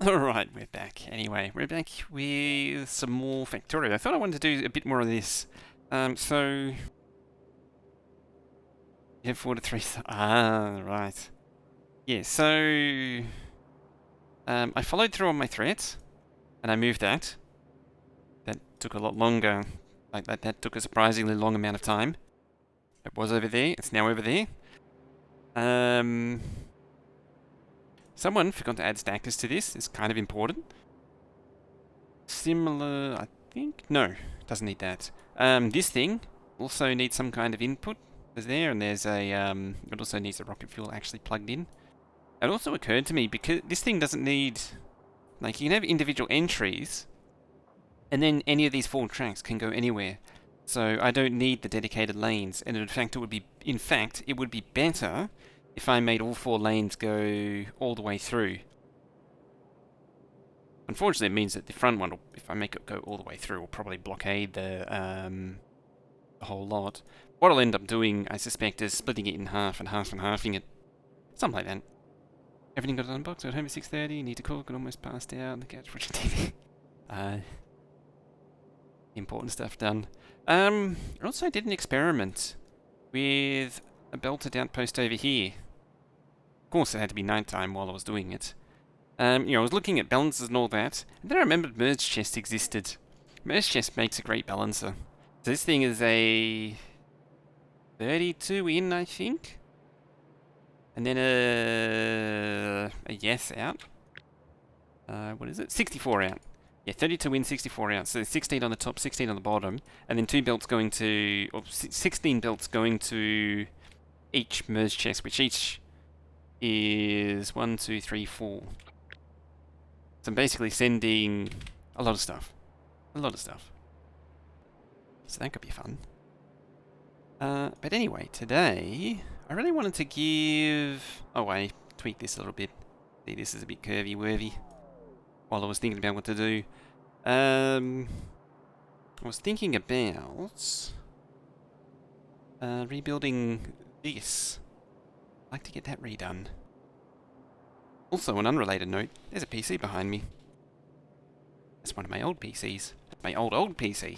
Alright, we're back. Anyway, we're back with some more Factorio. I thought I wanted to do a bit more of this. So... You have 4 to 3... right. Yeah, so... I followed through on my threats, and I moved that. That took a lot longer. Like, that took a surprisingly long amount of time. It was over there, it's now over there. Um... Someone forgot to add stackers to this. It's kind of important. Similar, I think? No, doesn't need that. This thing also needs some kind of input. There's there, and there's a, it also needs a rocket fuel actually plugged in. It also occurred to me, because this thing doesn't need, like, you can have individual entries, and then any of these 4 tracks can go anywhere. So I don't need the dedicated lanes, and in fact, it would be better if I made all 4 lanes go all the way through. Unfortunately, it means that the front one, if I make it go all the way through, will probably blockade the whole lot. What I'll end up doing, I suspect, is splitting it in half and halving it. Something like that. Everything got unboxed. Got home at 6:30. Need to cook. Got almost passed out on the couch watching TV. Important stuff done. I also did an experiment with a belted outpost over here. Of course, it had to be nighttime while I was doing it. I was looking at balances and all that, and then I remembered merge chest existed. Merge chest makes a great balancer. So this thing is a 32 in, I think, and then a yes out. What is it? 64 out. Yeah, 32 in, 64 out. So 16 on the top, 16 on the bottom, and then 2 belts going to, or 16 belts going to each merge chest, which each is 1, 2, 3, 4. So I'm basically sending a lot of stuff. A lot of stuff. So that could be fun. But anyway, today, I really wanted to give... Oh, I tweaked this a little bit. See, this is a bit curvy-worthy. While I was thinking about what to do. I was thinking about... rebuilding this. I'd like to get that redone. Also, an unrelated note, there's a PC behind me. That's one of my old PCs. That's my old PC. I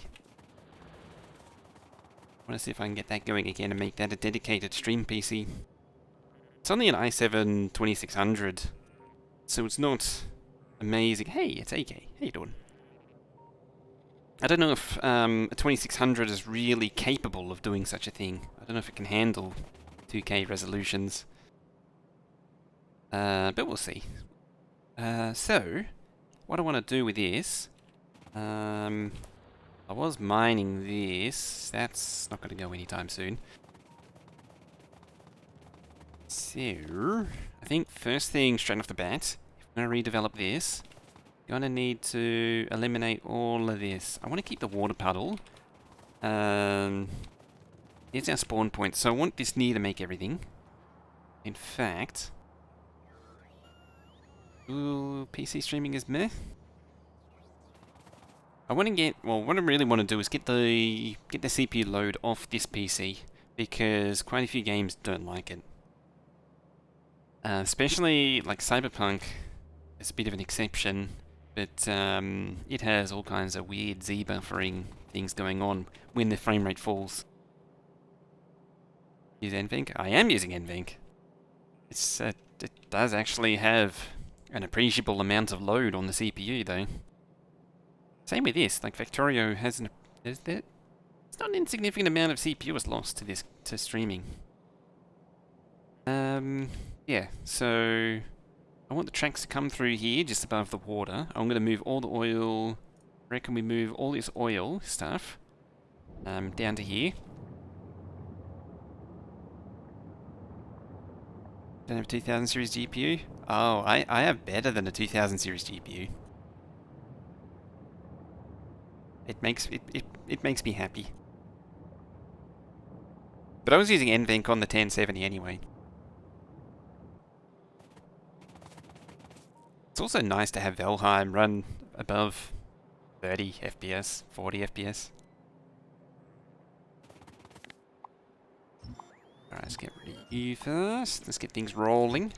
want to see if I can get that going again and make that a dedicated stream PC. It's only an i7 2600, so it's not amazing. Hey, it's AK. How you doing? I don't know if a 2600 is really capable of doing such a thing. I don't know if it can handle 2K resolutions. But we'll see. So, what I want to do with this... I was mining this. That's not going to go anytime soon. So, I think first thing straight off the bat, if we're going to redevelop this, you're going to need to eliminate all of this. I want to keep the water puddle. It's our spawn point, so I want this near to make everything. In fact... Ooh, PC streaming is meh. I want to get, well, what I really want to do is get the CPU load off this PC, because quite a few games don't like it. Especially, like, Cyberpunk is a bit of an exception, but it has all kinds of weird Z-buffering things going on when the frame rate falls. Use NVENC? I am using NVENC. It does actually have an appreciable amount of load on the CPU, though. Same with this, like Factorio has it's not an insignificant amount of CPU is lost to streaming. Yeah, so I want the tracks to come through here, just above the water. I'm going to move all the oil. I reckon we move all this oil stuff down to here. Don't have a 2000 series GPU? Oh, I have better than a 2000 series GPU. It makes me happy. But I was using NVENC on the 1070 anyway. It's also nice to have Valheim run above 30 FPS, 40 FPS. Alright, let's get rid of you first. Let's get things rolling.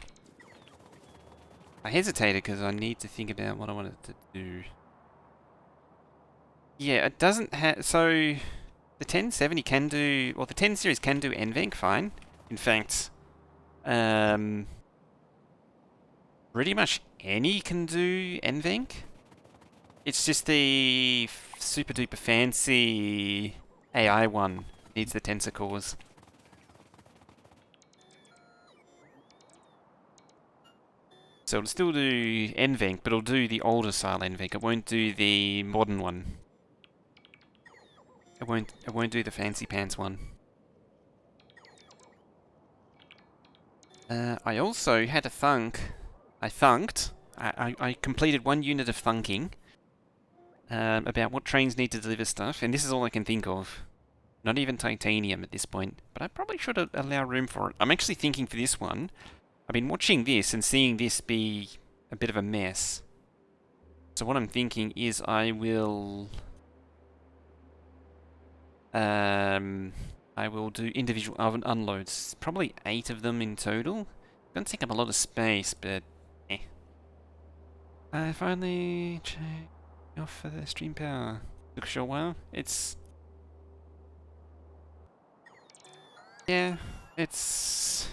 I hesitated because I need to think about what I wanted to do. Yeah, it doesn't have... So, the 1070 can do... Well, the 10 series can do NVENC fine. In fact, pretty much any can do NVENC. It's just the super duper fancy AI one needs the tensor cores. So it'll still do NVENC, but it'll do the older style NVENC. It won't do the modern one. It won't do the fancy pants one. I also had a thunk. I completed 1 unit of thunking about what trains need to deliver stuff, and this is all I can think of. Not even titanium at this point, but I probably should allow room for it. I'm actually thinking for this one, I've been watching this and seeing this be a bit of a mess. So what I'm thinking is I will do individual oven unloads. Probably 8 of them in total. Don't take up a lot of space, but eh. I finally checked off for the stream power. Took a short while. Yeah, it's...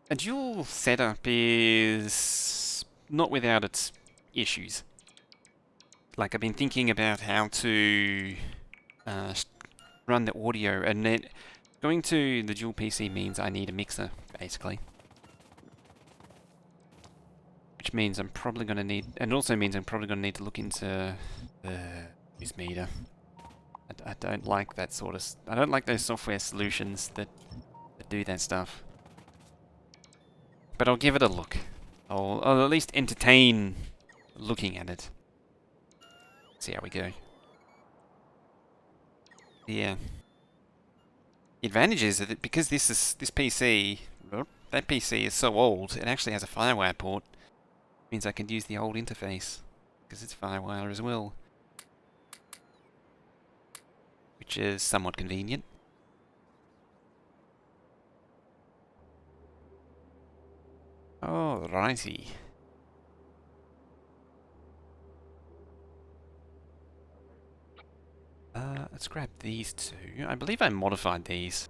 A dual setup is not without its issues. Like, I've been thinking about how to run the audio, and then going to the dual PC means I need a mixer, basically. Which means I'm probably going to need, and also means I'm probably going to need to look into the news meter. I don't like that sort of, I don't like those software solutions that do that stuff. But I'll give it a look. I'll at least entertain looking at it. See how we go. Yeah. The advantage is that because this PC, that PC is so old, it actually has a FireWire port. It means I can use the old interface because it's FireWire as well, which is somewhat convenient. Alrighty. Let's grab these two. I believe I modified these.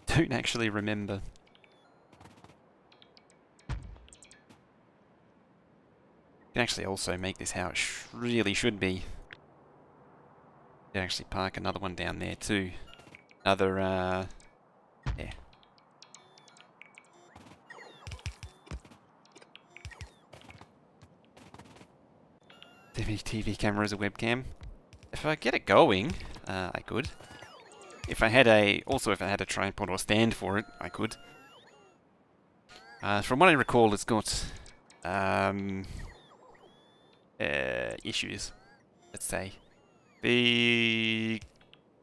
Don't actually remember. Can actually also make this how it really should be. Can actually park another one down there too. Another, yeah. TV camera as a webcam. If I get it going, I could. If I had a tripod or stand for it, I could. From what I recall, it's got issues. Let's say the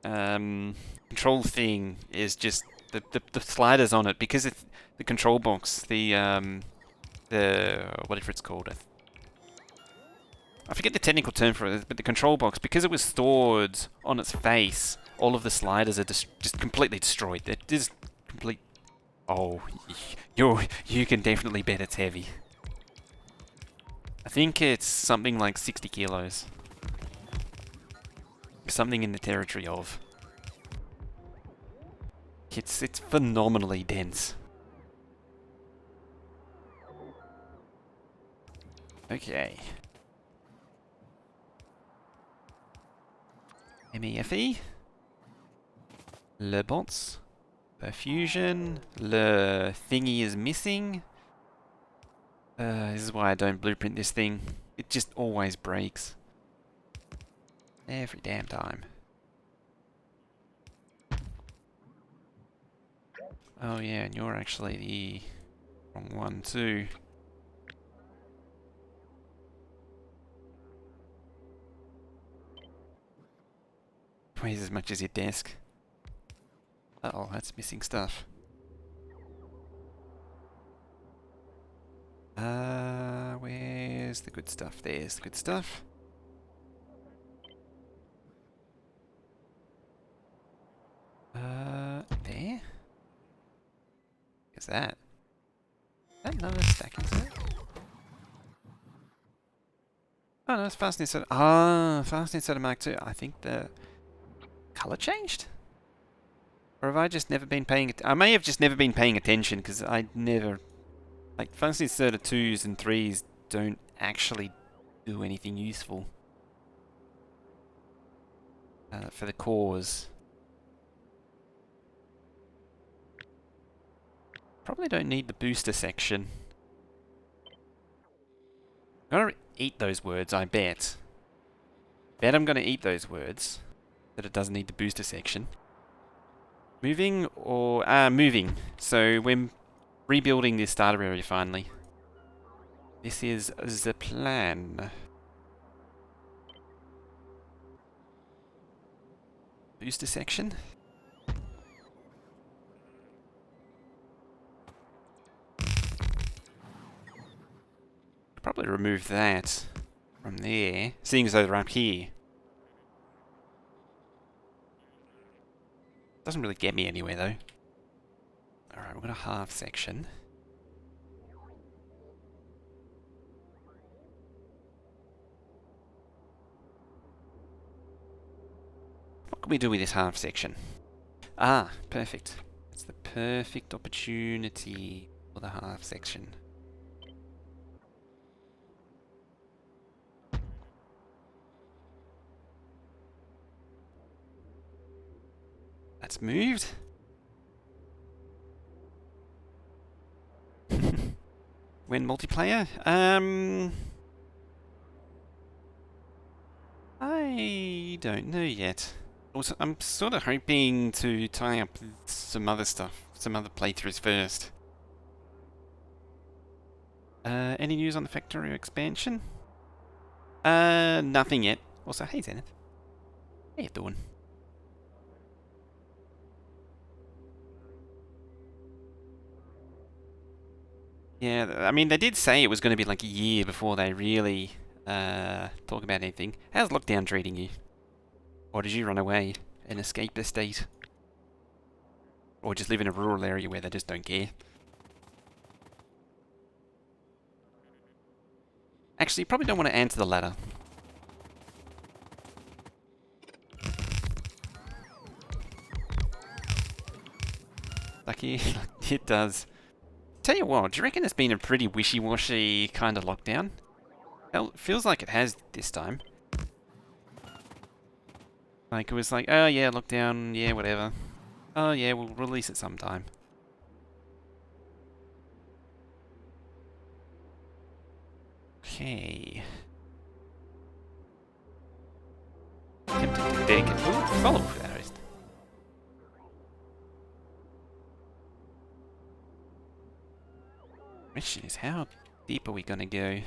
control thing is just the sliders on it, because it's the control box. The whatever it's called. I forget the technical term for it, but the control box, because it was stored on its face, all of the sliders are just completely destroyed. It is complete. Oh, you can definitely bet it's heavy. I think it's something like 60 kilos. Something in the territory of. It's phenomenally dense. Okay. MEFE. Le bots. Perfusion. Le thingy is missing. This is why I don't blueprint this thing. It just always breaks. Every damn time. Oh yeah, and you're actually the wrong one too. Weighs as much as your desk. Uh-oh, that's missing stuff. Where's the good stuff? There's the good stuff. There? What's that? another stack insert? Oh no, it's fast insert. Ah, fast insert Mark 2. I think the color changed? Or have I just never been paying I may have just never been paying attention, because I never... Like, fast insert 2s and 3s don't actually do anything useful for the cores. Probably don't need the booster section. I'm gonna eat those words, I bet. Bet I'm gonna eat those words. That it doesn't need the booster section. Moving or... moving. So we're rebuilding this starter area finally. This is the plan. Booster section. Probably remove that from there, seeing as though they're up here. Doesn't really get me anywhere though. Alright, we've got a half section. What can we do with this half section? Ah, perfect. It's the perfect opportunity for the half section. That's moved. When multiplayer? I don't know yet. Also, I'm sort of hoping to tie up some other stuff, some other playthroughs first. Any news on the Factorio expansion? Nothing yet. Also, hey Zenith. How you doing? Yeah, I mean, they did say it was going to be like a year before they really talk about anything. How's lockdown treating you? Or did you run away and escape the state? Or just live in a rural area where they just don't care? Actually, you probably don't want to answer the latter. Lucky, it does. Tell you what, do you reckon it's been a pretty wishy-washy kind of lockdown? Hell, it feels like it has this time. Like, it was like, oh yeah, lockdown, yeah, whatever. Oh yeah, we'll release it sometime. Okay. Tempted to dedicate. Ooh, follow for that host. Question is, how deep are we gonna go?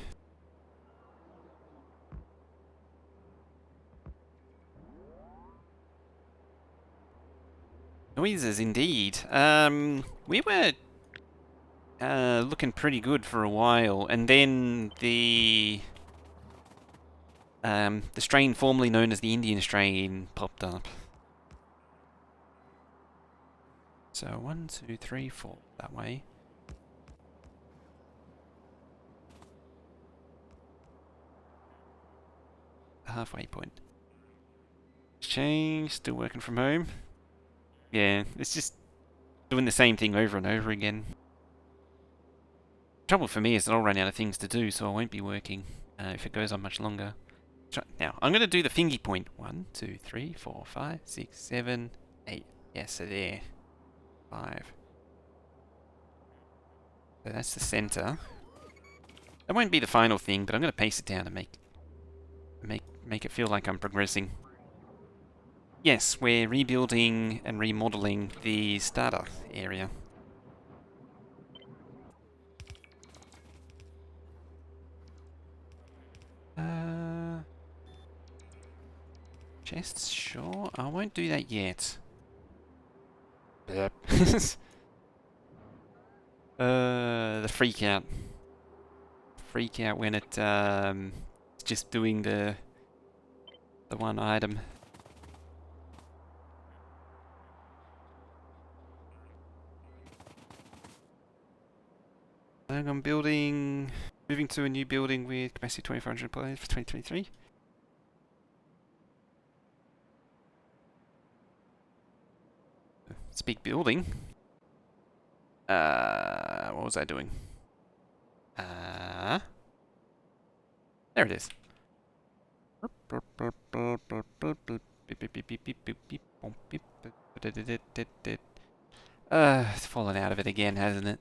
Noises, indeed. We were looking pretty good for a while, and then the strain formerly known as the Indian strain popped up. So 1, 2, 3, 4 that way. The halfway point. Change, still working from home. Yeah, it's just doing the same thing over and over again. Trouble for me is that I'll run out of things to do, so I won't be working if it goes on much longer. Now, I'm going to do the fingy point. 1, 2, 3, 4, 5, 6, 7, 8. Yeah, so there. 5. So that's the center. That won't be the final thing, but I'm going to pace it down and make it feel like I'm progressing. Yes, we're rebuilding and remodeling the starter area. Chests, sure. I won't do that yet. The freak out. Freak out when it's just doing the one item. I'm moving to a new building with capacity 2,400 players for 2023. It's a big building. What was I doing? There it is. It's fallen out of it again, hasn't it?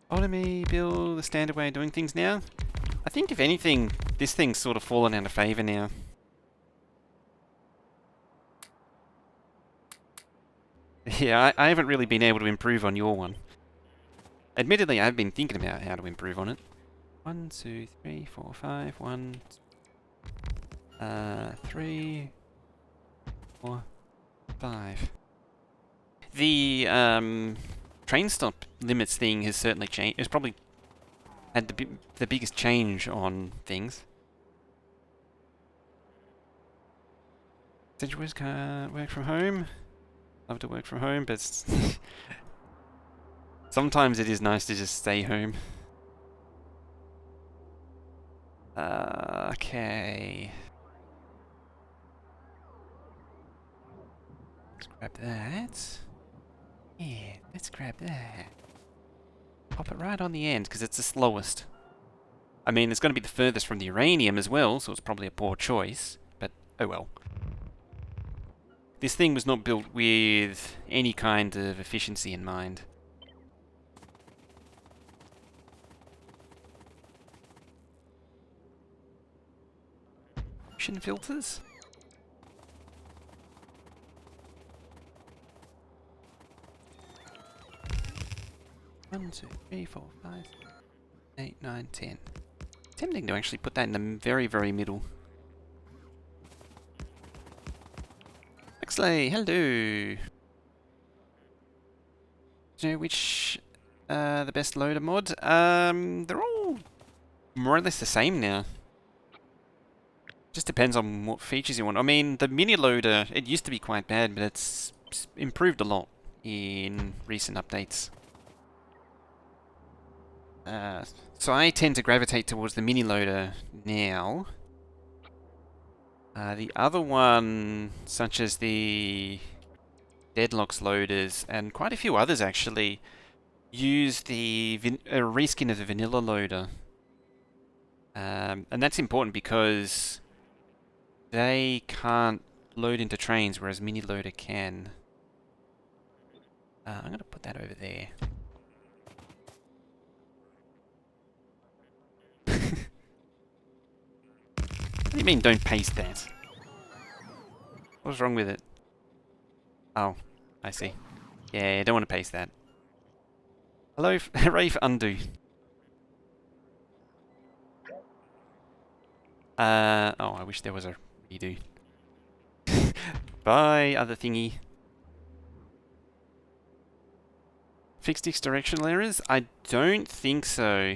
Automy build the standard way of doing things now. I think if anything, this thing's sort of fallen out of favour now. Yeah, I haven't really been able to improve on your one. Admittedly, I've been thinking about how to improve on it. 1, 2, 3, 4, 5. 1, 3, 4, 5. The train stop limits thing has certainly changed. It's probably had the biggest change on things. Did you work from home? Love to work from home, but sometimes it is nice to just stay home. Okay. Let's grab that. Yeah, let's grab that. Pop it right on the end, because it's the slowest. I mean, it's going to be the furthest from the uranium as well, so it's probably a poor choice, but oh well. This thing was not built with any kind of efficiency in mind. Ocean filters? One, 2, 3, 4, 5, 8, 9, 10. Tempting to actually put that in the very, very middle. Huxley, hello! Do you know which the best loader mod? They're all more or less the same now. Just depends on what features you want. I mean, the mini loader, it used to be quite bad, but it's improved a lot in recent updates. So I tend to gravitate towards the mini loader now. The other one, such as the Deadlocks loaders, and quite a few others actually, use the reskin of the vanilla loader. And that's important because they can't load into trains, whereas mini loader can. I'm going to put that over there. What do you mean don't paste that? What's wrong with it? Oh, I see. Yeah, I don't want to paste that. Hello, hooray for undo. Oh, I wish there was a redo. Bye, other thingy. Fixed X directional errors? I don't think so.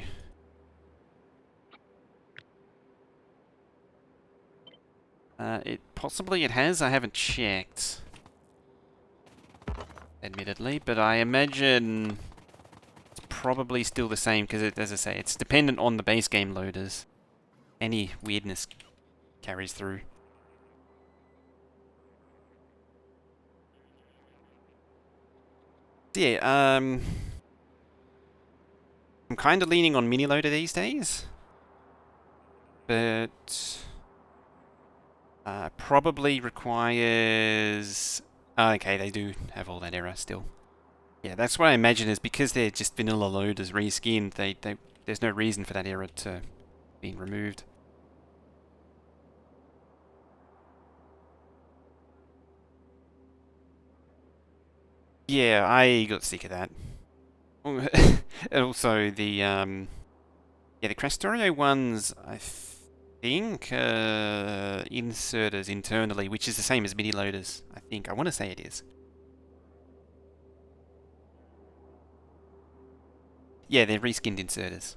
Possibly it has, I haven't checked. Admittedly, but I imagine it's probably still the same because, as I say, it's dependent on the base game loaders. Any weirdness carries through. So yeah, I'm kind of leaning on mini loader these days, but probably requires. Okay, they do have all that error still. Yeah, that's what I imagine is because they're just vanilla loaders reskinned. There's no reason for that error to be removed. Yeah, I got sick of that. And also the the Factorio ones, I think inserters internally, which is the same as mini loaders. I want to say it is. Yeah, they're reskinned inserters.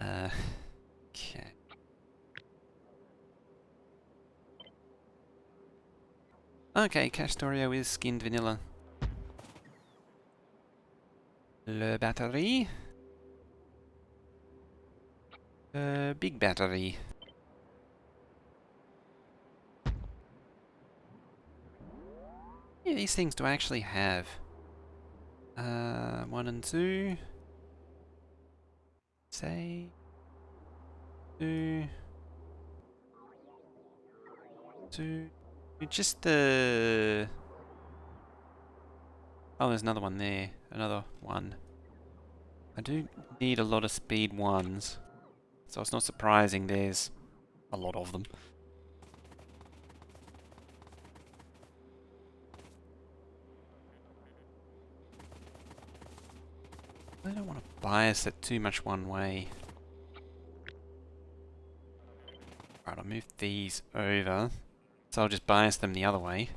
Okay. Okay, Factorio is skinned vanilla. Le batterie. Big battery. Yeah, these things do I actually have? 1 and 2. Say 2. 2. Just the. Oh, there's another one there. Another one. I do need a lot of speed 1s, so it's not surprising there's a lot of them. I don't want to bias it too much one way. Right, I'll move these over, so I'll just bias them the other way.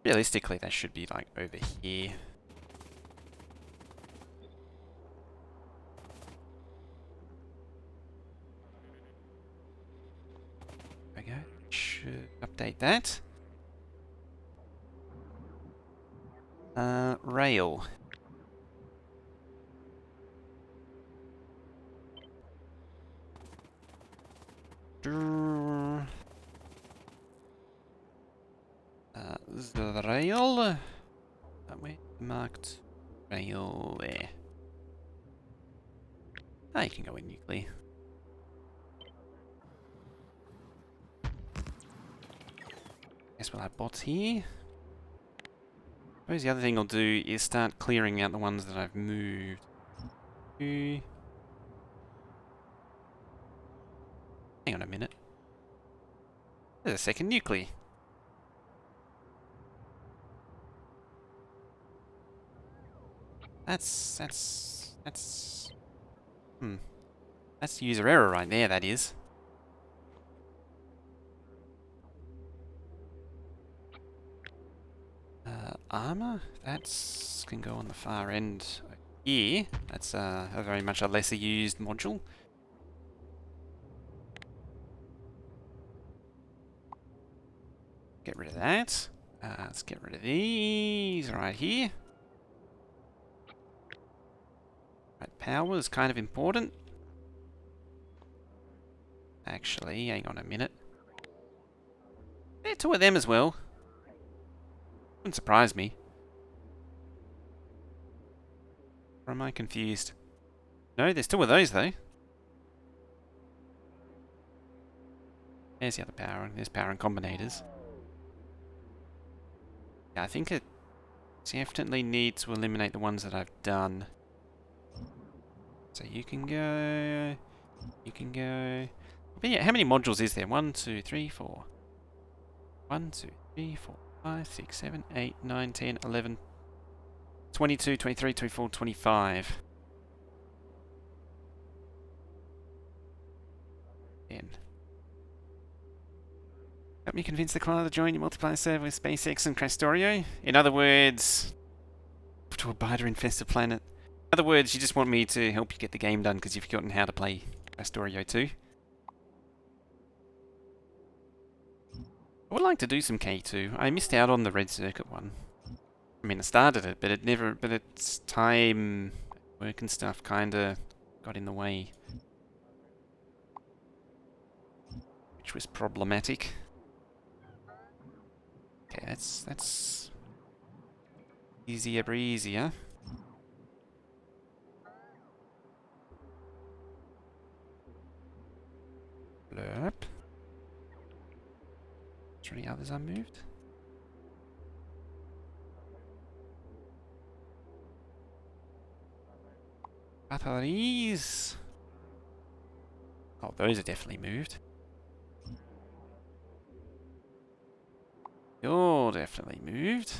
Realistically, that should be like over here. There we go. Should update that. Rail. The rail. That way, marked rail there. Ah, you can go in nuclear. Guess we'll have bots here. Suppose the other thing I'll do is start clearing out the ones that I've moved. Hang on a minute. There's a second nuclear. That's That's user error right there, that is. Armor? That's can go on the far end here. That's a very much a lesser used module. Get rid of that. Let's get rid of these right here. Right, power is kind of important. Actually, hang on a minute. There are 2 of them as well. Wouldn't surprise me. Or am I confused? No, there's 2 of those though. There's the other power. There's power and combinators. Yeah, I think it definitely needs to eliminate the ones that I've done. So you can go. You can go. But yeah, how many modules is there? 1, 2, 3, 4. 1, 2, 3, 4, 5, 6, 7, 8, 9, 10, 11, 22, 23, 24, 25. 10. Help me convince the client to join your multiplayer server with SpaceX and Factorio. In other words, to a biter-infested planet. In other words, you just want me to help you get the game done because you've forgotten how to play Factorio 2. I would like to do some K2. I missed out on the Red Circuit one. I mean, I started it, but it never. But its time, work and stuff, kinda got in the way, which was problematic. Okay, that's easier breezier. Blurb. Is there any others I moved? Batteries. Oh, those are definitely moved. You're definitely moved.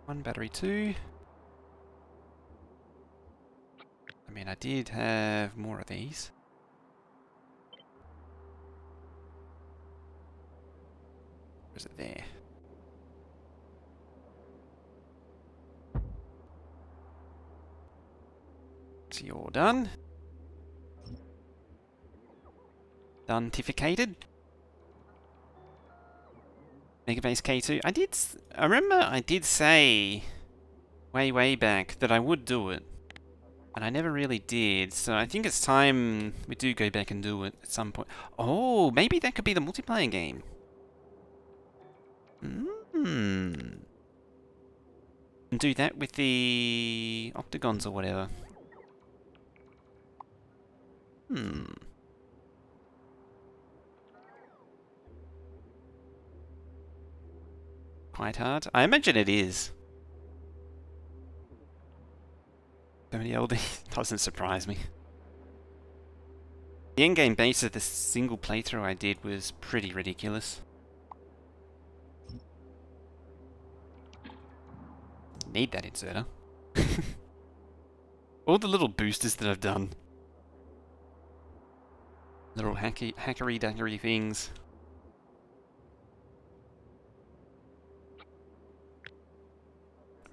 One battery 2. I mean, I did have more of these. Or is it there? So you're done. Donetificated. Megabase K2. I remember I did say way back that I would do it. And I never really did, so I think it's time we do go back and do it at some point. Oh, maybe that could be the multiplayer game. And do that with the octagons or whatever. Quite hard. I imagine it is. So many LD doesn't surprise me. The endgame base of the single playthrough I did was pretty ridiculous. Need that inserter. All the little boosters that I've done. Little hackery-dackery things.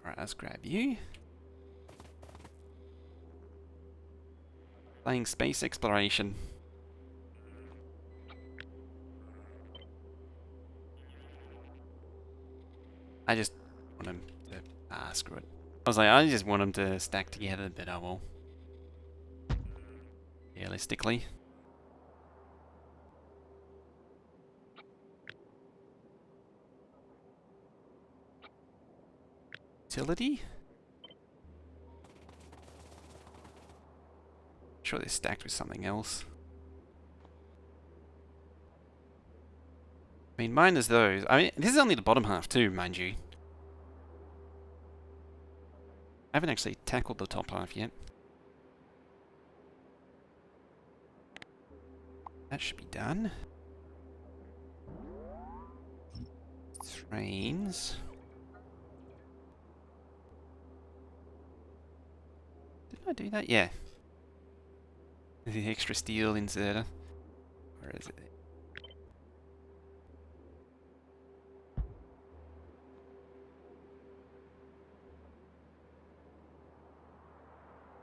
Alright, let's grab you. Playing space exploration. I just want them to... screw it. I just want them to stack together, but oh well. Realistically. Utility? Sure they're stacked with something else. I mean, mine is those. I mean, this is only the bottom half too, mind you. I haven't actually tackled the top half yet. That should be done. Trains. Did I do that? Yeah. The extra steel inserter. Where is it?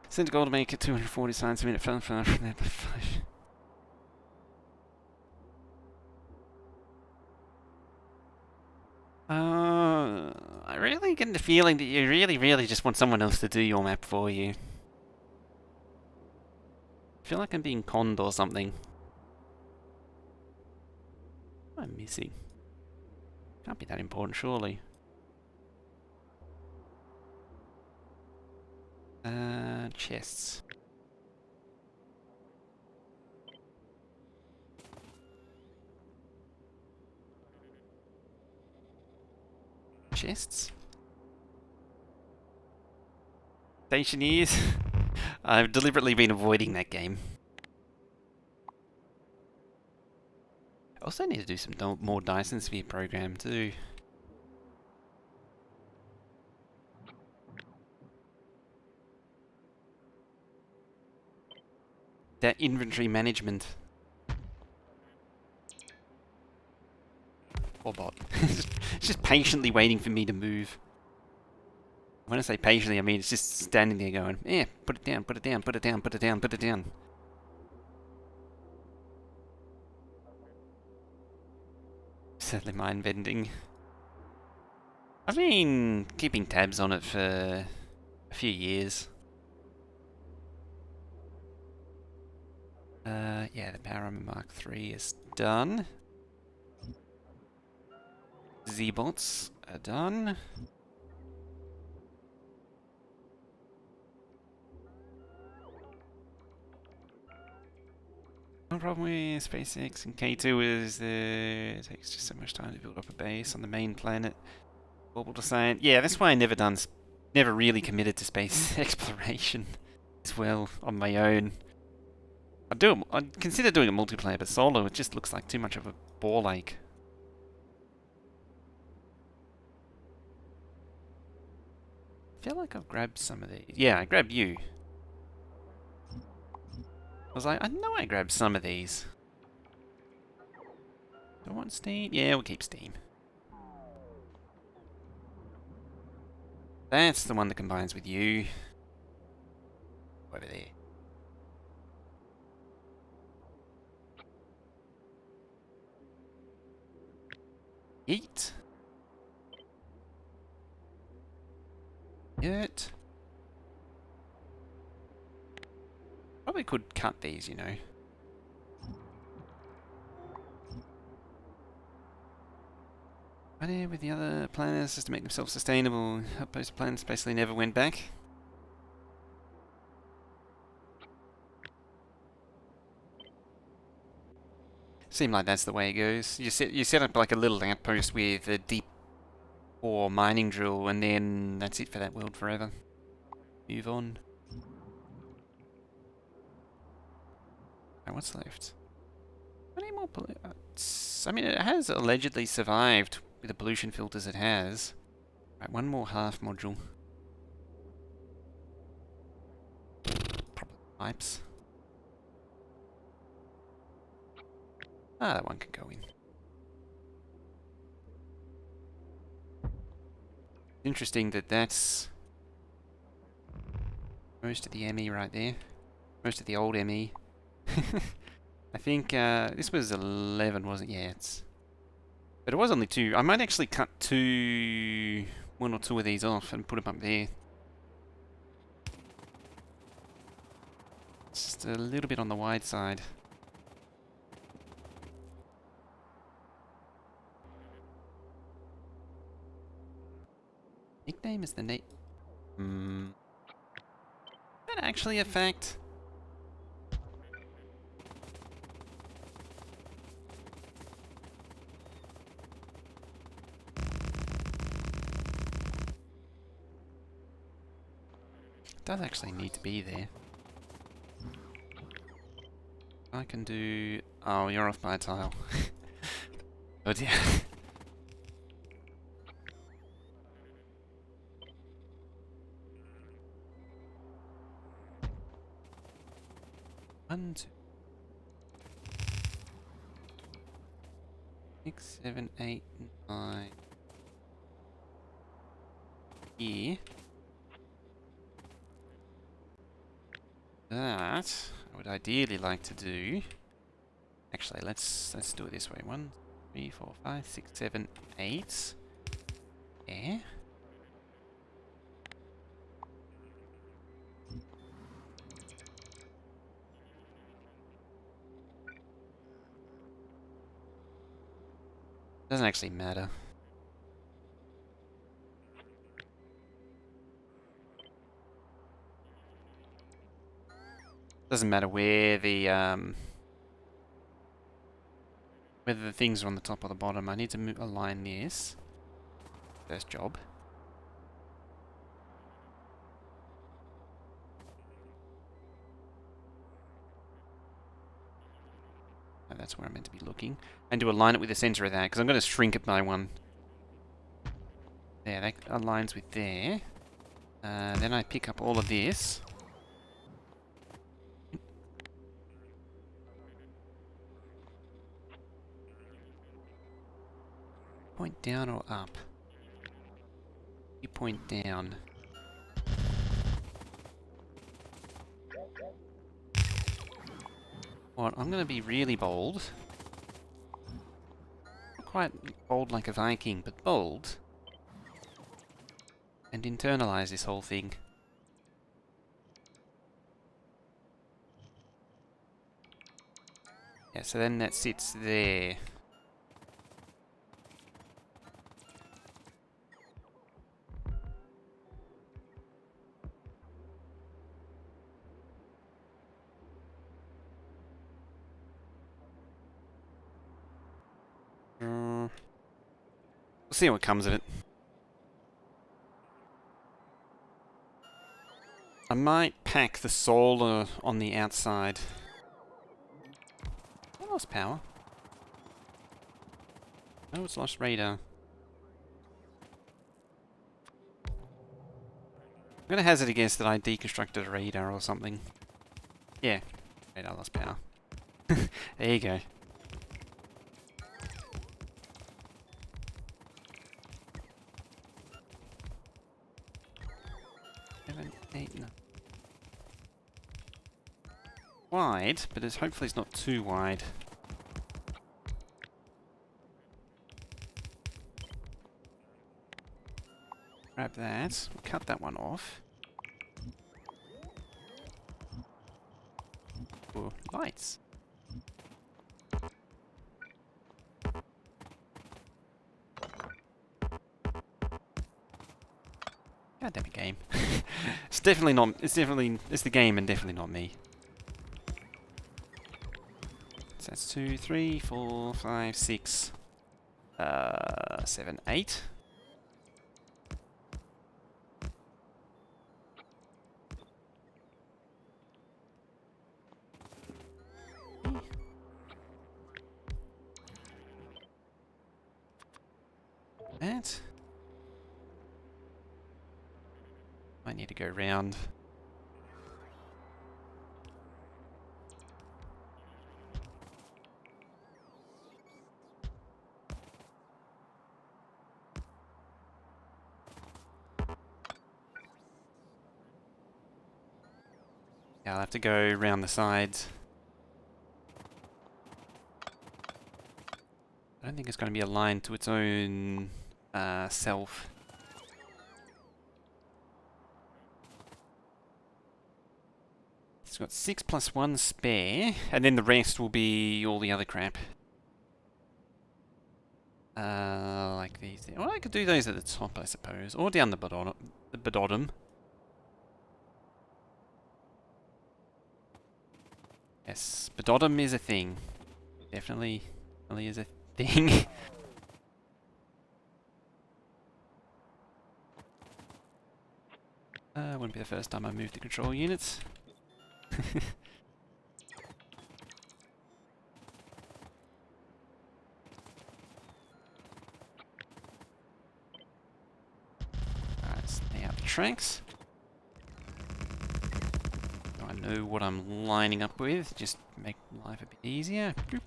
Send goal to make it 240 centimeter from that. I really get the feeling that you really just want someone else to do your map for you. I feel like I'm being conned or something. What am I missing? Can't be that important, surely. Chests. Chests? Stationeers? I've deliberately been avoiding that game. I also need to do some more Dyson Sphere program too. That inventory management. Or bot. It's just patiently waiting for me to move. When I say patiently, I mean it's just standing there going, eh, put it down, put it down, put it down, put it down, put it down. Certainly mind bending. I've been keeping tabs on it for a few years. Yeah, the Power Armor Mark III is done. Z-bots are done. No problem with SpaceX and K2 is it takes just so much time to build up a base on the main planet. Orbital design. Yeah, that's why I never really committed to space exploration as well on my own. I'd consider doing a multiplayer, but solo it just looks like too much of a ball ache. I feel like I've grabbed some of these. Yeah, I grabbed you. I know I grabbed some of these. Do I want Steam? Yeah, we'll keep Steam. That's the one that combines with you. Over there. Eat. It. Probably could cut these, you know. But yeah, with the other planners, just to make them self-sustainable, outpost plans basically never went back. Seemed like that's the way it goes. You set up like a little outpost with a deep ore mining drill, and then that's it for that world forever. Move on. Right, what's left? How many more I mean, it has allegedly survived with the pollution filters it has. Right, one more half module. Probably pipes. Ah, that one can go in. Interesting that that's most of the ME right there. Most of the old ME. I think this was 11, wasn't it? Yeah, it's... But it was only 2. I might actually cut 1 or 2 of these off and put them up there. It's just a little bit on the wide side. Nickname is the name. Is that actually a fact? It does actually need to be there. I can do... Oh, you're off by a tile. Oh dear. One, 2, 6, 7, 8, 9. Here. That I would ideally like to do. Actually, let's do it this way. 1, 3, 4, 5, 6, 7, 8. Yeah. Doesn't actually matter. Doesn't matter where the whether the things are on the top or the bottom. I need to align this. First job. Oh, that's where I'm meant to be looking. And to align it with the center of that, because I'm going to shrink it by 1. There, that aligns with there. Then I pick up all of this. Point down or up? You point down. What? I'm going to be really bold. Not quite bold like a Viking, but bold. And internalize this whole thing. Yeah, so then that sits there. We'll see what comes of it. I might pack the solar on the outside. I lost power. Oh, it's lost radar. I'm gonna hazard a guess that I deconstructed a radar or something. Yeah, radar lost power. There you go. 8, 9. Wide, but hopefully it's not too wide. Grab that. We'll cut that one off. Oh, lights. God damn it, game. It's definitely not. It's the game and definitely not me. So that's 2, 3, 4, 5, 6, 7, 8. That. I need to go round. Yeah, I'll have to go around the sides. I don't think it's going to be aligned to its own self. It's got 6 plus 1 spare, and then the rest will be all the other crap. Like these. Well, I could do those at the top, I suppose, or down the bottom. Yes, bottom is a thing. Definitely is a thing. Wouldn't be the first time I moved the control units. Alright, stay out the tracks. So I know what I'm lining up with, just make life a bit easier. Boop.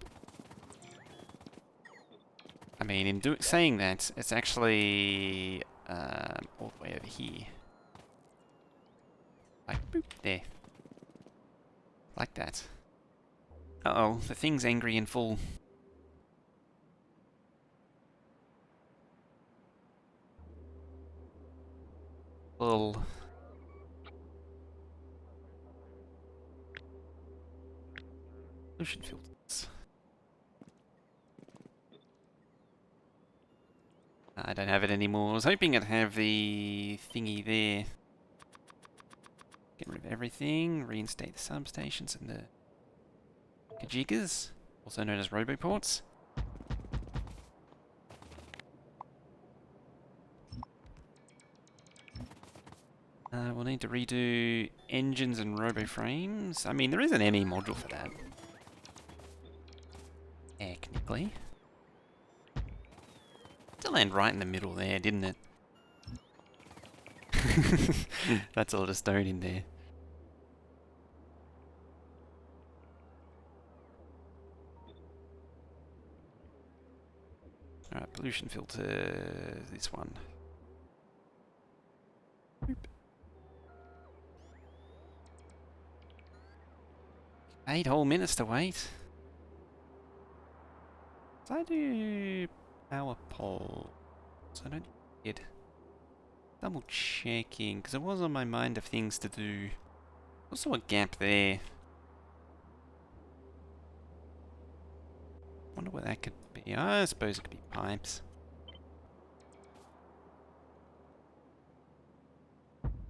I mean, in saying that, it's actually all the way over here. Like, boop, there. Like that. Uh-oh, the thing's angry and full. Full. Pollution filters. I don't have it anymore. I was hoping I'd have the thingy there. Get rid of everything, reinstate the substations and the kajikas, also known as roboports. We'll need to redo engines and roboframes. I mean, there is an ME module for that. Technically. It landed right in the middle there, didn't it? That's a lot of stone in there. Alright, pollution filter, this one. Boop. 8 whole minutes to wait. Did I do power pole? So I don't did. Double checking, because it was on my mind of things to do. Also a gap there. Wonder what that could be. I suppose it could be pipes.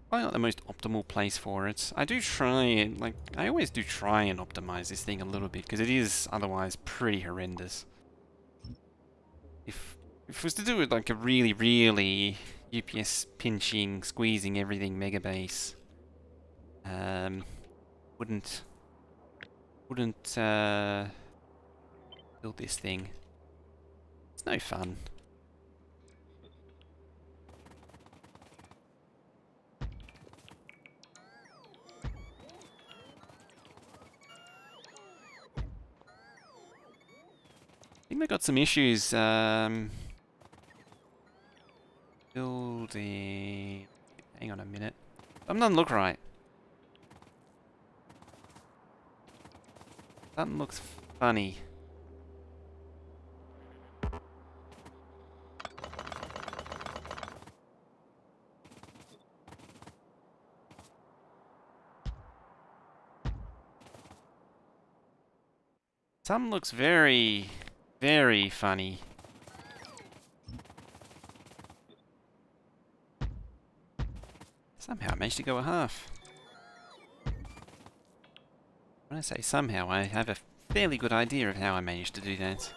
Probably not the most optimal place for it. I do try, like, I always do try and optimize this thing a little bit, because it is otherwise pretty horrendous. If it was to do with like a really UPS pinching, squeezing everything Megabase, wouldn't build this thing. It's no fun. I think they've got some issues building. Hang on a minute. Something doesn't look right. Something looks funny. Something looks very, very funny. Somehow I managed to go a half. When I say somehow, I have a fairly good idea of how I managed to do that.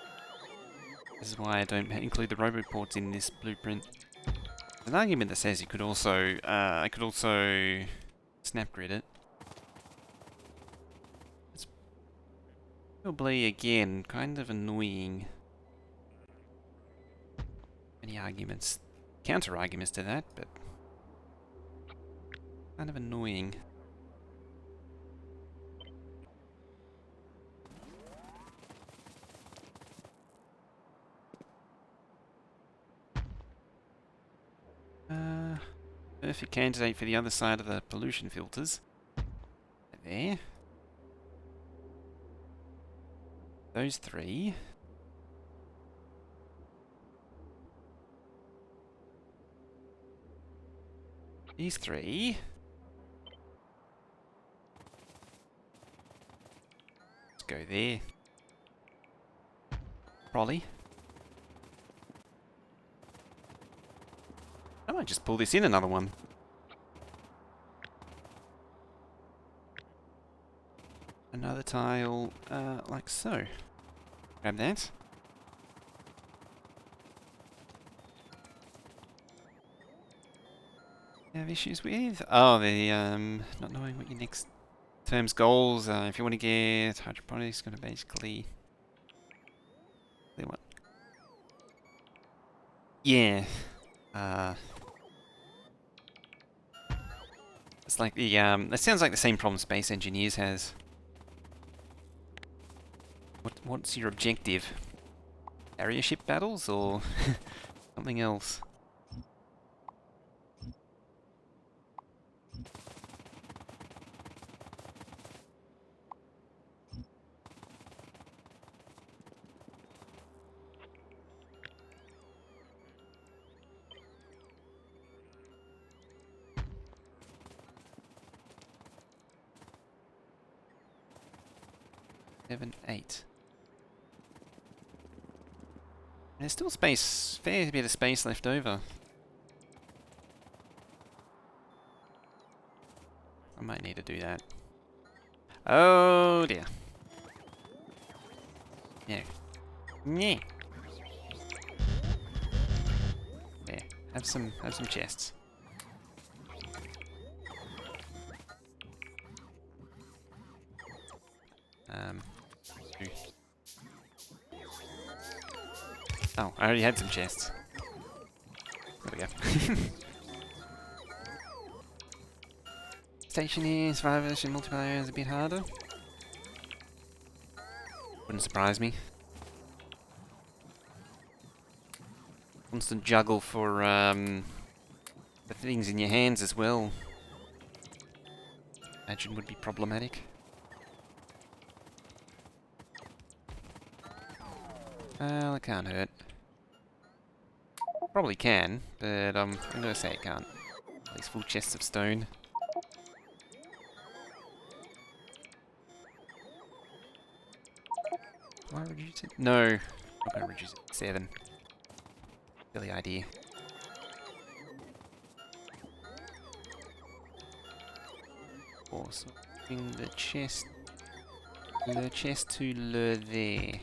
This is why I don't include the roboports in this blueprint. There's an argument that says you could also, I could also snap grid it. It's probably, again, kind of annoying. Any arguments, counter arguments to that, but kind of annoying. Perfect candidate for the other side of the pollution filters. There. Those three. These three. Let's go there. Probably. I might just pull this in another one. Another tile, like so. Grab that. You have issues with? Oh, the, not knowing what your next term's goals are. If you want to get hydroponics, going to basically... What? Yeah. It's like the, that sounds like the same problem Space Engineers has. What's your objective? Area ship battles or something else? Seven, 8. There's still space, fair bit of space left over. I might need to do that. Oh dear. Yeah. Yeah. There. Have some chests. Two. Oh, I already had some chests. There we go. Stationary survival version multiplayer is a bit harder. Wouldn't surprise me. Constant juggle for the things in your hands as well. Imagine would be problematic. Well, it can't hurt. Probably can, but I'm gonna say it can't. These full chests of stone. Do I reduce it? No, I'm not gonna reduce it to 7. Silly idea. Also, bring the chest to there.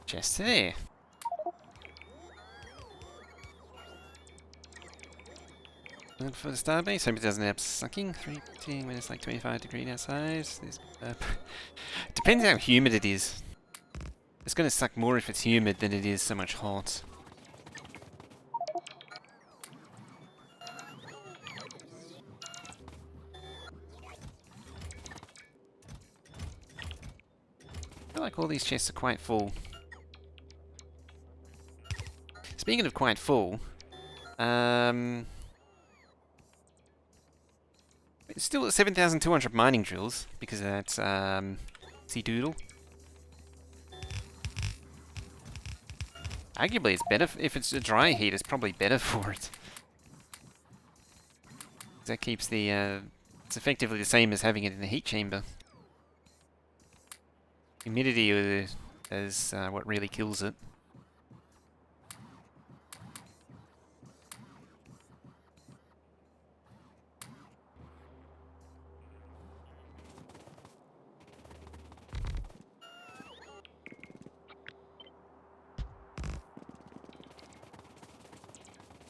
Chest there. Look for the starbase. Hope it doesn't end up sucking. 3 when it's like 25 degrees outside. Depends how humid it is. It's going to suck more if it's humid than it is so much hot. feel like all these chests are quite full. Speaking of quite full, it's still at 7,200 mining drills because of that sea doodle. Arguably, it's better if it's a dry heat. It's probably better for it. That keeps the. It's effectively the same as having it in the heat chamber. Humidity is what really kills it.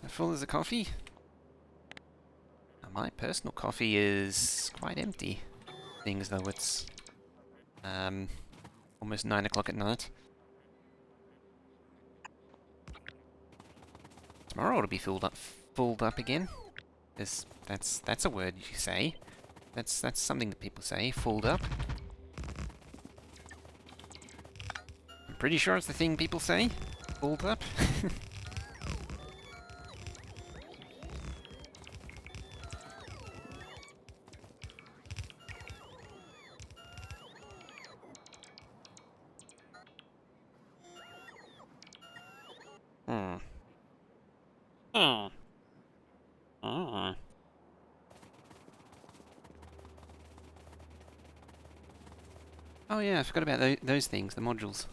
How full is the coffee? My personal coffee is quite empty. Things though it's almost 9 o'clock at night. Tomorrow it'll be filled up again. That's a word you say. That's something that people say. Filled up. I'm pretty sure it's the thing people say. Filled up. Oh yeah, I forgot about those things, the modules.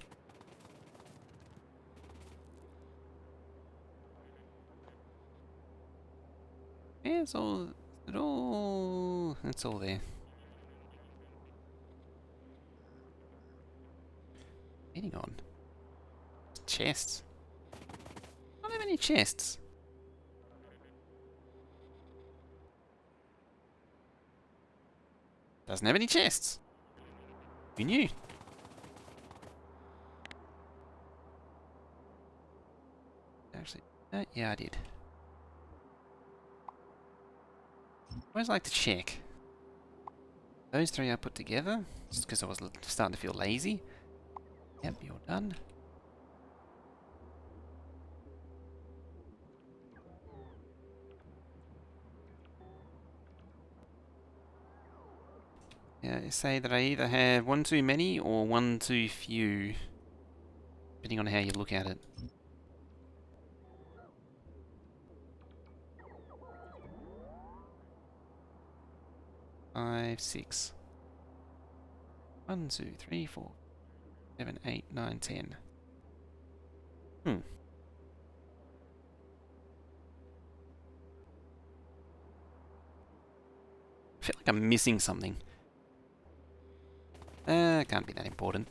Yeah, it's all there. Hang on. Chests. I don't have any chests. Doesn't have any chests. Who knew? Actually, yeah, I did. I always like to check. Those three I put together, just because I was starting to feel lazy. Yep, you're done. Yeah, say that I either have one too many or one too few, depending on how you look at it. 5, 6. 1, 2, 3, 4, 7, 8, 9, 10. I feel like I'm missing something. Can't be that important.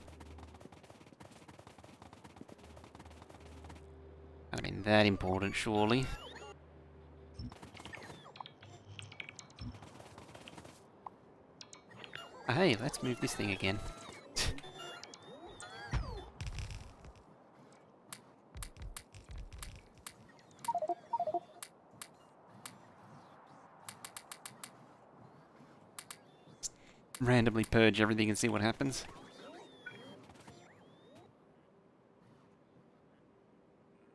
Can't have been that important, surely. Oh, hey, let's move this thing again. Randomly purge everything and see what happens.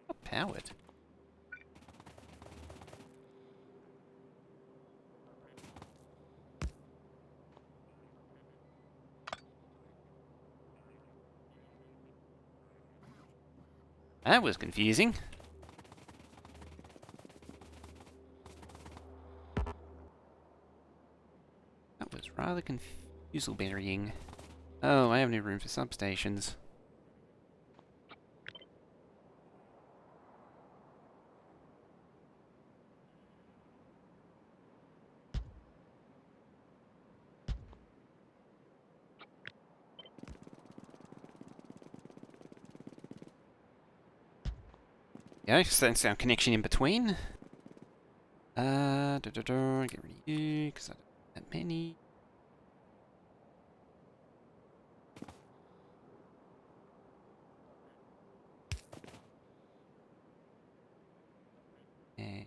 Not powered. That was confusing. That was rather confusal-burying. Oh, I have no room for substations. Yeah, so that's our connection in between. Get rid of you, because I don't have that many. And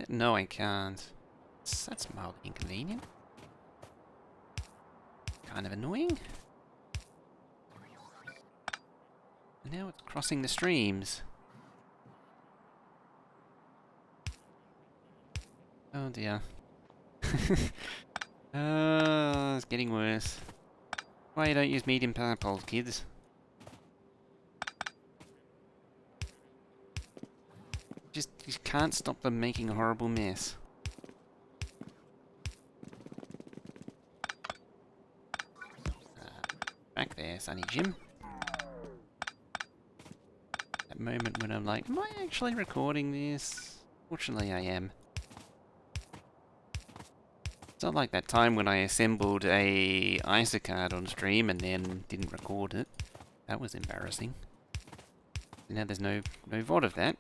No, I can't. That's mildly inconvenient. Kind of annoying. And now it's crossing the streams. Oh dear. It's getting worse. Why you don't use medium power poles, kids? Just you can't stop them making a horrible mess. Back there, Sonny Jim. That moment when I'm like, am I actually recording this? Fortunately, I am. It's not like that time when I assembled a ISA card on stream and then didn't record it. That was embarrassing. Now there's no VOD of that.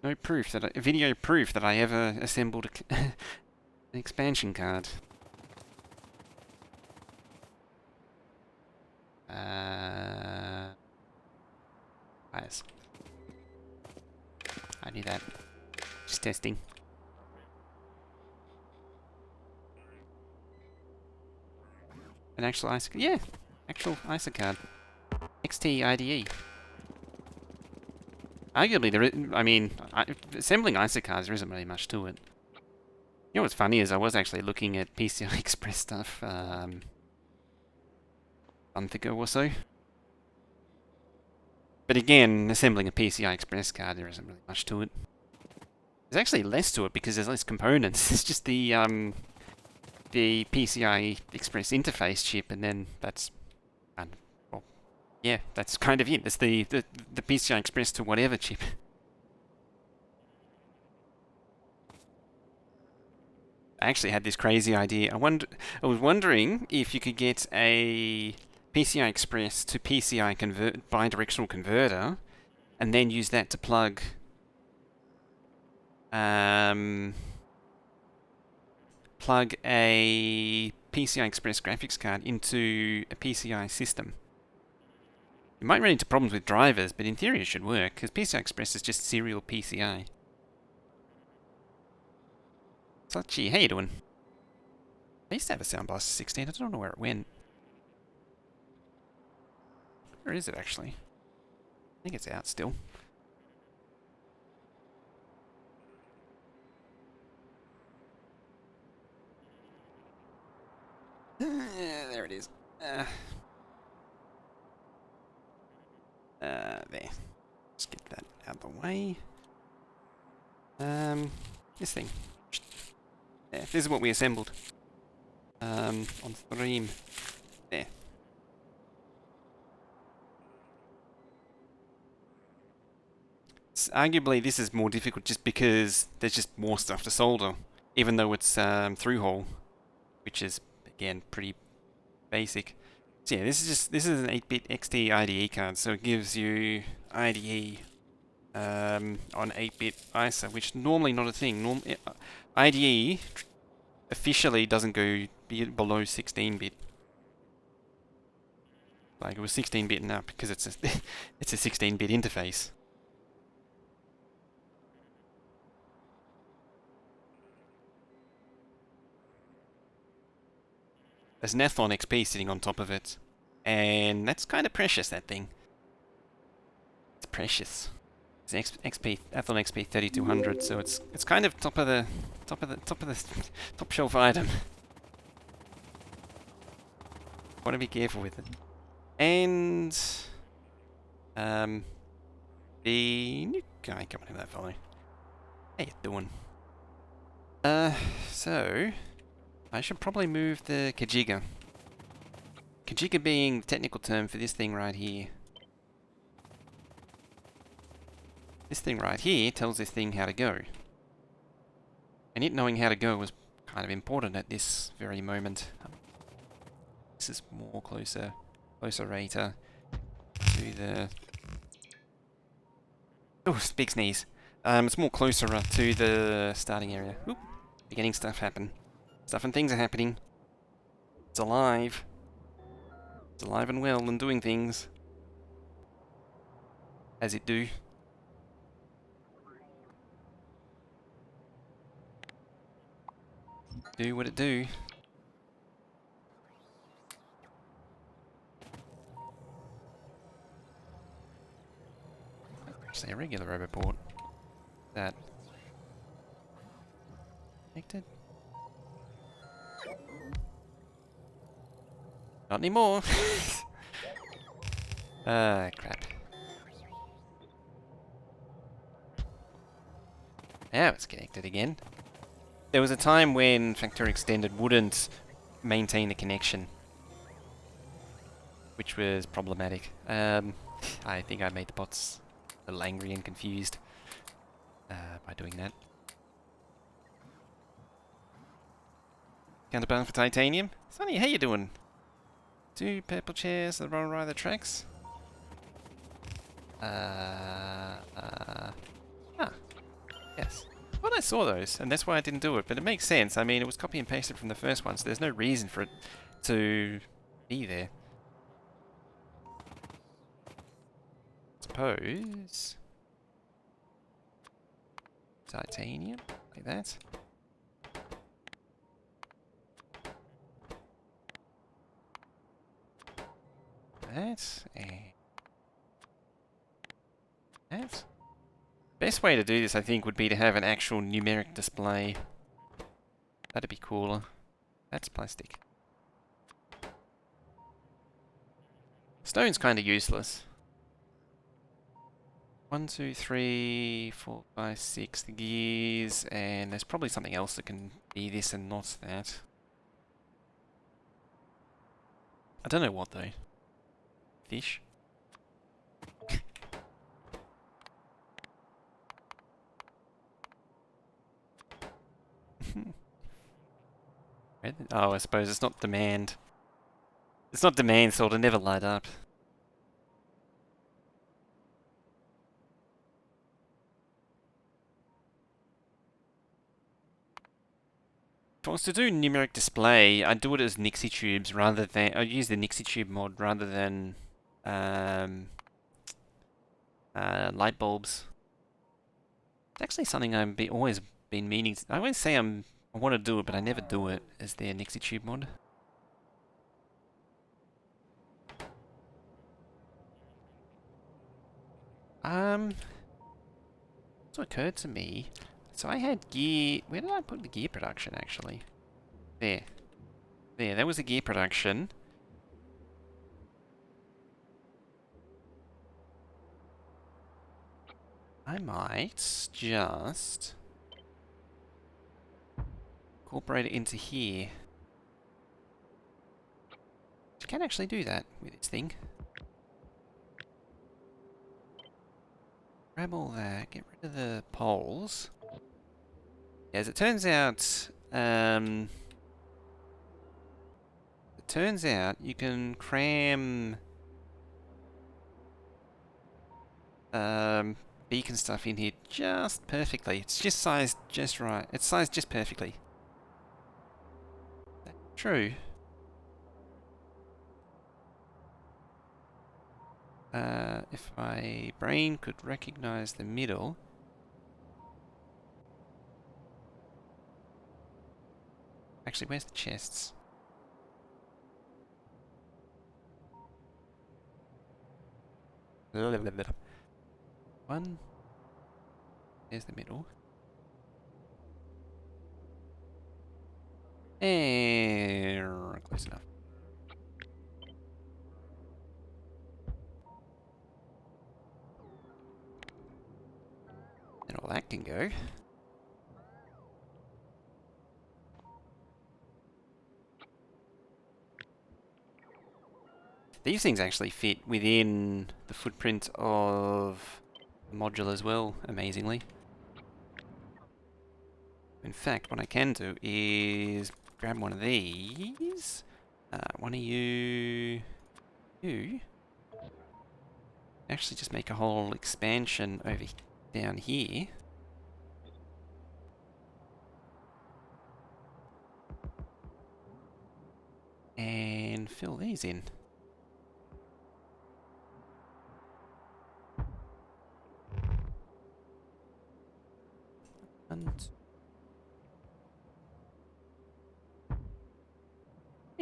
No proof that video proof that I ever assembled an expansion card. Bias. I knew that. Just testing. An actual ISA, yeah, actual ISA card. XT IDE. Arguably, assembling ISA cards, there isn't really much to it. You know what's funny is I was actually looking at PCI Express stuff a month ago or so. But again, assembling a PCI Express card, there isn't really much to it. There's actually less to it because there's less components. It's just the PCI Express interface chip, and then that's, well, yeah, that's kind of it. It's the PCI Express to whatever chip. I actually had this crazy idea. I was wondering if you could get a PCI Express to PCI bidirectional converter, and then use that to plug a PCI Express graphics card into a PCI system. You might run into problems with drivers, but in theory it should work, because PCI Express is just serial PCI. Sachi, how you doing? I used to have a Sound Blaster 16, I don't know where it went. Where is it actually? I think it's out still. There it is. There. Let's get that out of the way. This thing. There. This is what we assembled. On stream. There. Arguably, this is more difficult just because there's just more stuff to solder, even though it's through-hole, which is again pretty basic. So yeah, this is an 8-bit XT IDE card, so it gives you IDE on 8-bit ISA, which is normally not a thing. IDE officially doesn't go below 16-bit. Like it was 16-bit and up because it's a it's a 16-bit interface. There's an Athlon XP sitting on top of it, and that's kind of precious. That thing. It's precious. It's an XP Athlon XP 3200, so it's kind of top shelf item. Want to be careful with it. And the new guy coming in that fellow. How you doing? So I should probably move the Kajiga. Kajiga being the technical term for this thing right here. This thing right here tells this thing how to go. And it knowing how to go was kind of important at this very moment. This is more closer rater to the... Oh, big sneeze. It's more closer to the starting area. Oop, beginning stuff happen. Stuff and things are happening. It's alive. It's alive and well and doing things. As it do. Do what it do. Actually, a regular roboport. That connected? Not anymore. Ah, crap. Now it's connected again. There was a time when Factorio Extended wouldn't maintain a connection, which was problematic. I think I made the bots a little angry and confused by doing that. Counterbalance for titanium. Sonny, how you doing? 2 purple chairs that roll right the tracks. Yes. Well, I saw those, and that's why I didn't do it, but it makes sense. I mean, it was copy and pasted from the first one, so there's no reason for it to be there. Suppose... titanium, like that. That, and... that. Best way to do this, I think, would be to have an actual numeric display. That'd be cooler. That's plastic. Stone's kind of useless. 1, 2, 3, 4, 5, 6, the gears, and there's probably something else that can be this and not that. I don't know what though. Fish? Oh, I suppose it's not demand. It's not demand, so it'll never light up. If I was to do numeric display, I'd do it as Nixie tubes rather than... I'd use the Nixie tube mod rather than light bulbs. It's actually something I've always been meaning to... I always say I want to do it, but I never do it, as their Nixie tube mod. It's occurred to me. So I had gear... Where did I put the gear production, actually? There. There, that was the gear production. I might just... incorporate it into here. You can actually do that with this thing. Grab all that, get rid of the poles. As it turns out, you can cram beacon stuff in here just perfectly. It's just sized just right. It's sized just perfectly. True. If my brain could recognize the middle. Actually, where's the chests? One. There's the middle. And close enough. And all that can go. These things actually fit within the footprint of the module as well, amazingly. In fact, what I can do is grab one of these. One of you... Actually just make a whole expansion over down here. And fill these in. And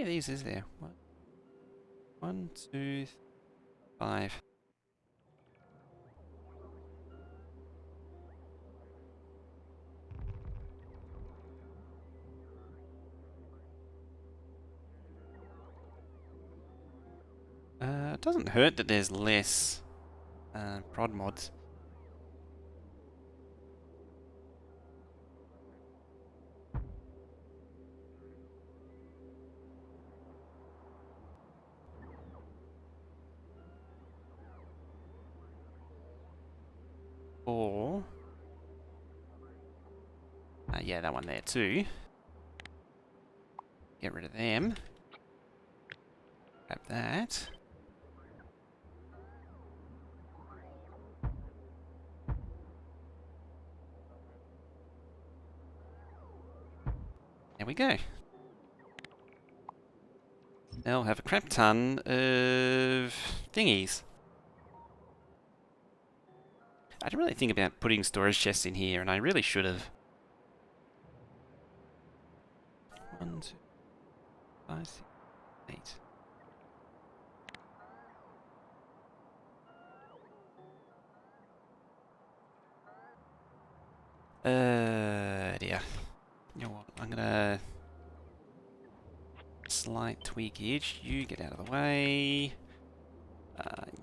many of these is there? One, two, 5. It doesn't hurt that there's less prod mods. Or yeah, that one there too. Get rid of them. Grab that. There we go. They'll have a crap ton of thingies. I didn't really think about putting storage chests in here, and I really should have. 1, 2, 5, 6, 8. Dear. You know what? I'm gonna slight tweakage. You get out of the way.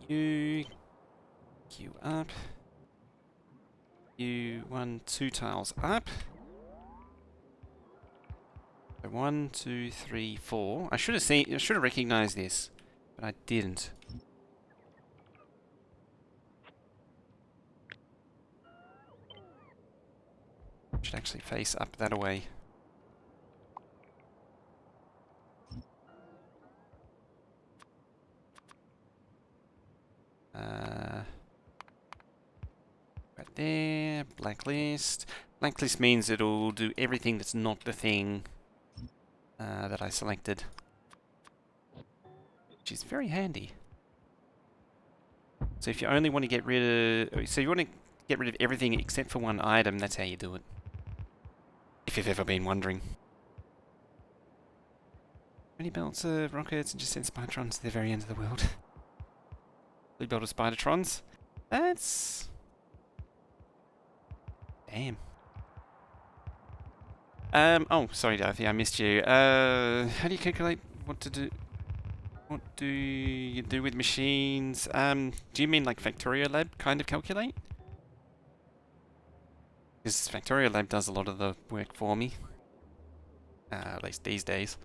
You queue up. You 1, 2 tiles up. So 1, 2, 3, 4. I should have recognized this, but I didn't. Should actually face up that way. Right there, blacklist. Blacklist means it'll do everything that's not the thing that I selected, which is very handy. So if you only want to get rid of, so you want to get rid of everything except for one item, that's how you do it. If you've ever been wondering. Many belts of rockets and just send Spidertrons to the very end of the world. Blue belt of Spidertrons. That's... Damn. Oh, sorry, Dorothy, I missed you. How do you calculate what to do? What do you do with machines? Do you mean like Factorio Lab kind of calculate? Because Factorio Lab does a lot of the work for me. At least these days.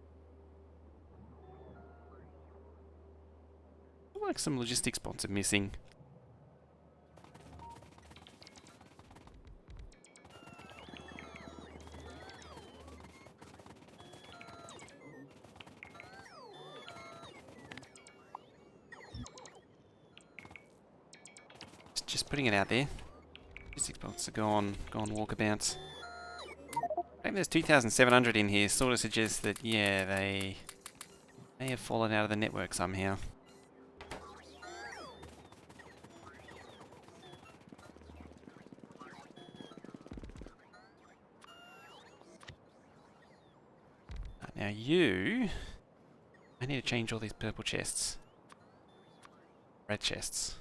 I feel like some logistics spots are missing. Just putting it out there. Logistics spots are gone walkabouts. I think there's 2,700 in here, sort of suggests that, yeah, they may have fallen out of the network somehow. Now you... I need to change all these purple chests. Red chests.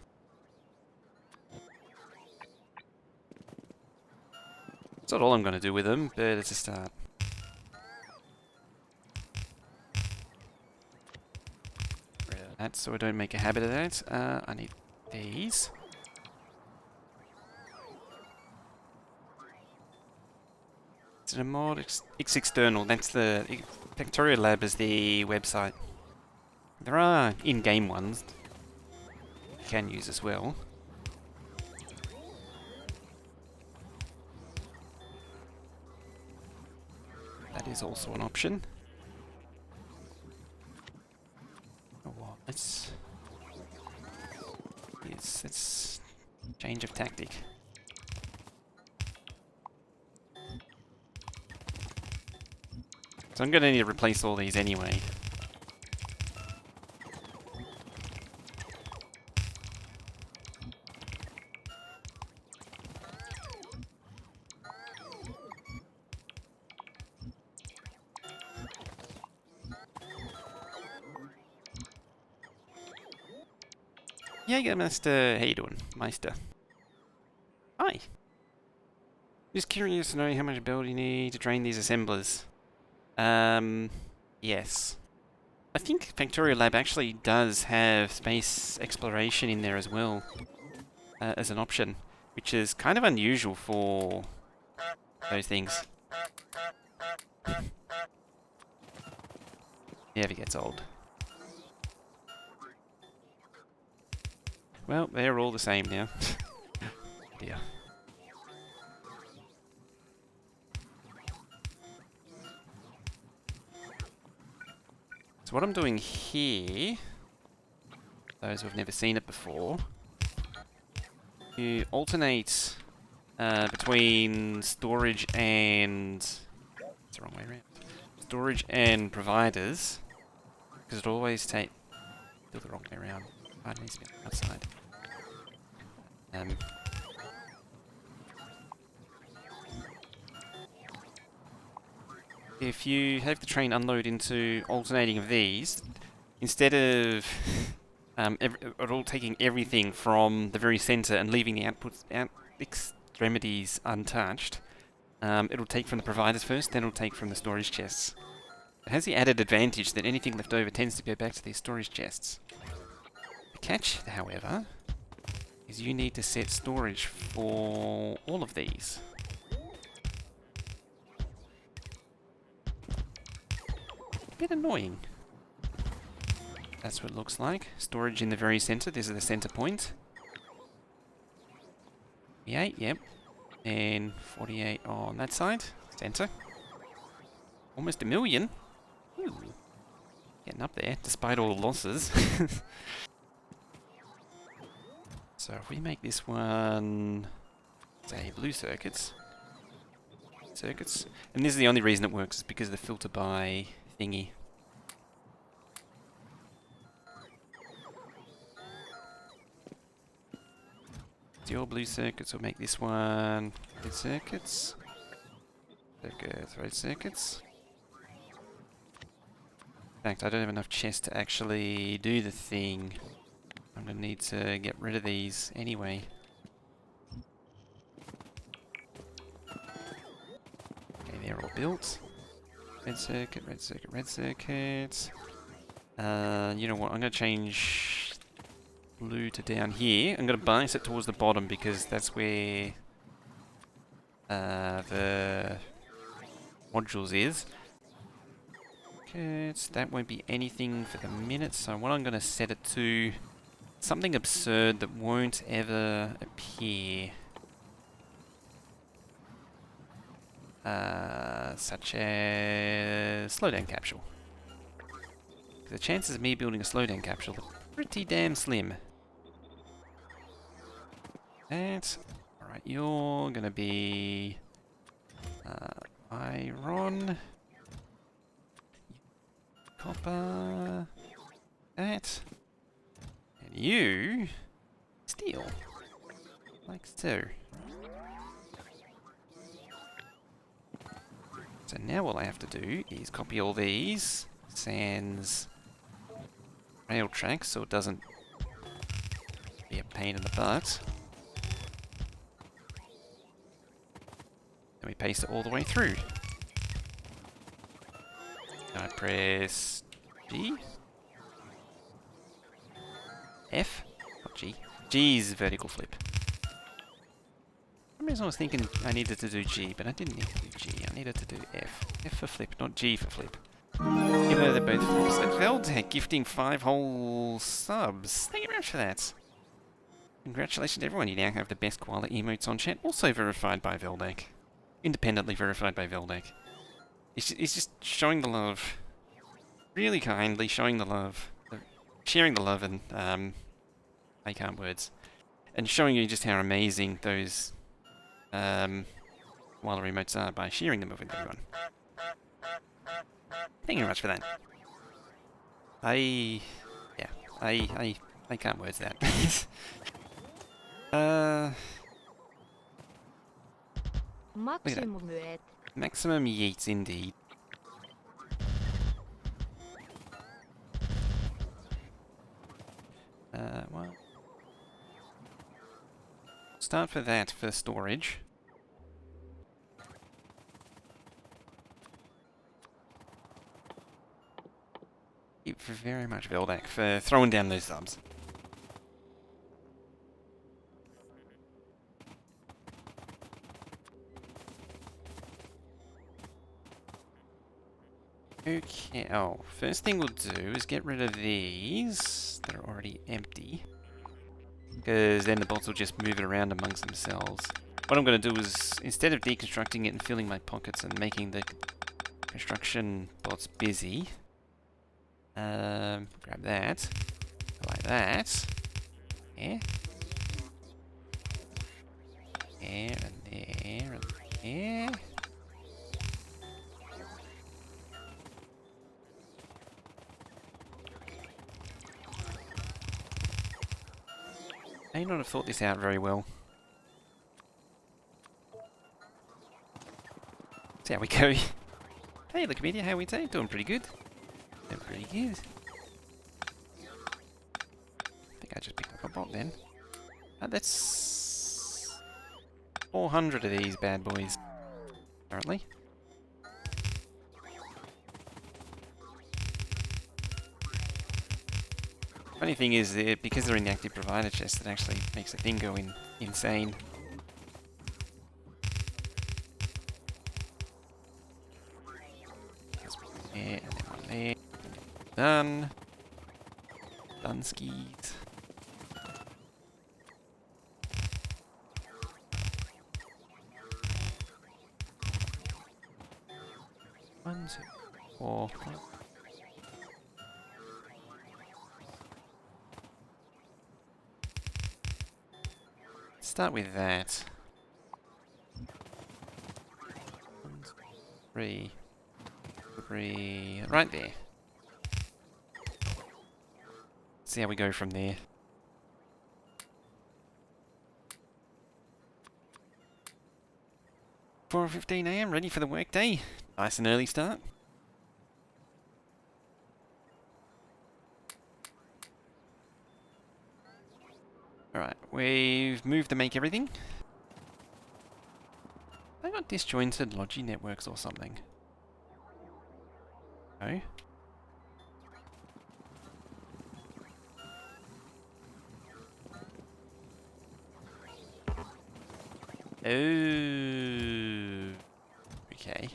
It's not all I'm going to do with them, but it's a start. Rid of that so I don't make a habit of that. I need these. Is it a mod? It's external. That's the... Factorio Lab is the website. There are in-game ones you can use as well. That is also an option. Oh, what? Let's change of tactic. So I'm going to need to replace all these anyway. Jägermeister, how you doing? Meister. Hi. Just curious to know how much build you need to train these assemblers. Yes. I think Factorio Lab actually does have space exploration in there as well, as an option, which is kind of unusual for those things. Never gets old. Well, they're all the same now. Dear. So what I'm doing here, those who have never seen it before, you alternate between storage and... It's the wrong way around. Storage and providers, because it always take... Do the wrong way around. Pardon me, it's outside. If you have the train unload into alternating of these, instead of it all taking everything from the very center and leaving the extremities untouched, it'll take from the providers first, then it'll take from the storage chests. It has the added advantage that anything left over tends to go back to these storage chests. The catch, however, is you need to set storage for all of these. A bit annoying. That's what it looks like. Storage in the very center. This is the center point. 48, yep. And 48 on that side. Center. Almost 1 million. Ooh. Getting up there, despite all the losses. So if we make this one, say, blue circuits, and this is the only reason it works, is because of the filter by thingy. So your blue circuits will make this one red circuits, red circuits. In fact, I don't have enough chests to actually do the thing. I'm going to need to get rid of these anyway. Okay, they're all built. Red circuit, red circuit, red circuit. You know what, I'm going to change blue to down here. I'm going to bias it towards the bottom because that's where the modules is. Okay, that won't be anything for the minute, so what I'm going to set it to... something absurd that won't ever appear. Such as slowdown capsule. The chances of me building a slowdown capsule are pretty damn slim. That. Alright, you're gonna be iron. Copper. That. You steel, like so. So now all I have to do is copy all these, sans rail tracks, so it doesn't be a pain in the butt. Then we paste it all the way through. I press G. F? Not G. G is vertical flip. For some reason I was thinking I needed to do G, but I didn't need to do G. I needed to do F. F for flip, not G for flip. Even though they're both flips. And Veldec gifting 5 whole subs. Thank you very much for that. Congratulations to everyone. You now have the best koala emotes on chat. Also verified by Veldec. Independently verified by Veldec. It's just showing the love. Really kindly showing the love. Sharing the love and, I can't words. And showing you just how amazing those, koala emotes are by sharing them with everyone. Thank you very much for that. I can't words that. Maximum yeet. Maximum yeets indeed. Well, Start for that for storage. Thank you very much, Veldak, for throwing down those subs. Okay, oh, first thing we'll do is get rid of these that are already empty. Because then the bots will just move it around amongst themselves. What I'm going to do is, instead of deconstructing it and filling my pockets and making the construction bots busy, grab that, like that, yeah, there and there and there. I may not have thought this out very well. See how we go. Hey, look, Media, how we doing? Doing pretty good. Doing pretty good. I think I just picked up a bot then. That's 400 of these bad boys, apparently. Funny thing is, because they're in the active provider chest, it actually makes the thing go insane. There, and then one there. Done. Done skis. One, two, four. Start with that. 1, 2, 3. 3. Right there. See how we go from there. 4:15 AM, ready for the workday. Nice and early start. Alright, we've moved to make everything. I got disjointed Logi networks or something. No. Oh. Okay.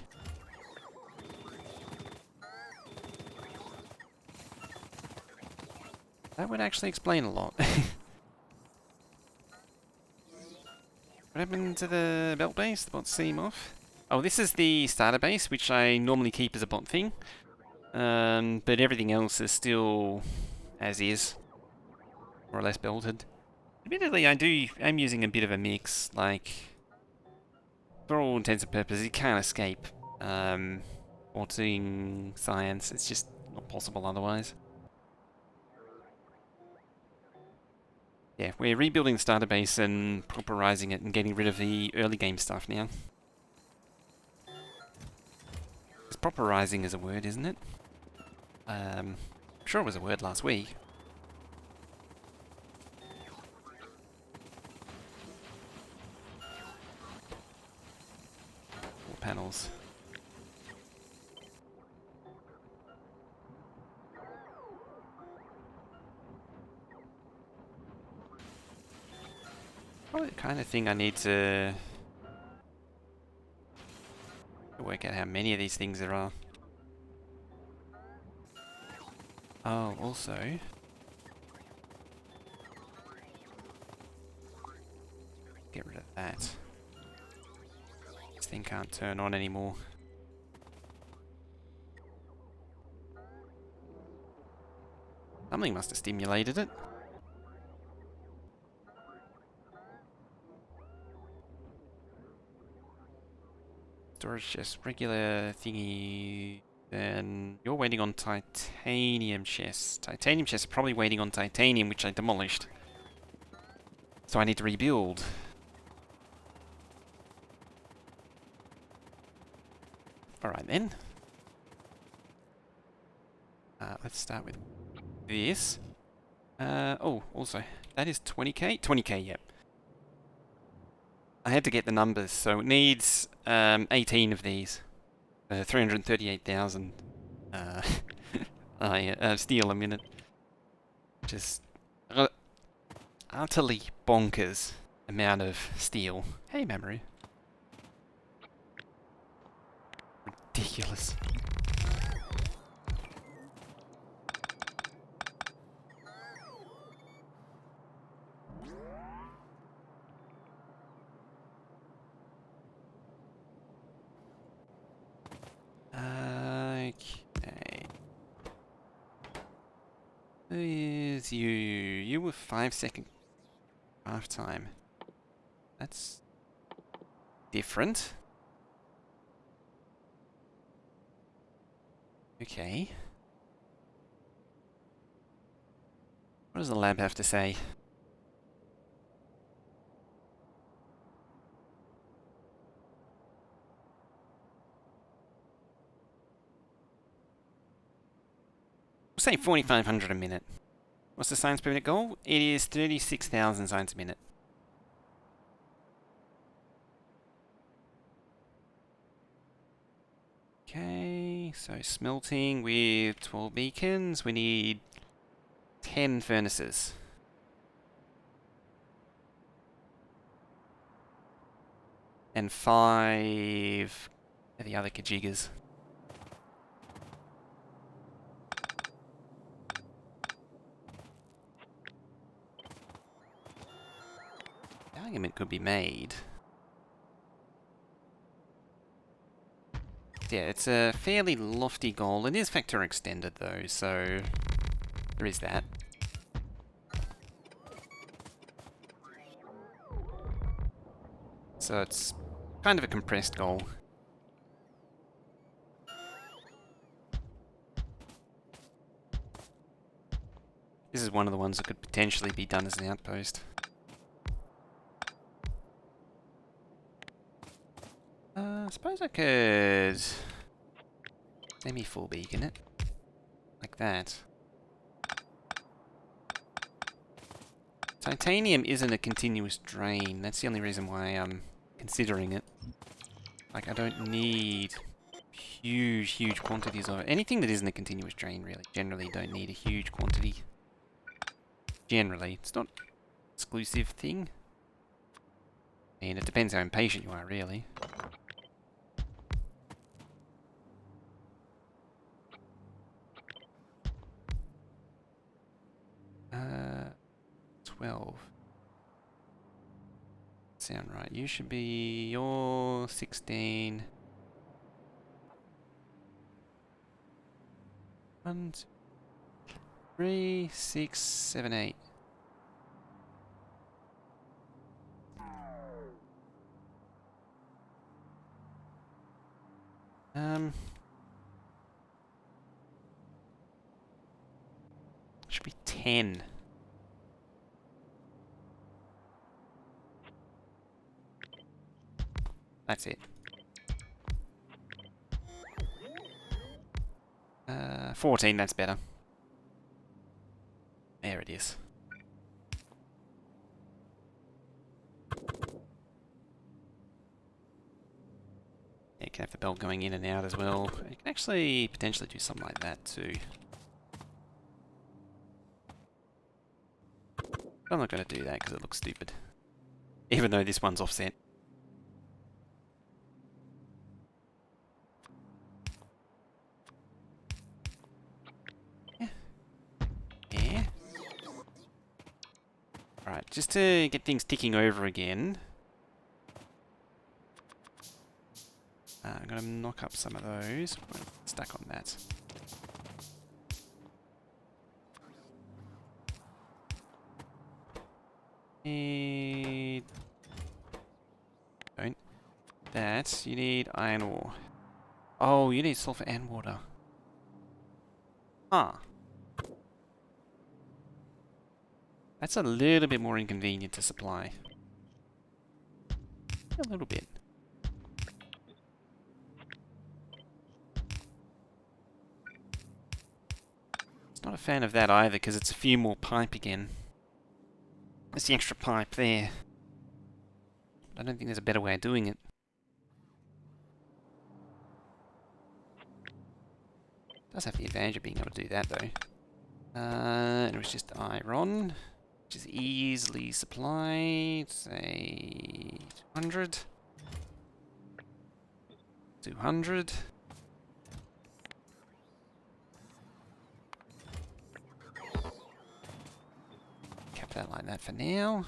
That would actually explain a lot. What happened to the belt base? The bots seem off. Oh, this is the starter base, which I normally keep as a bot thing. But everything else is still as is. More or less belted. Admittedly, I'm using a bit of a mix, like, for all intents and purposes, you can't escape porting science. It's just not possible otherwise. Yeah, we're rebuilding the starter base and properizing it and getting rid of the early game stuff now. Properizing is a word, isn't it? I'm sure it was a word last week. More panels. Probably the kind of thing I need to work out how many of these things there are. Oh, also, get rid of that. This thing can't turn on anymore. Something must have stimulated it. Storage chest, regular thingy. Then you're waiting on titanium chests. Titanium chests are probably waiting on titanium, which I demolished. So I need to rebuild. Alright then. Let's start with this. Oh, also, that is 20k? 20k, yep. I had to get the numbers, so it needs 18 of these. 338,000 steel a minute. Just utterly bonkers amount of steel. Hey, memory. Ridiculous. Okay. Who is you? You were 5-second half time. That's different. Okay. What does the lab have to say? We'll say 4,500 a minute. What's the science per minute goal? It is 36,000 science a minute. Okay, so smelting with 12 beacons. We need 10 furnaces. And 5 of the other kajigas. The argument could be made. Yeah, it's a fairly lofty goal. It is Factorio extended though, so there is that. So it's kind of a compressed goal. This is one of the ones that could potentially be done as an outpost. I suppose I could semi-full beacon it. Like that. Titanium isn't a continuous drain. That's the only reason why I'm considering it. Like, I don't need huge quantities of it. Anything that isn't a continuous drain, really, generally don't need a huge quantity. Generally. It's not an exclusive thing. And it depends how impatient you are, really. Uh, 12. Sound right. You should be... You're 16. 1, 2, 3, 6, 7, 8. Should be 10. That's it. 14, that's better. There it is. Yeah, you can have the belt going in and out as well. You can actually potentially do something like that too. But I'm not going to do that because it looks stupid. Even though this one's offset. Yeah. Alright, just to get things ticking over again. I'm going to knock up some of those. We're stuck on that. Need... Don't. That. You need iron ore. Oh, you need sulfur and water. Huh. That's a little bit more inconvenient to supply. A little bit. Not a fan of that either, because it's a few more pipe again. There's the extra pipe there. I don't think there's a better way of doing it. Does have the advantage of being able to do that though. And it was just iron, which is easily supplied, say 200. 200. Kept that like that for now.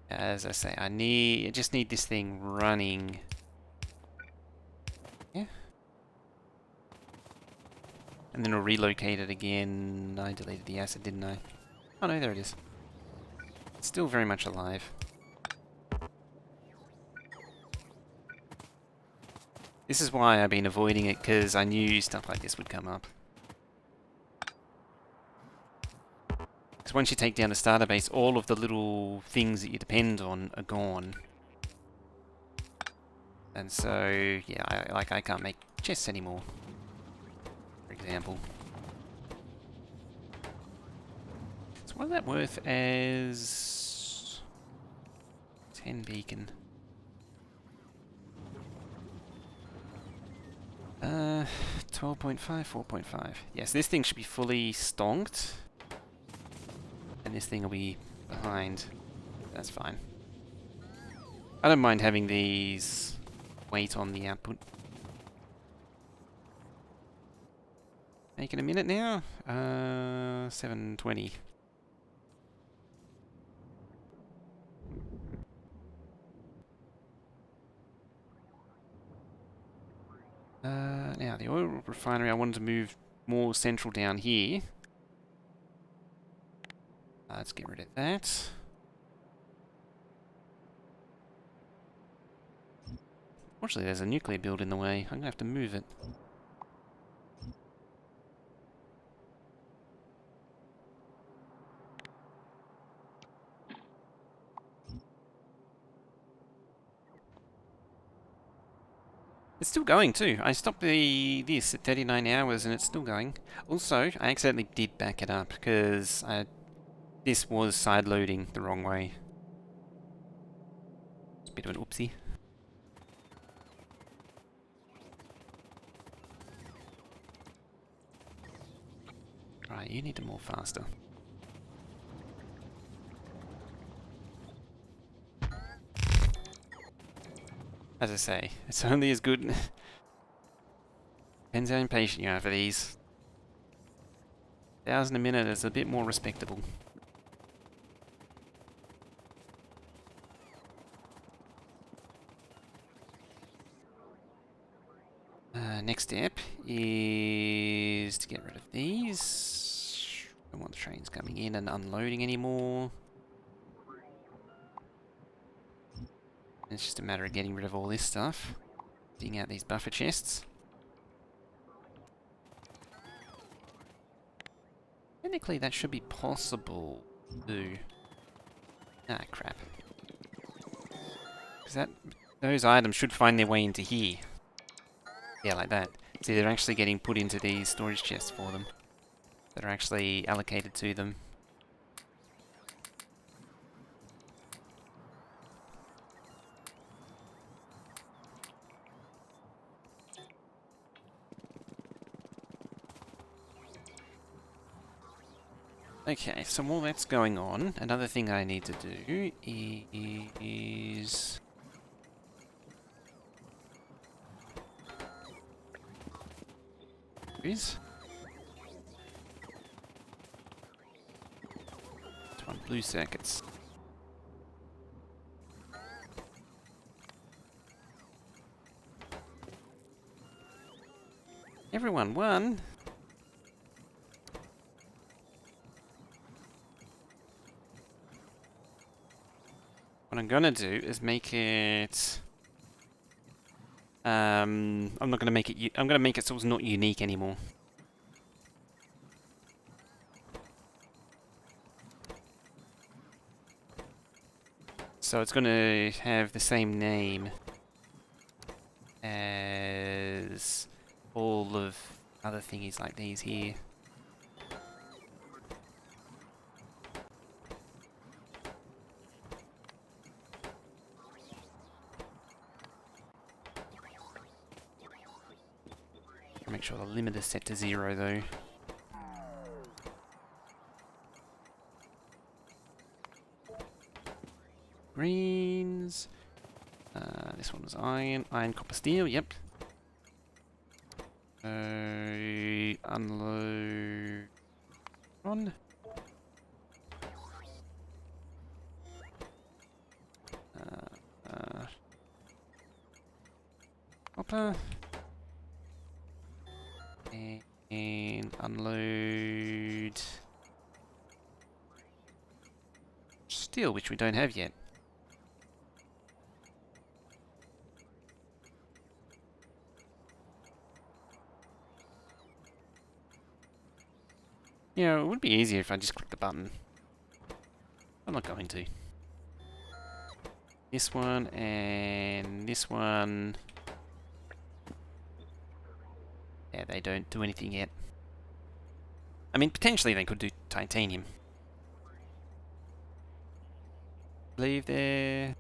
As I say, I just need this thing running. Yeah. And then we'll relocate it again. I deleted the asset, didn't I? Oh no, there it is. It's still very much alive. This is why I've been avoiding it, because I knew stuff like this would come up. Because once you take down the starter base, all of the little things that you depend on are gone. And so, yeah, I can't make chests anymore, for example. So what is that worth as 10 beacon? 12.5, 4.5. Yes, this thing should be fully stonked. And this thing will be behind. That's fine. I don't mind having these wait on the output. Making a minute now? 7:20. Now, the oil refinery, I wanted to move more central down here. Let's get rid of that. Fortunately, there's a nuclear build in the way. I'm going to have to move it. It's still going too. I stopped this at 39 hours and it's still going. Also, I accidentally did back it up because this was side loading the wrong way. It's a bit of an oopsie. Right, you need to move faster. As I say, it's only as good. Depends how impatient you are for these. 1,000 a minute is a bit more respectable. Next step is to get rid of these. Don't want the trains coming in and unloading anymore. It's just a matter of getting rid of all this stuff. Digging out these buffer chests. Technically that should be possible to do. Ah, crap. Because those items should find their way into here. Yeah, like that. See, they're actually getting put into these storage chests for them. That are actually allocated to them. Okay, so while that's going on, another thing I need to do is... blue circuits. Everyone won. What I'm gonna do is make it. I'm not gonna make it. I'm gonna make it so it's not unique anymore. So it's gonna have the same name as all of other thingies like these here. make sure the limit is set to 0 though. Greens. This one was iron, copper, steel, yep. Unload on. Copper. And unload steel, which we don't have yet. Yeah, it would be easier if I just clicked the button. I'm not going to. This one and this one. Yeah, they don't do anything yet. I mean, potentially they could do titanium. Leave there.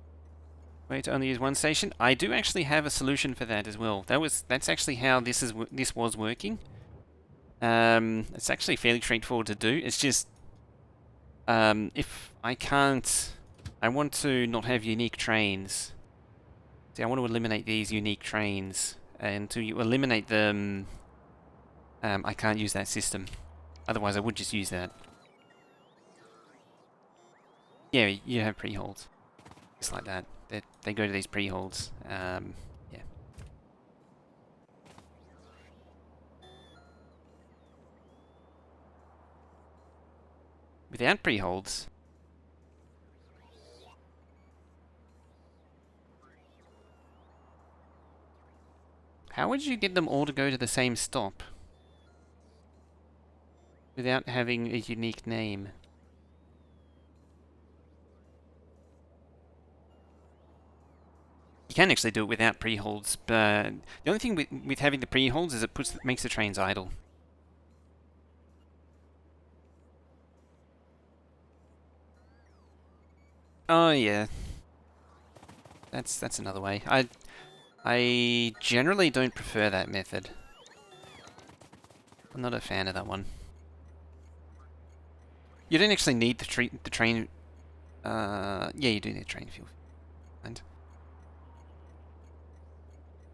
Wait to only use one station. I do actually have a solution for that as well. That's actually how this was working. It's actually fairly straightforward to do. It's just if I can't, I want to not have unique trains. See, I want to eliminate these unique trains, and to eliminate them, I can't use that system. Otherwise, I would just use that. Yeah, you have pre-holds, just like that. They go to these pre-holds. Yeah. Without pre-holds, how would you get them all to go to the same stop without having a unique name? You can actually do it without pre-holds, but the only thing with having the pre-holds is it makes the trains idle. Oh yeah, that's another way. I generally don't prefer that method. I'm not a fan of that one. You don't actually need the train. Yeah, you do need a train fuel. And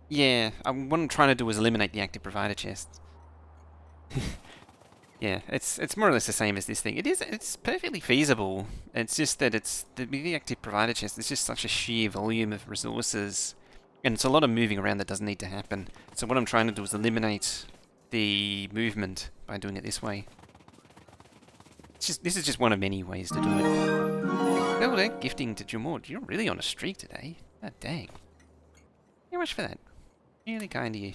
yeah, what I'm trying to do is eliminate the active provider chests. Yeah, it's more or less the same as this thing. It's perfectly feasible. It's just that the active provider chest is just such a sheer volume of resources, and it's a lot of moving around that doesn't need to happen. So what I'm trying to do is eliminate the movement by doing it this way. This is just one of many ways to do it. Builder gifting to Jamord. You're really on a streak today. God dang. How much for that? Really kind of you.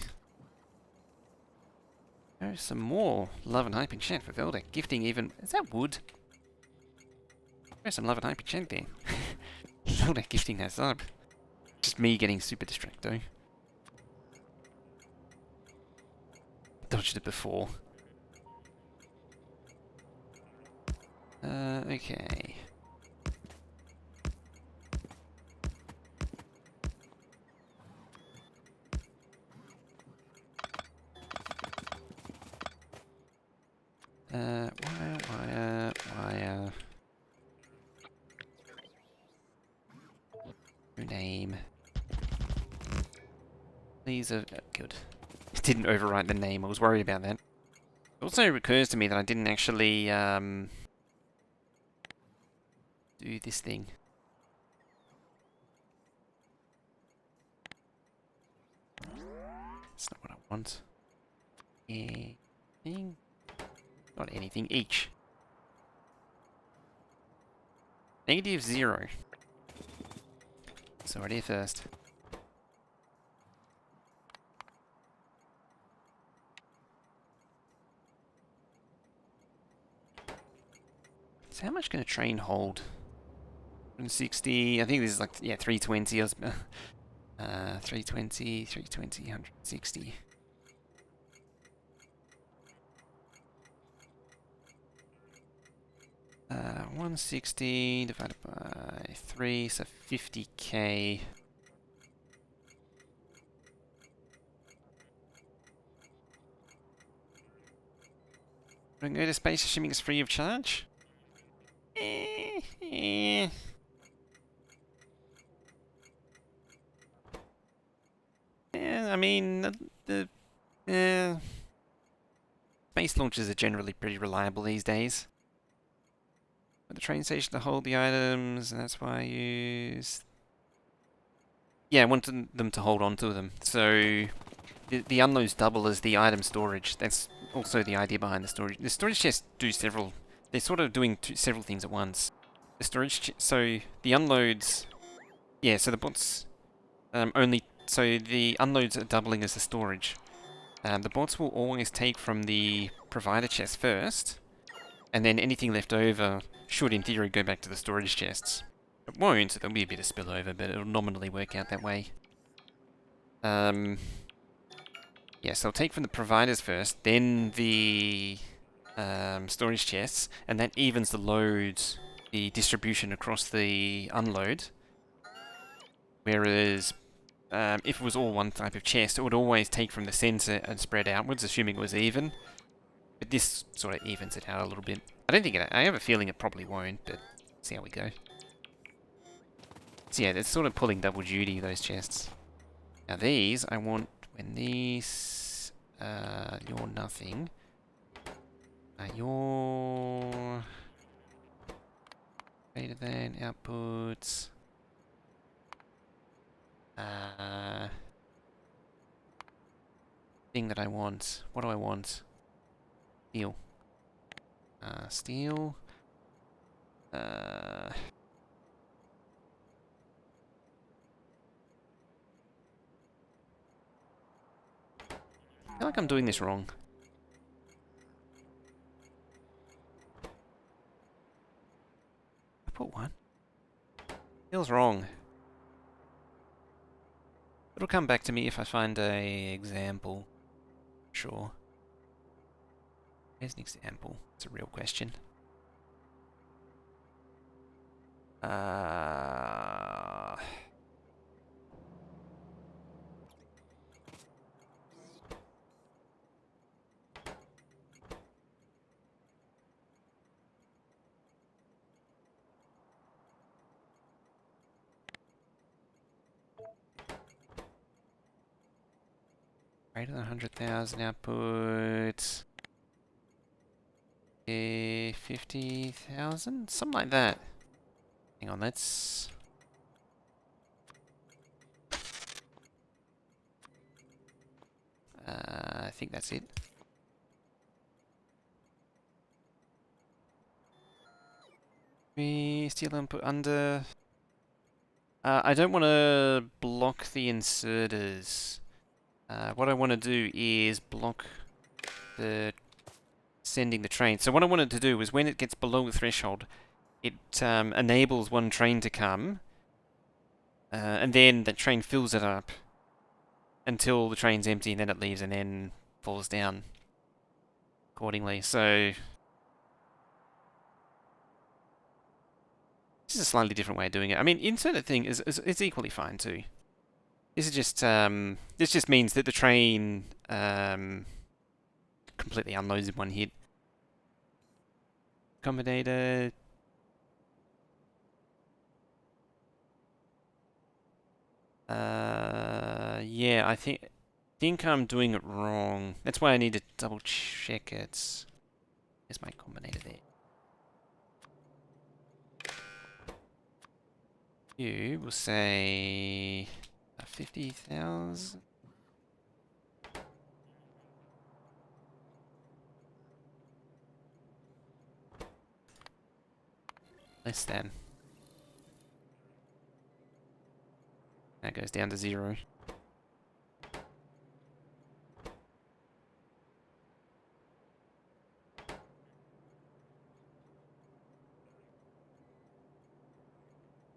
There's some more love and hype in chat for Velda. Gifting even... Is that wood? There's some love and hype in chat there. Velda gifting that sub. Just me getting super distracted. Dodged it before. Okay. Wire. Name. These are good. It didn't overwrite the name. I was worried about that. It also recurs to me that I didn't actually do this thing. That's not what I want. Anything? Not anything. Each. -0. So right here first. So how much can a train hold? 160. I think this is like, yeah, 320 or 320, 160. Uh, 160 divided by 3, so 50k. Do I go to space assuming it's free of charge? Eh. Yeah, I mean, the space launches are generally pretty reliable these days. But the train station to hold the items, and that's why I use... Yeah, I wanted them to hold on to them. So the unloads double as the item storage. That's also the idea behind the storage. The storage chests do several... They're sort of doing several things at once. The storage... So the unloads... Yeah, so the bots only... So the unloads are doubling as the storage. The bots will always take from the provider chest first, and then anything left over should, in theory, go back to the storage chests. It won't, so there'll be a bit of spillover, but it'll nominally work out that way. Yeah, so I'll take from the providers first, then the storage chests, and that evens the loads, the distribution across the unload. Whereas if it was all one type of chest, it would always take from the center and spread outwards, assuming it was even. But this sort of evens it out a little bit. I don't think I have a feeling it probably won't, but see how we go. So yeah, it's sort of pulling double duty, those chests. Now these, I want, when these, you're nothing. You're greater than outputs. Thing that I want. What do I want? Steel. Steel. I feel like I'm doing this wrong. I put one. Feels wrong. It'll come back to me if I find a example. Sure. Here's an example. It's a real question. Greater than 100,000 output. 50,000? Something like that. Hang on, let's... I think that's it. We steel input under... I don't want to block the inserters. What I want to do is block the sending the train. So what I wanted to do was when it gets below the threshold, it enables one train to come, and then the train fills it up until the train's empty, and then it leaves and then falls down accordingly. So this is a slightly different way of doing it. I mean, insert thing is it's equally fine too. This is just this just means that the train completely unloads in one hit. Accommodator. Yeah, I think I'm doing it wrong. That's why I need to double check it. There's my combinator there. You will say 50,000. Less than. That goes down to 0.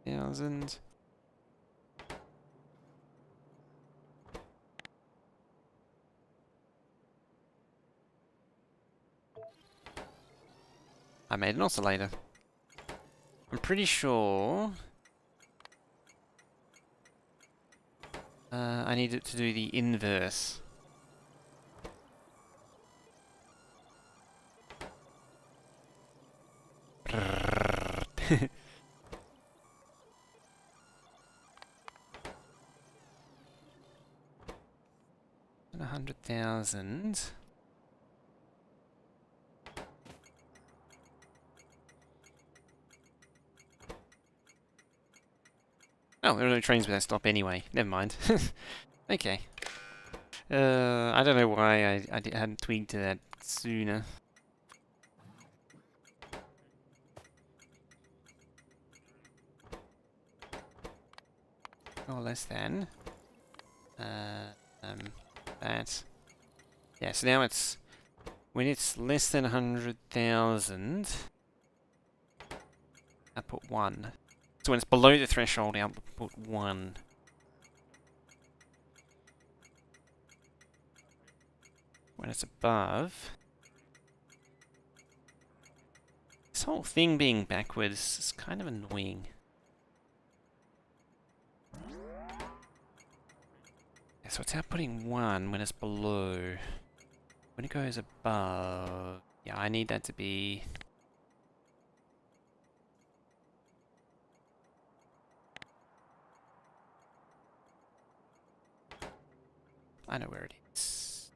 Thousand. I made an oscillator. I'm pretty sure I need it to do the inverse. And 100,000. Oh, there are no trains without stop anyway. Never mind. Okay. I don't know why I hadn't tweaked to that sooner. Or less than. That. Yeah, so now it's... When it's less than 100,000, output 1. So when it's below the threshold, output 1. When it's above... This whole thing being backwards is kind of annoying. Yeah, so it's outputting 1 when it's below. When it goes above... Yeah, I need that to be... I know where it is.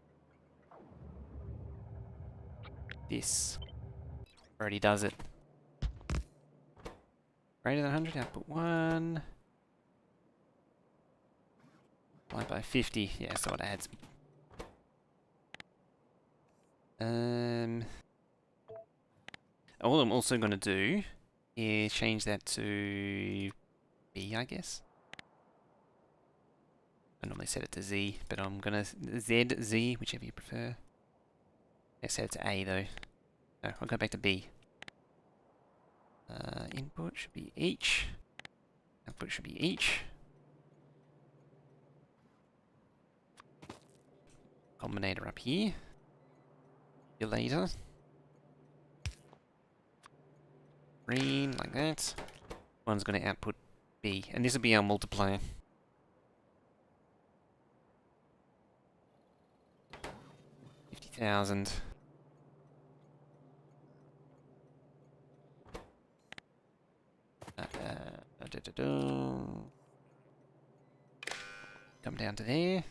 This already does it. Greater than 100, output 1. Multiply by 50. Yeah, so it adds. All I'm also going to do is change that to B, I guess. I normally set it to Z, but I'm going to Z, whichever you prefer. I set it to A though. No, I'll go back to B. Input should be each. Output should be each. Combinator up here. You later. Green, like that. One's going to output B, and this will be our multiplier. 50,000. Come down to there.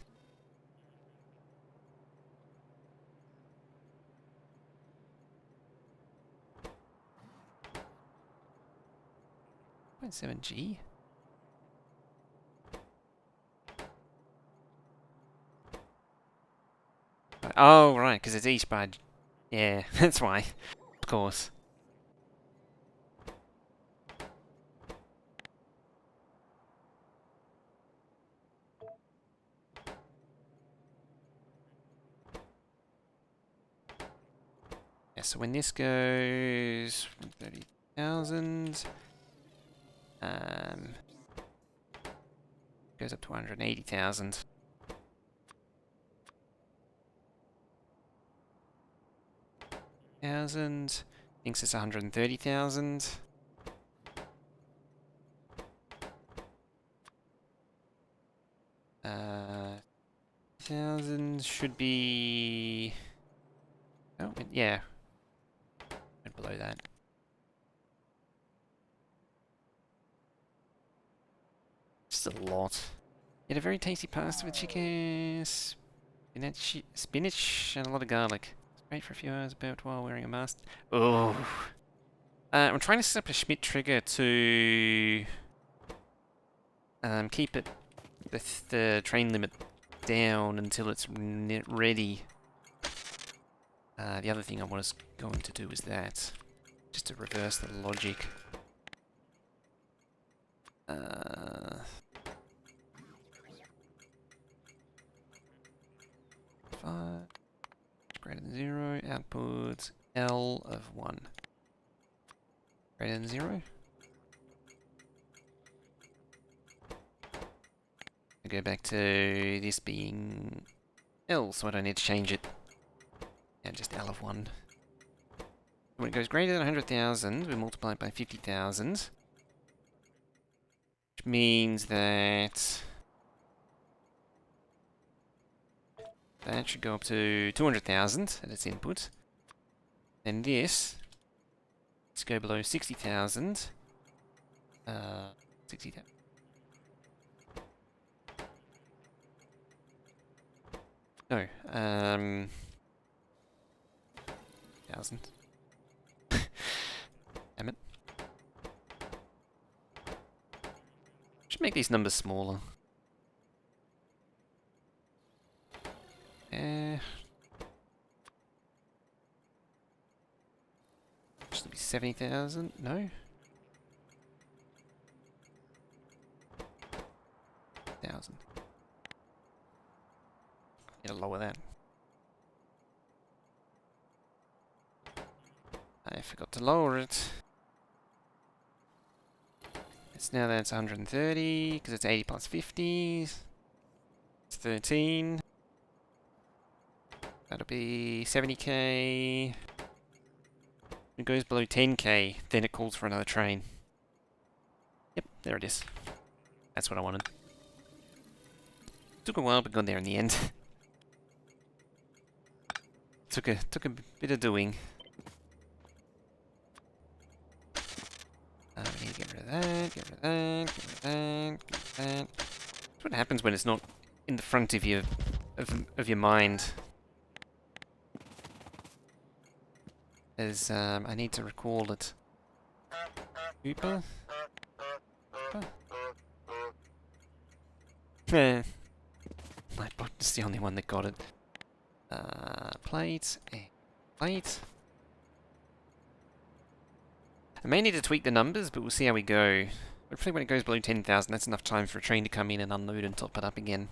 .7G. Oh, right, because it's each by... Yeah, that's why. Of course. Yeah, so when this goes... 30,000... goes up to 180,000. Thinks it's 130,000. Thousand should be... Oh, yeah. Went below that. Just a lot. Yet a very tasty pasta with chicken, spinach, and a lot of garlic. It's great for a few hours about while wearing a mask. Oh. I'm trying to set up a Schmidt trigger to keep it the train limit down until it's ready. The other thing I was going to do is that, just to reverse the logic. Five greater than 0. Output L of 1 greater than 0. I go back to this being L, so I don't need to change it. Yeah, just L of 1. When it goes greater than 100,000, we multiply it by 50,000. Which means that... that should go up to 200,000 at its input. And this, let's go below 60,000. 60,000. No, 1,000. Damn it. Should make these numbers smaller. Should be 70,000. No. 1,000. Need to lower that. I forgot to lower it. It's now that it's 130 because it's 80 plus 50. It's 13. That'll be 70k. It goes below 10k, then it calls for another train. Yep, there it is. That's what I wanted. Took a while, but got there in the end. took a bit of doing. We need to get rid of that, get rid of that, get rid of that, get rid of that. That's what happens when it's not in the front of your mind. Is I need to recall it. Cooper? My bot is the only one that got it. Plate, plate. I may need to tweak the numbers, but we'll see how we go. Hopefully when it goes below 10,000, that's enough time for a train to come in and unload and top it up again.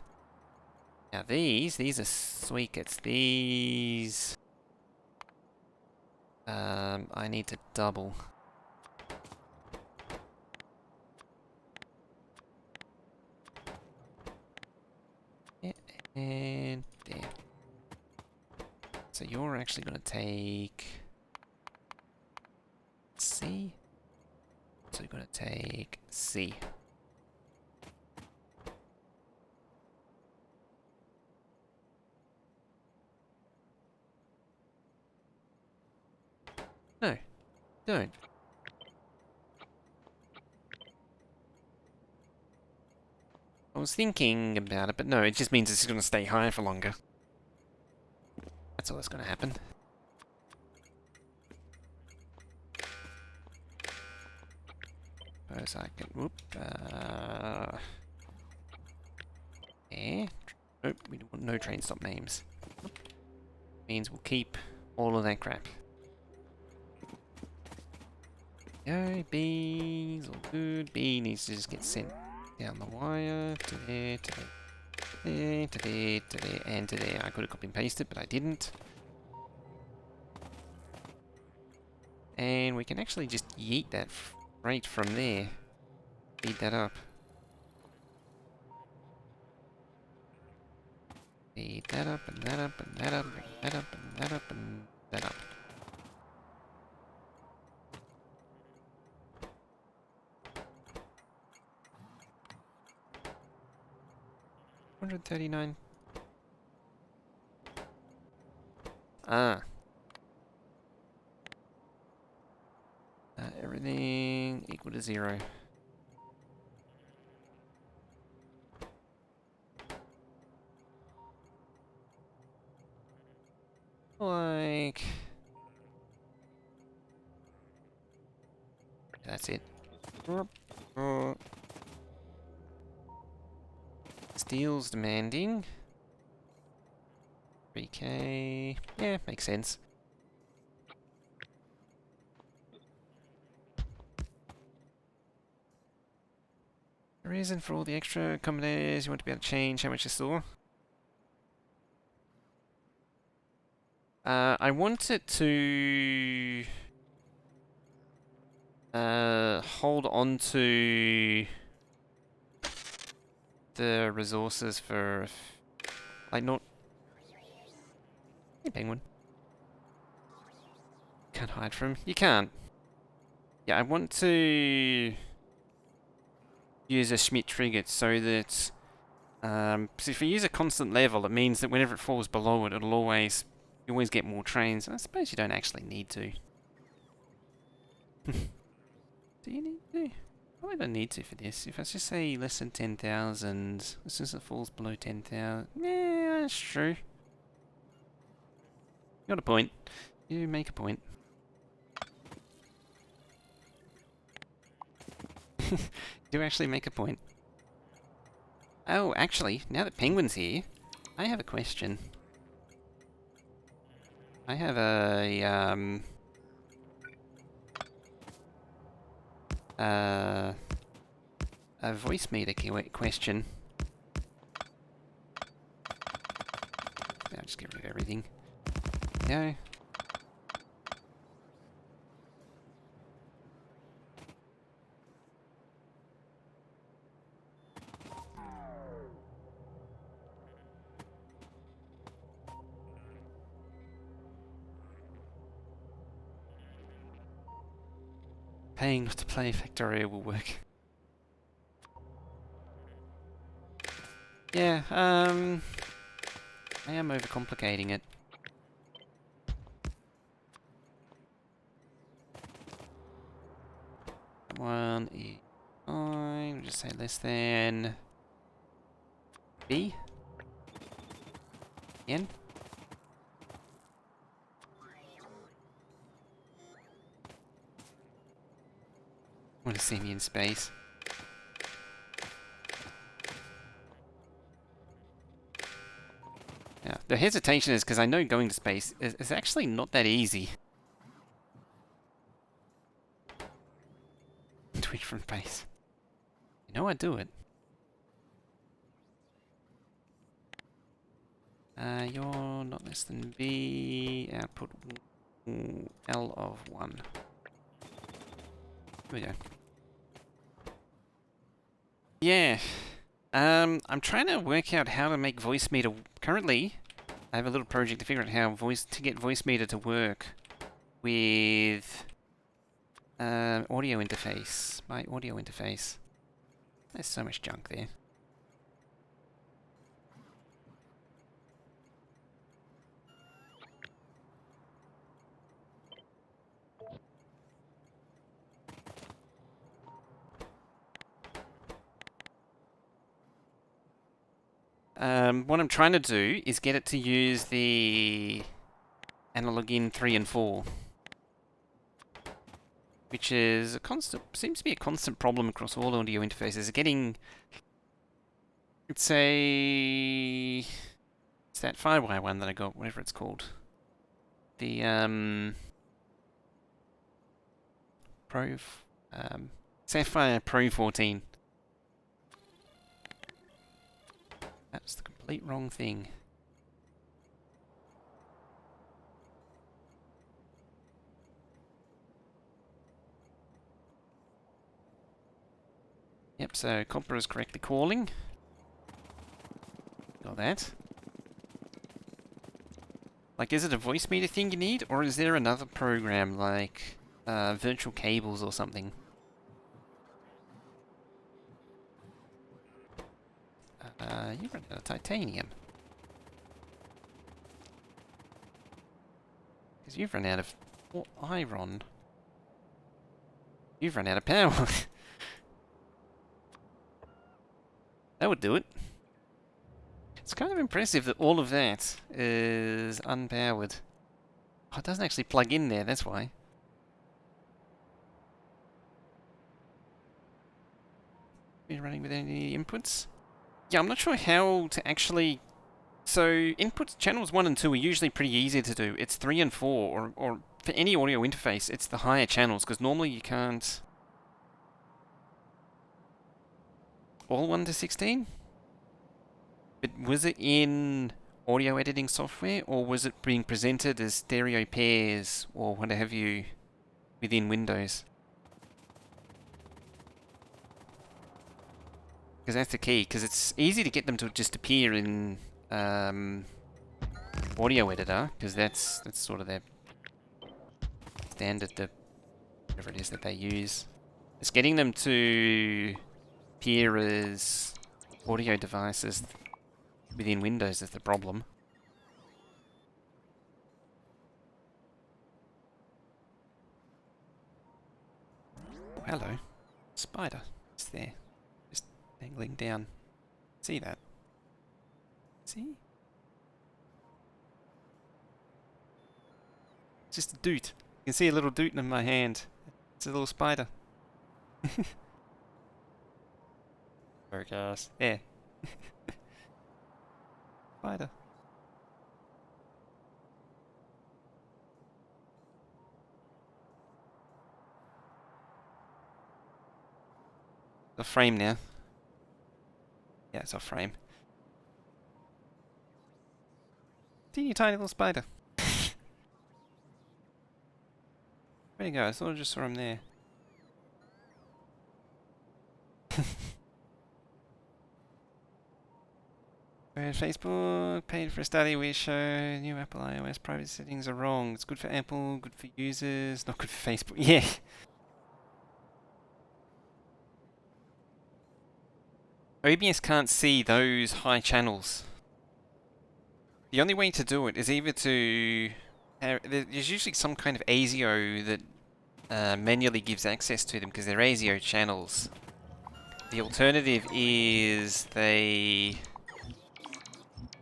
Now these are sweet. It's these. I need to double. Yeah, and there. So you're actually going to take C. So you're going to take C. No, don't. I was thinking about it, but no, it just means it's going to stay high for longer. That's all that's going to happen. Suppose I can... Whoop. Yeah. Nope, we don't want no train stop names. Means we'll keep all of that crap. Go, B's all good. B needs to just get sent down the wire to there, to there, there, to there, to there, and to there. I could have copy and pasted, but I didn't. And we can actually just yeet that right from there. Speed that up. Speed that up, and that up, and that up, and that up, and that up, and that up. 139. Everything equal to 0. Like... That's it. Steel's demanding 3k. Yeah, makes sense. The reason for all the extra combinations you want to be able to change how much you store. I want it to hold on to the resources for, like, not... Hey, penguin. Can't hide from... You can't. Yeah, I want to use a Schmidt trigger so that... so if you use a constant level, it means that whenever it falls below it, it'll always... You always get more trains. I suppose you don't actually need to. Do you need to? Probably don't need to for this. If I just say less than 10,000, as soon as it falls below 10,000, yeah, that's true. You got a point. You make a point. Do actually make a point. Oh, actually, now that Penguin's here, I have a question. I have a voice meter question. I'll just get rid of everything. No. Paying not to play Factorio will work. Yeah, I am overcomplicating it. One is fine. We'll just say less than B. N. Want to see me in space? Yeah, the hesitation is because I know going to space is actually not that easy. Twitch from space. You know I do it. You're not less than B. Output L of 1. Here we go. Yeah. I'm trying to work out how to make voice meter. Currently, I have a little project to figure out how to get voice meter to work with audio interface. My audio interface. There's so much junk there. What I'm trying to do is get it to use the analog in 3 and 4. Which is a constant, seems to be a constant problem across all audio interfaces. It's that Firewire one that I got, whatever it's called. The, Sapphire Pro 14. That's the complete wrong thing. Yep, so copper is correctly calling. Got that. Like, is it a voice meter thing you need, or is there another program like virtual cables or something? You run out of titanium. Because you've run out of iron. You've run out of power. That would do it. It's kind of impressive that all of that is unpowered. Oh, it doesn't actually plug in there, that's why. Are you running with any inputs? Yeah, I'm not sure how to actually... So, inputs, channels 1 and 2 are usually pretty easy to do. It's 3 and 4, or for any audio interface, it's the higher channels, because normally you can't... All 1 to 16? But was it in audio editing software, or was it being presented as stereo pairs, or what have you, within Windows? Because that's the key, because it's easy to get them to just appear in audio editor, because that's sort of their standard, whatever it is that they use. It's getting them to appear as audio devices within Windows is the problem. Oh, hello. Spider. It's there. Just dangling down. See that? See? It's just a doot. You can see a little doot in my hand. It's a little spider. Focus. There. Spider. The frame now. Yeah, it's off frame. Teeny tiny little spider. Where'd he go? I thought I just saw him there. Where Facebook paid for a study we show new Apple iOS privacy settings are wrong. It's good for Apple, good for users, not good for Facebook. Yeah. OBS can't see those high channels. The only way to do it is either to... there's usually some kind of ASIO that manually gives access to them because they're ASIO channels. The alternative is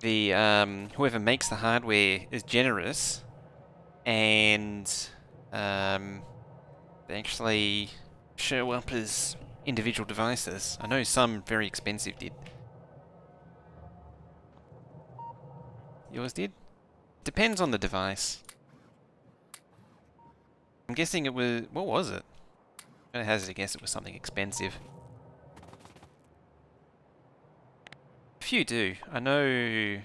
whoever makes the hardware is generous and they actually show up as individual devices. I know some very expensive did. Yours did? Depends on the device. I'm guessing it was... what was it? I'm gonna hazard a guess it was something expensive. A few do. I know...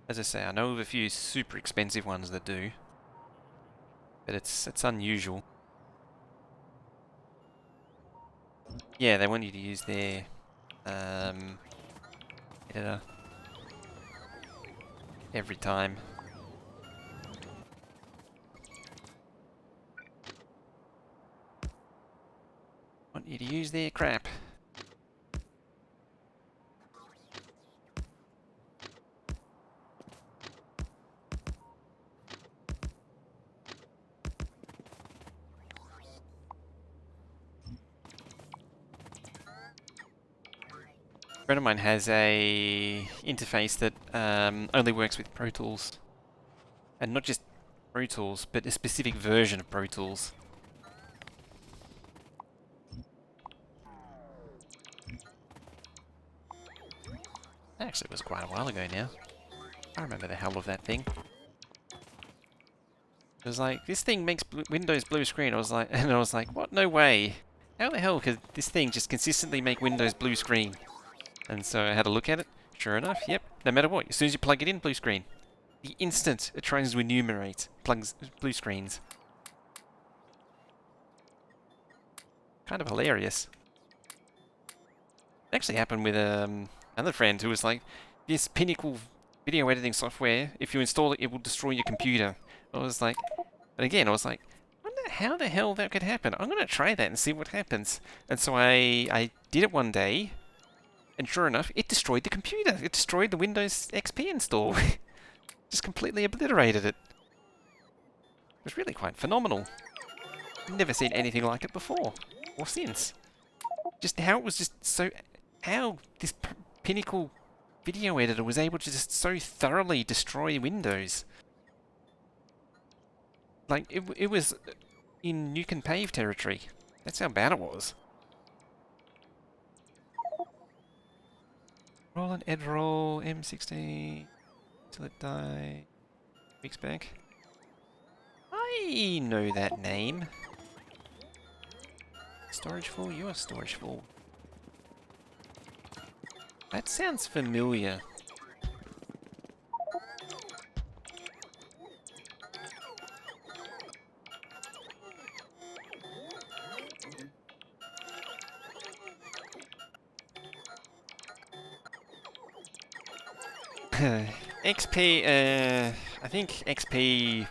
as I say, I know of a few super expensive ones that do. But it's unusual. Yeah, they want you to use their editor every time. Want you to use their crap. A friend of mine has a interface that only works with Pro Tools. And not just Pro Tools, but a specific version of Pro Tools. Actually, it was quite a while ago now. I remember the hell of that thing. It was like, this thing makes Windows blue screen. I was like, what? No way. How the hell could this thing just consistently make Windows blue screen? And so I had a look at it. Sure enough, yep. No matter what, as soon as you plug it in, blue screen. The instant it tries to enumerate, plugs blue screens. Kind of hilarious. It actually happened with another friend who was like, this Pinnacle video editing software, if you install it, it will destroy your computer. I was like, and again, I was like, I wonder how the hell that could happen. I'm going to try that and see what happens. And so I did it one day, and sure enough, it destroyed the computer. It destroyed the Windows XP install. Just completely obliterated it. It was really quite phenomenal. Never seen anything like it before, or since. Just how it was just so... how this Pinnacle video editor was able to just so thoroughly destroy Windows. Like, it was in nuke and pave territory. That's how bad it was. Roll and Ed roll, M60, till it die. Weeks back. I know that name. Storage full? You are storage full. That sounds familiar. XP, I think XP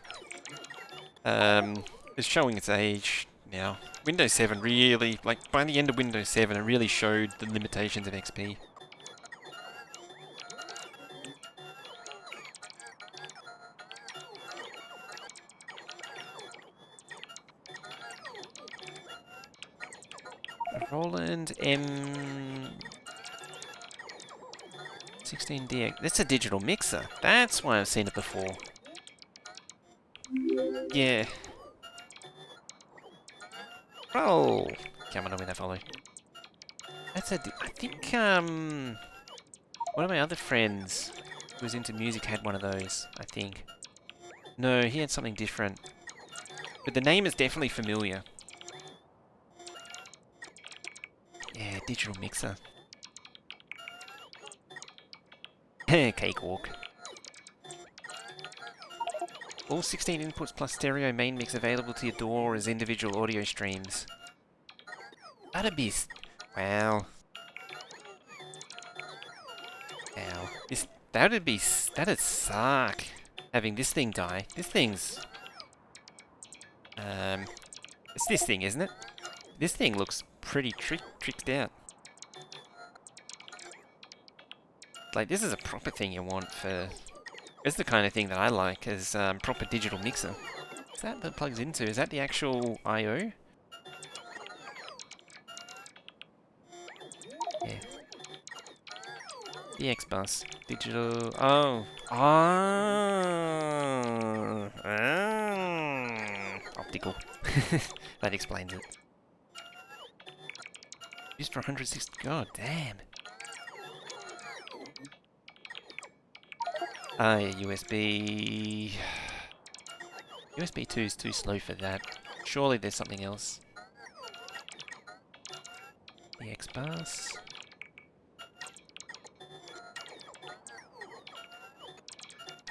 is showing its age now. Windows 7 really, like by the end of Windows 7 it really showed the limitations of XP. Roland M16DX. That's a digital mixer. That's why I've seen it before. Yeah. Oh! Come on with that follow. That's a... I think, one of my other friends who was into music had one of those, I think. No, he had something different. But the name is definitely familiar. Yeah, digital mixer. Cakewalk. All 16 inputs plus stereo main mix available to your door as individual audio streams. That'd be... Wow. Wow. That'd suck. Having this thing die. This thing's... It's this thing, isn't it? This thing looks pretty tricked out. Like, this is a proper thing you want for... It's the kind of thing that I like, as proper digital mixer. Is that what it plugs into? Is that the actual I/O? Yeah. DX bus. Digital... Oh. Oh. Optical. That explains it. Used for 160... God damn. Ah, yeah, USB... USB 2 is too slow for that. Surely there's something else. The X-Bus.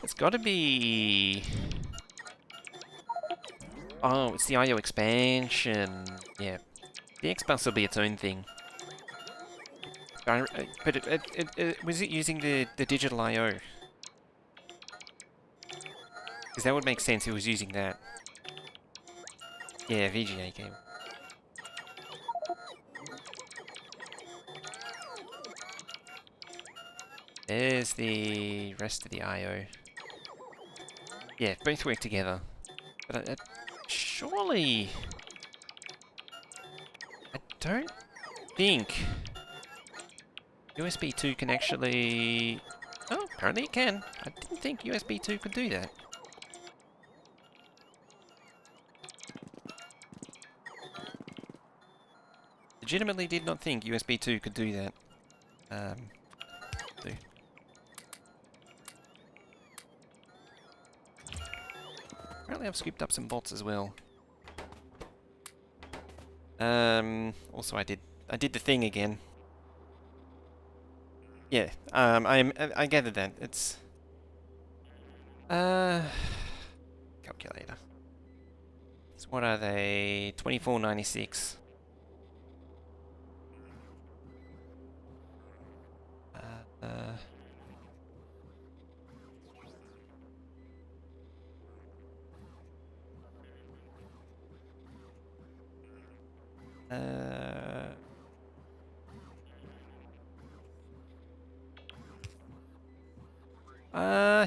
It's gotta be... Oh, it's the I/O expansion. Yeah. The X-Bus will be its own thing. But was it using the digital I/O? Because that would make sense if it was using that. Yeah, VGA cable. There's the rest of the I/O. Yeah, both work together. But surely... I don't think USB 2 can actually... Oh, apparently it can. I didn't think USB 2 could do that. Legitimately did not think USB 2 could do that. Apparently I've scooped up some bots as well. Also I did the thing again. Yeah, I gathered that. It's... Calculator. So what are they? 24.96.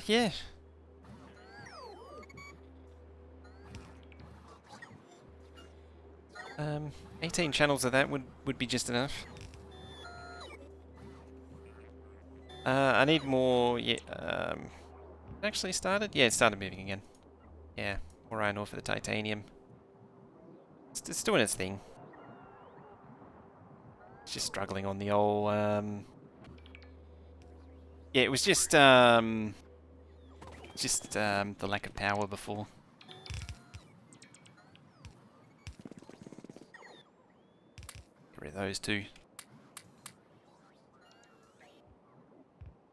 Yeah. 18 channels of that would be just enough. I need more, yeah, actually started? Yeah, it started moving again. Yeah, more iron ore for the titanium. It's doing its thing. It's just struggling on the old, yeah, it was just the lack of power before. Get rid of those two.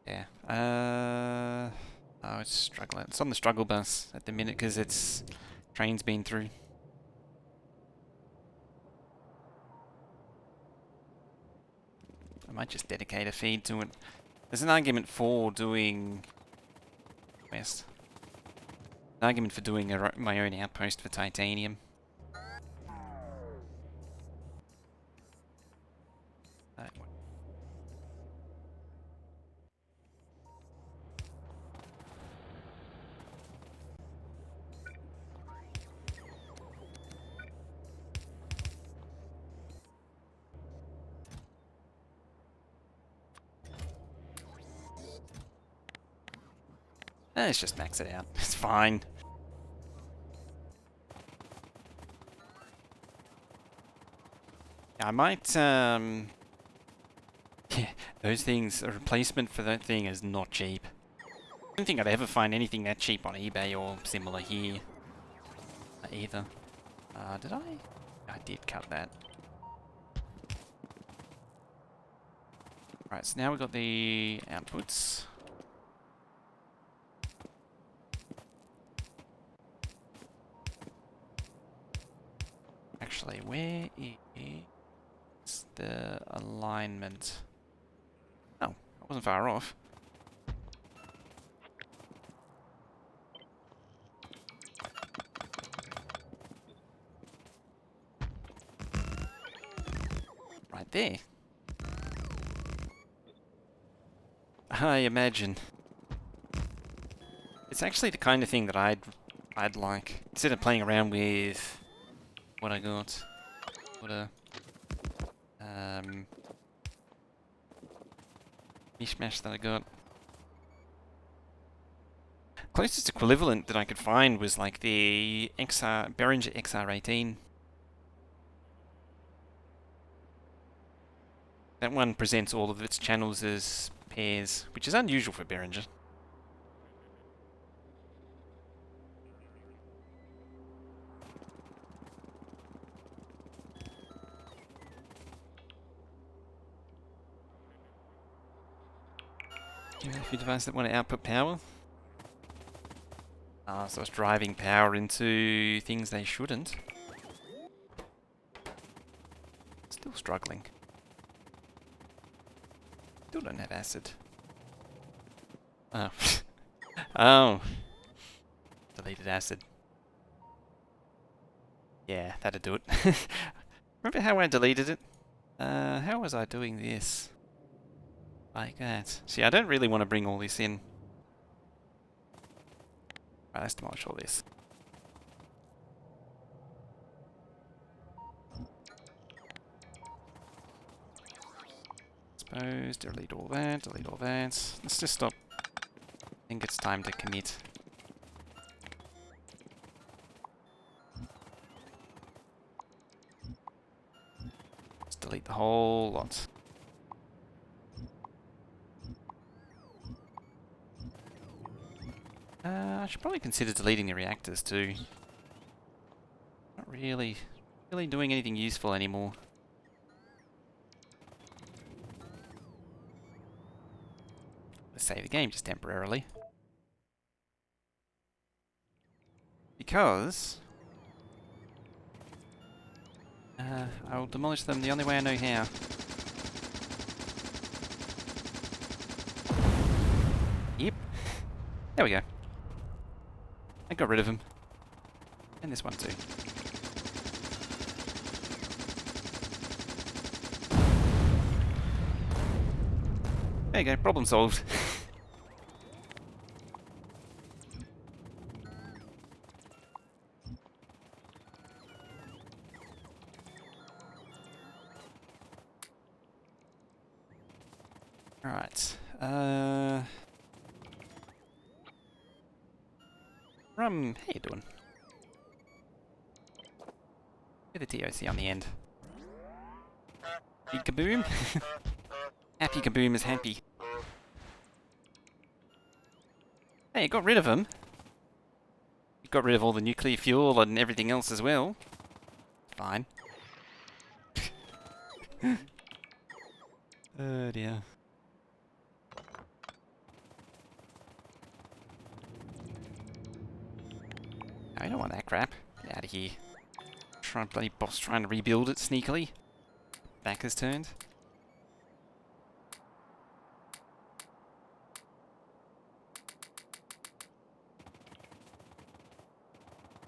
Yeah. Oh, it's struggling. It's on the struggle bus at the minute because its train's been through. I might just dedicate a feed to it. There's an argument for doing... West. An argument for doing my own outpost for titanium. Let's just max it out. It's fine. I might, yeah, those things, a replacement for that thing is not cheap. I don't think I'd ever find anything that cheap on eBay or similar here either. Did I? I did cut that. Right, so now we've got the outputs. Actually, where is the alignment? Oh, I wasn't far off. Right there. I imagine. It's actually the kind of thing that I'd like. Instead of playing around with what I got. What a mishmash that I got. Closest equivalent that I could find was like the Behringer XR18. That one presents all of its channels as pairs, which is unusual for Behringer. Do you have a few devices that want to output power? So it's driving power into things they shouldn't. Still struggling. Still don't have acid. Oh. Oh. Deleted acid. Yeah, that'd do it. Remember how I deleted it? How was I doing this? Like that. See, I don't really want to bring all this in. Right, let's demolish all this. Suppose, delete all that, delete all that. Let's just stop. I think it's time to commit. Let's delete the whole lot. I should probably consider deleting the reactors too. Not really doing anything useful anymore. Let's save the game just temporarily. Because I will demolish them the only way I know how. Yep. There we go. I got rid of him. And this one too. There you go, problem solved. Alright. How you doing? Get the TOC on the end. Big kaboom. Happy kaboom is happy. Hey, you got rid of him. You got rid of all the nuclear fuel and everything else as well. Fine. Oh dear. I don't want that crap. Get out of here. Bloody boss trying to rebuild it sneakily. Back has turned.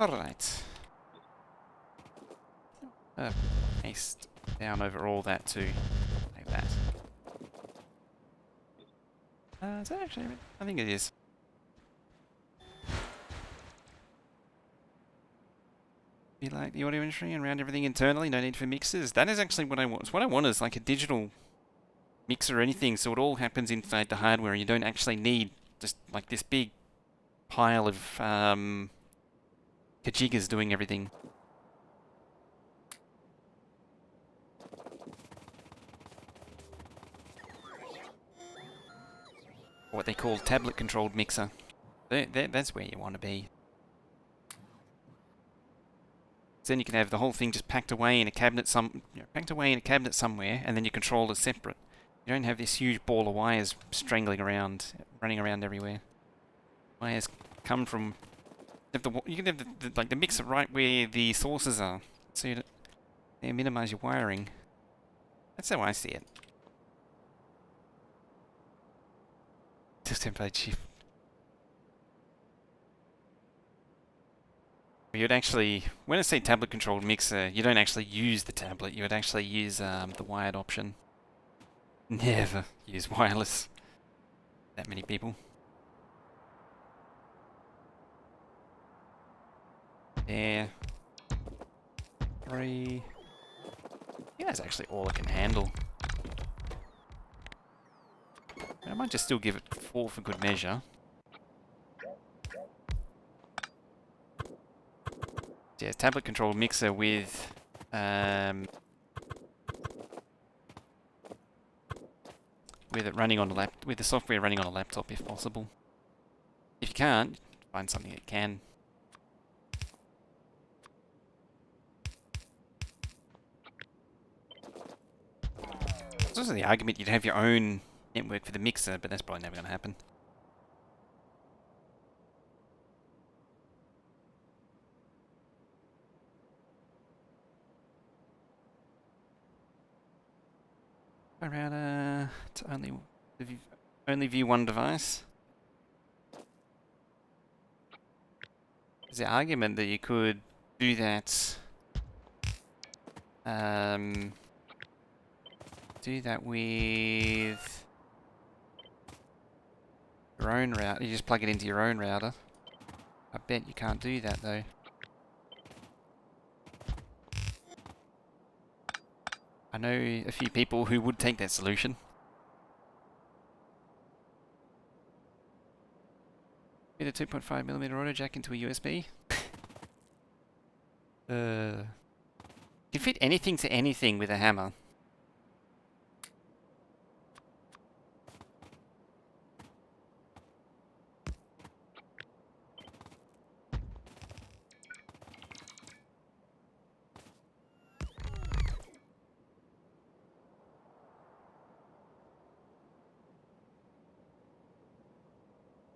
Alright. Paste down over all that too. Like that. Is that actually... I think it is. Be like the audio industry and round everything internally, no need for mixers. That is actually what I want. What I want is like a digital mixer or anything, so it all happens inside the hardware and you don't actually need just like this big pile of kajigas doing everything. What they call tablet-controlled mixer. That's where you want to be. So then you can have the whole thing just packed away in a cabinet somewhere, and then your controller's separate. You don't have this huge ball of wires strangling around, running around everywhere. Wires come from. You can have the mixer right where the sources are, so you minimize your wiring. That's how I see it. Just template shift. You'd actually, when I say tablet-controlled mixer, you don't actually use the tablet. You would actually use the wired option. Never use wireless. That many people. There. 3. Yeah, that's actually all I can handle. I might just still give it 4 for good measure. Yeah, tablet-controlled mixer with it running on a with the software running on a laptop if possible. If you can't, find something that can. There's also the argument you'd have your own network for the mixer, but that's probably never going to happen. Router to only view one device. There's the argument that you could do that. Do that with your own router. You just plug it into your own router. I bet you can't do that though. I know a few people who would take that solution. Fit a 2.5mm auto jack into a USB. You can fit anything to anything with a hammer.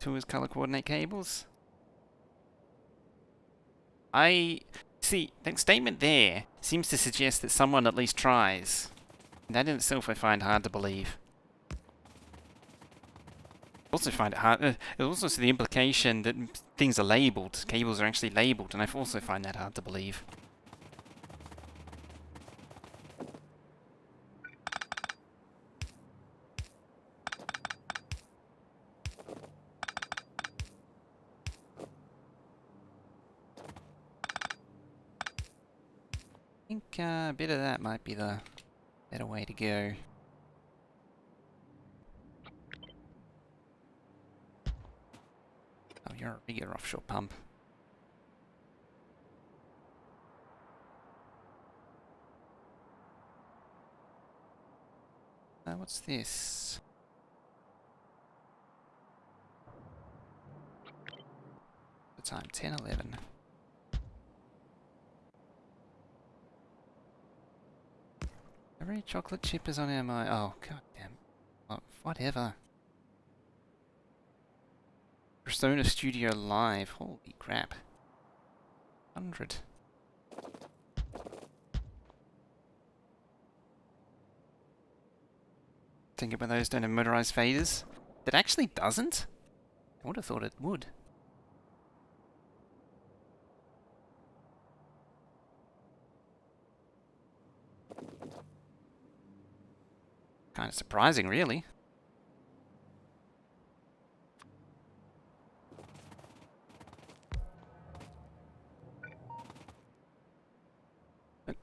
Two is color coordinate cables. I see that statement there seems to suggest that someone at least tries. That in itself I find hard to believe. I also find it hard. There's also the implication that things are labeled. Cables are actually labeled, and I also find that hard to believe. I think a bit of that might be the better way to go. Oh, you're a regular offshore pump. What's this? The time 10:11. Every chocolate chip is on our mind. Oh, goddamn. Oh, whatever. Persona Studio Live. Holy crap. 100. Think about those don't have motorized faders. That actually doesn't? I would have thought it would. Kind of surprising, really.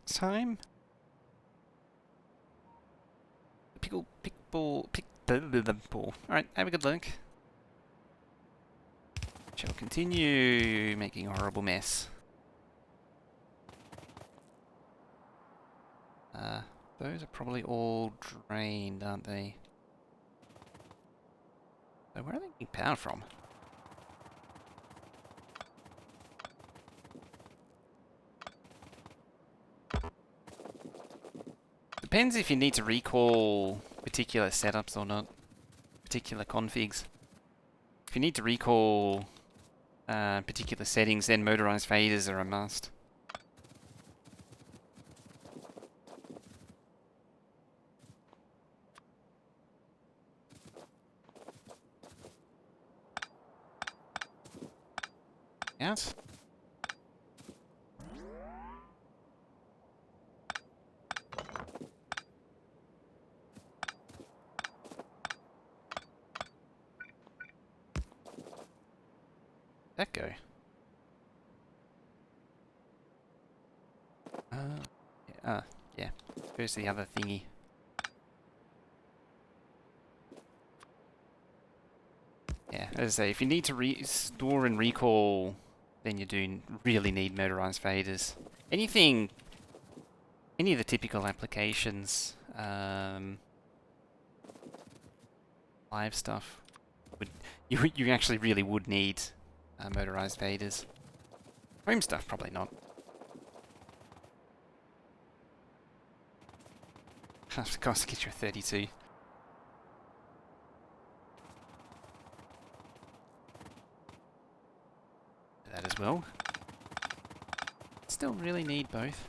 Time? Pickball. Alright, have a good look. Shall continue making a horrible mess. Those are probably all drained, aren't they? So where are they getting power from? Depends if you need to recall particular setups or not. Particular configs. If you need to recall particular settings, then motorized faders are a must. Out. That go? Yeah. Where's the other thingy? Yeah, as I say, if you need to restore and recall, then you do really need motorized faders. Anything, any of the typical applications, live stuff, you actually really would need motorized faders. Home stuff, probably not. Of course, get your 32. That as well. Still really need both.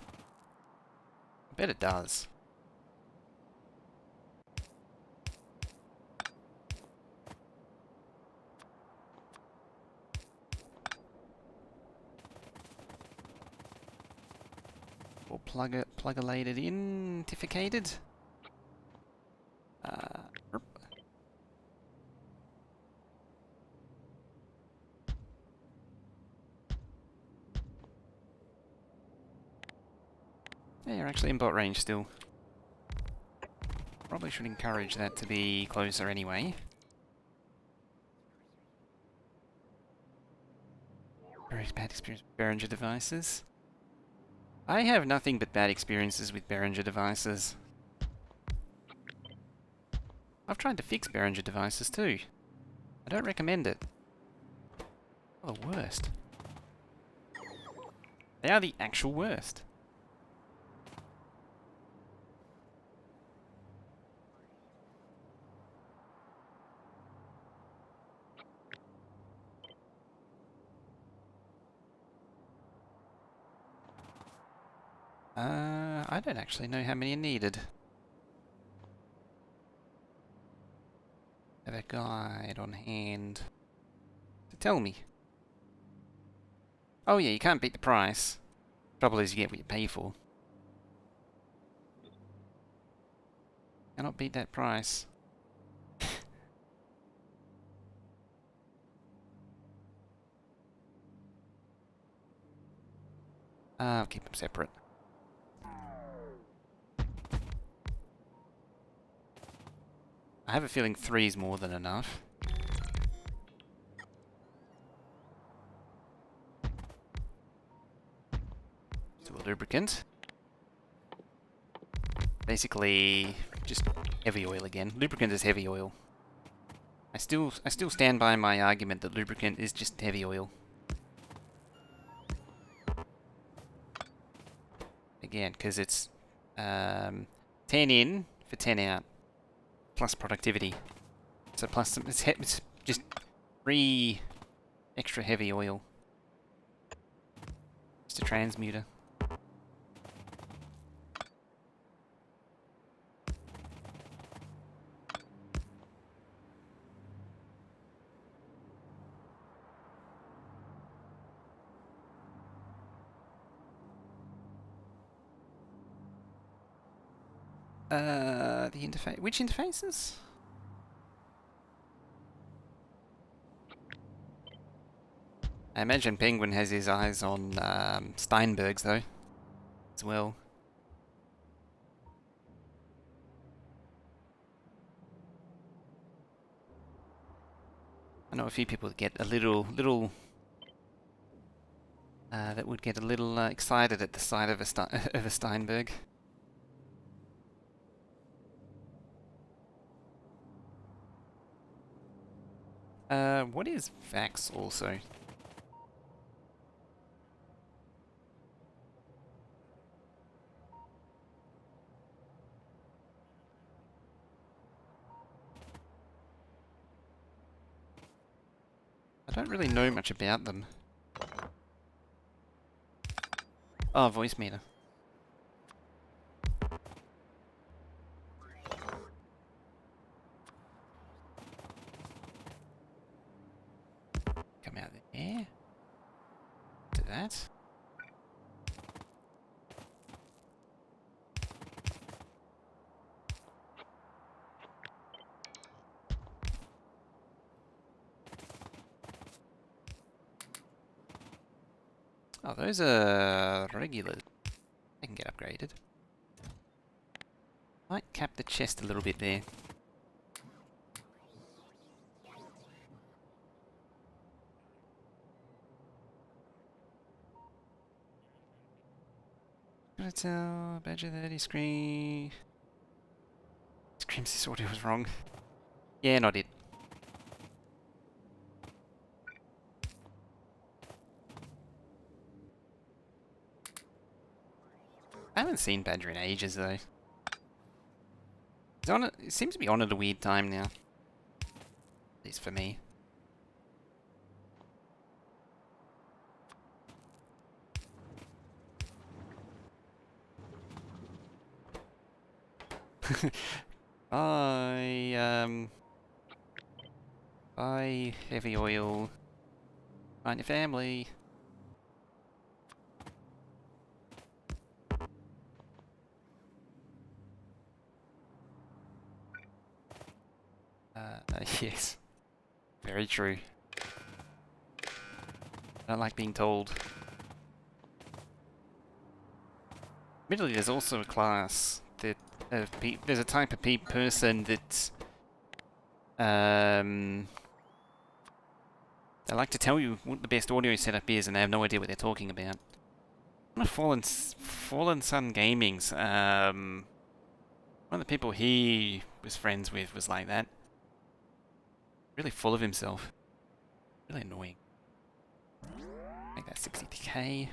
I bet it does. Or plug-a-lated in, tificated. Yeah, you're actually in bot range still. Probably should encourage that to be closer anyway. Very bad experience with Behringer devices. I have nothing but bad experiences with Behringer devices. I've tried to fix Behringer devices too. I don't recommend it. Oh, the worst. They are the actual worst. I don't actually know how many are needed. Have a guide on hand to tell me. Oh yeah, you can't beat the price. Trouble is you get what you pay for. Cannot beat that price. I'll keep them separate. I have a feeling 3 is more than enough. So a lubricant. Basically, just heavy oil again. Lubricant is heavy oil. I still stand by my argument that lubricant is just heavy oil. Again, because it's 10 in for 10 out, plus productivity. So plus it's just 3 extra heavy oil. Just a transmuter. The interface. Which interfaces? I imagine Penguin has his eyes on Steinberg's though, as well. I know a few people that get a little that would get a little excited at the sight of of a Steinberg. What is Vax also? I don't really know much about them. Oh, voice meter. Come out there. Do that. Oh, those are regular. They can get upgraded. Might cap the chest a little bit there. Gonna tell Badger that he screams this audio was wrong. Yeah, not it. I haven't seen Badger in ages though. He's on it seems to be on at a weird time now. At least for me. Buy heavy oil. Find your family. Yes. Very true. I don't like being told. Admittedly, there's also a class that there's a type of person that they like to tell you what the best audio setup is, and they have no idea what they're talking about. One of Fallen Sun Gaming's one of the people he was friends with was like that. Really full of himself. Really annoying. Make that 60k.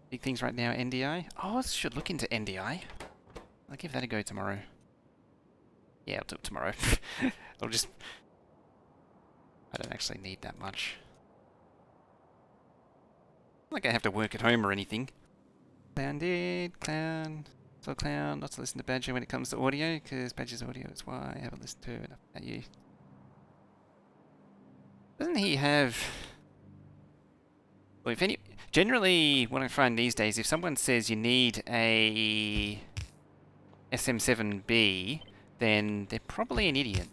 Big things right now, NDI. Oh, I should look into NDI. I'll give that a go tomorrow. Yeah, I'll do it tomorrow. I don't actually need that much. Not like I have to work at home or anything. Clown did, clown. So clown, not to listen to Badger when it comes to audio, because Badger's audio is why I haven't listened to enough about you. Doesn't he have... Well, if any... Generally, what I find these days, if someone says you need a SM7B, then they're probably an idiot.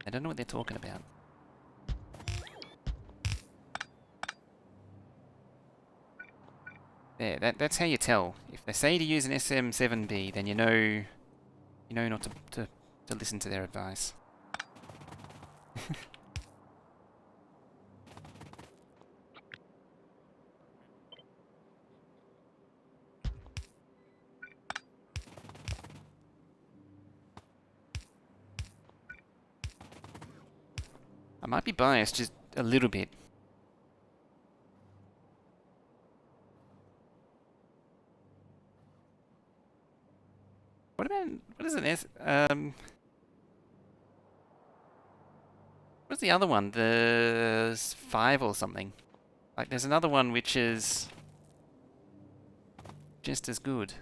I don't know what they're talking about. There, that's how you tell. If they say to use an SM7B, then you know not to listen to their advice. I might be biased just a little bit. What is an what's the other one? The 5 or something. Like there's another one which is just as good.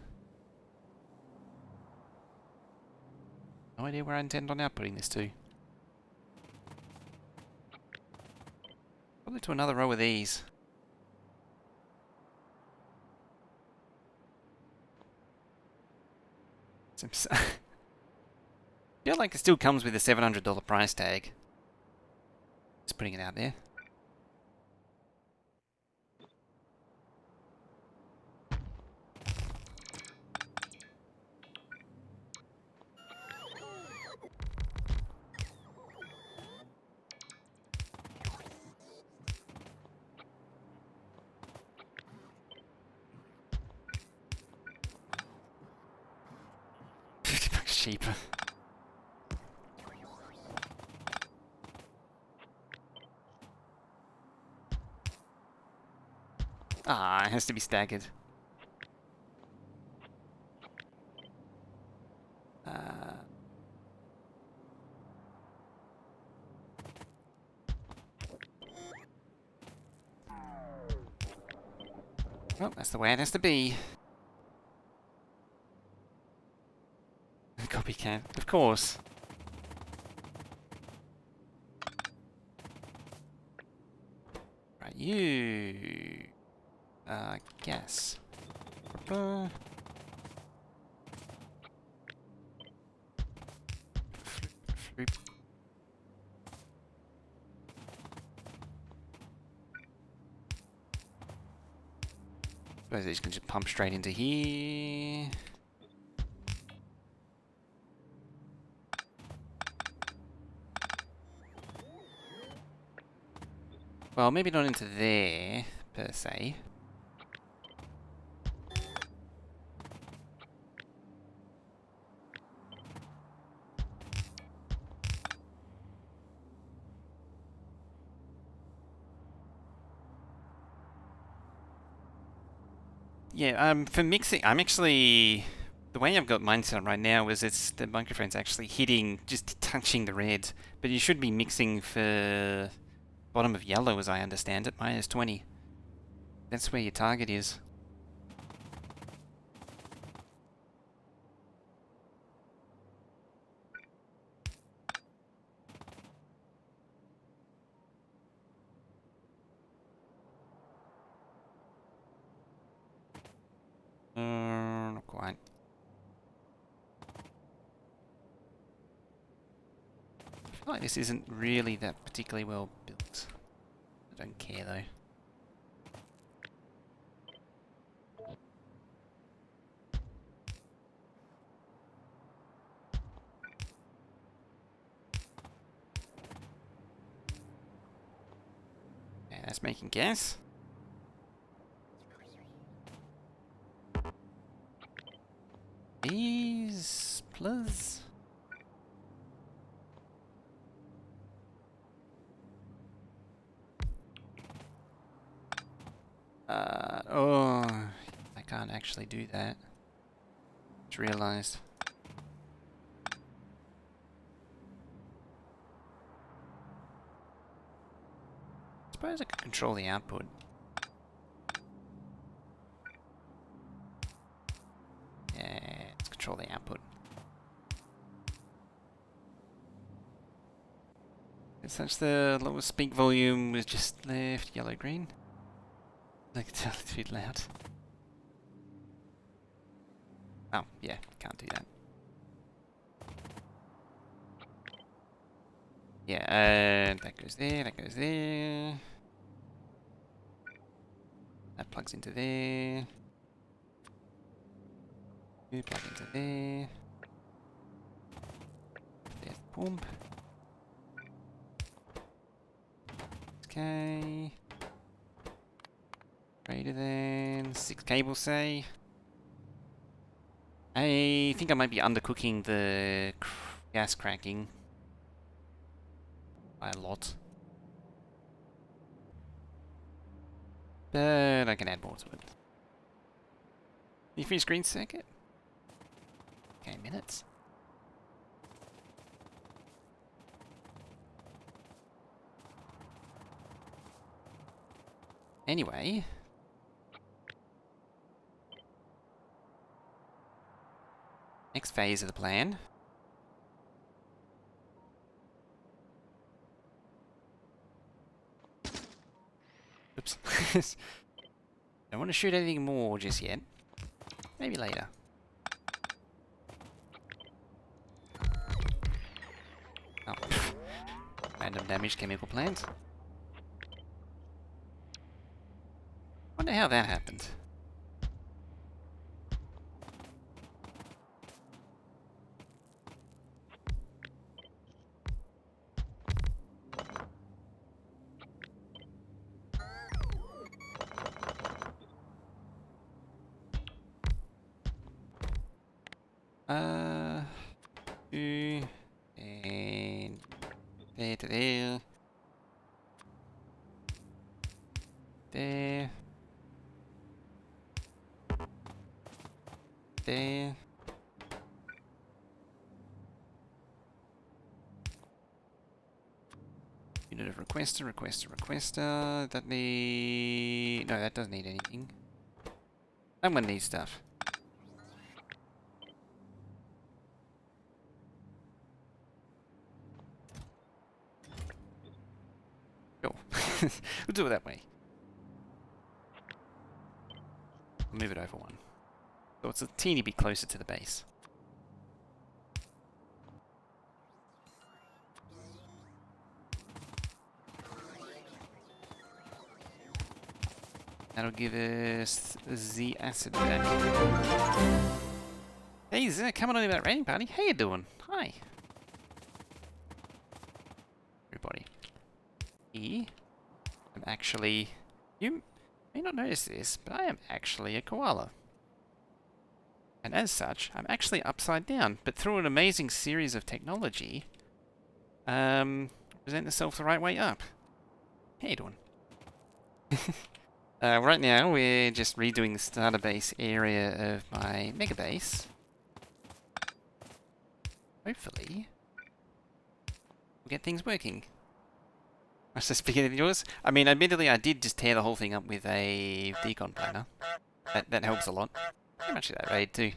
No idea where I intend on outputting this to. Probably to another row of these. I feel like it still comes with a $700 price tag. Just putting it out there. cheaper. Ah, it has to be staggered. Well, that's the way it has to be. Copycat, of course. Right, you... guess. Floop. Suppose these can just pump straight into here. Well, maybe not into there, per se. Yeah, for mixing, I'm actually... The way I've got mine set up right now is the microphone's actually hitting, just touching the red. But you should be mixing for bottom of yellow, as I understand it, -20. That's where your target is. Not quite. I feel like this isn't really that particularly well built. I don't care though. Yeah, that's making gas. These plus. Oh, I can't actually do that. Just realized. Suppose I could control the output. Yeah, let's control the output. It's such the lowest peak volume was just left yellow green. I can tell it's a bit loud. Oh, yeah, can't do that. Yeah, that goes there, that goes there. That plugs into there. You plug into there. There's the pump. Okay. Greater than 6 cables, say. I think I might be undercooking the gas cracking by a lot. But I can add more to it. You finish green circuit? Okay, minutes. Anyway. Next phase of the plan. Oops. Don't want to shoot anything more just yet. Maybe later. Oh. Random damage chemical plant. Wonder how that happened. There to there. There. There. Unit of requester. That need... No, that doesn't need anything. That one needs stuff. Cool. We'll do it that way. I'll move it over one. So it's a teeny bit closer to the base. That'll give us the acid back. Hey, Zach, coming on to that raiding party. How you doing? Hi. Everybody. I'm actually... You may not notice this, but I am actually a koala. And as such, I'm actually upside down, but through an amazing series of technology, present myself the right way up. How you doing? Right now, we're just redoing the starter base area of my Megabase. Hopefully, we'll get things working. I was just beginning of yours. I mean, admittedly, I did just tear the whole thing up with a decon planer. That helps a lot. Pretty much that raid too.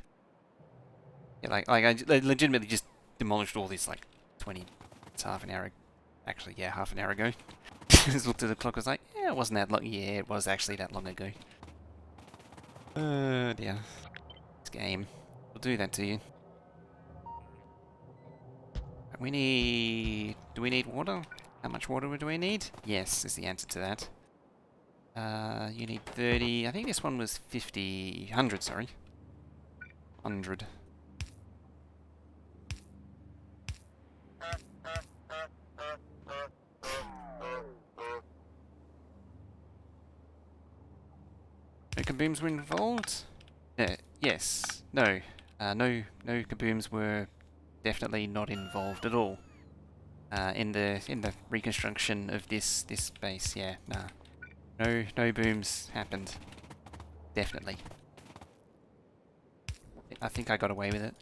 Yeah, like I legitimately just demolished all this like 20. It's half an hour. Actually, yeah, half an hour ago. Just looked at the clock. Was like, yeah, it wasn't that long. Yeah, it was actually that long ago. Dear. This game will do that to you. We need... Do we need water? How much water do we need? Yes, is the answer to that. You need 30... I think this one was 50... 100, sorry. 100. No kabooms were involved? Yes. No. No kabooms were definitely not involved at all. In the reconstruction of this base, yeah, nah. No booms happened. Definitely. I think I got away with it.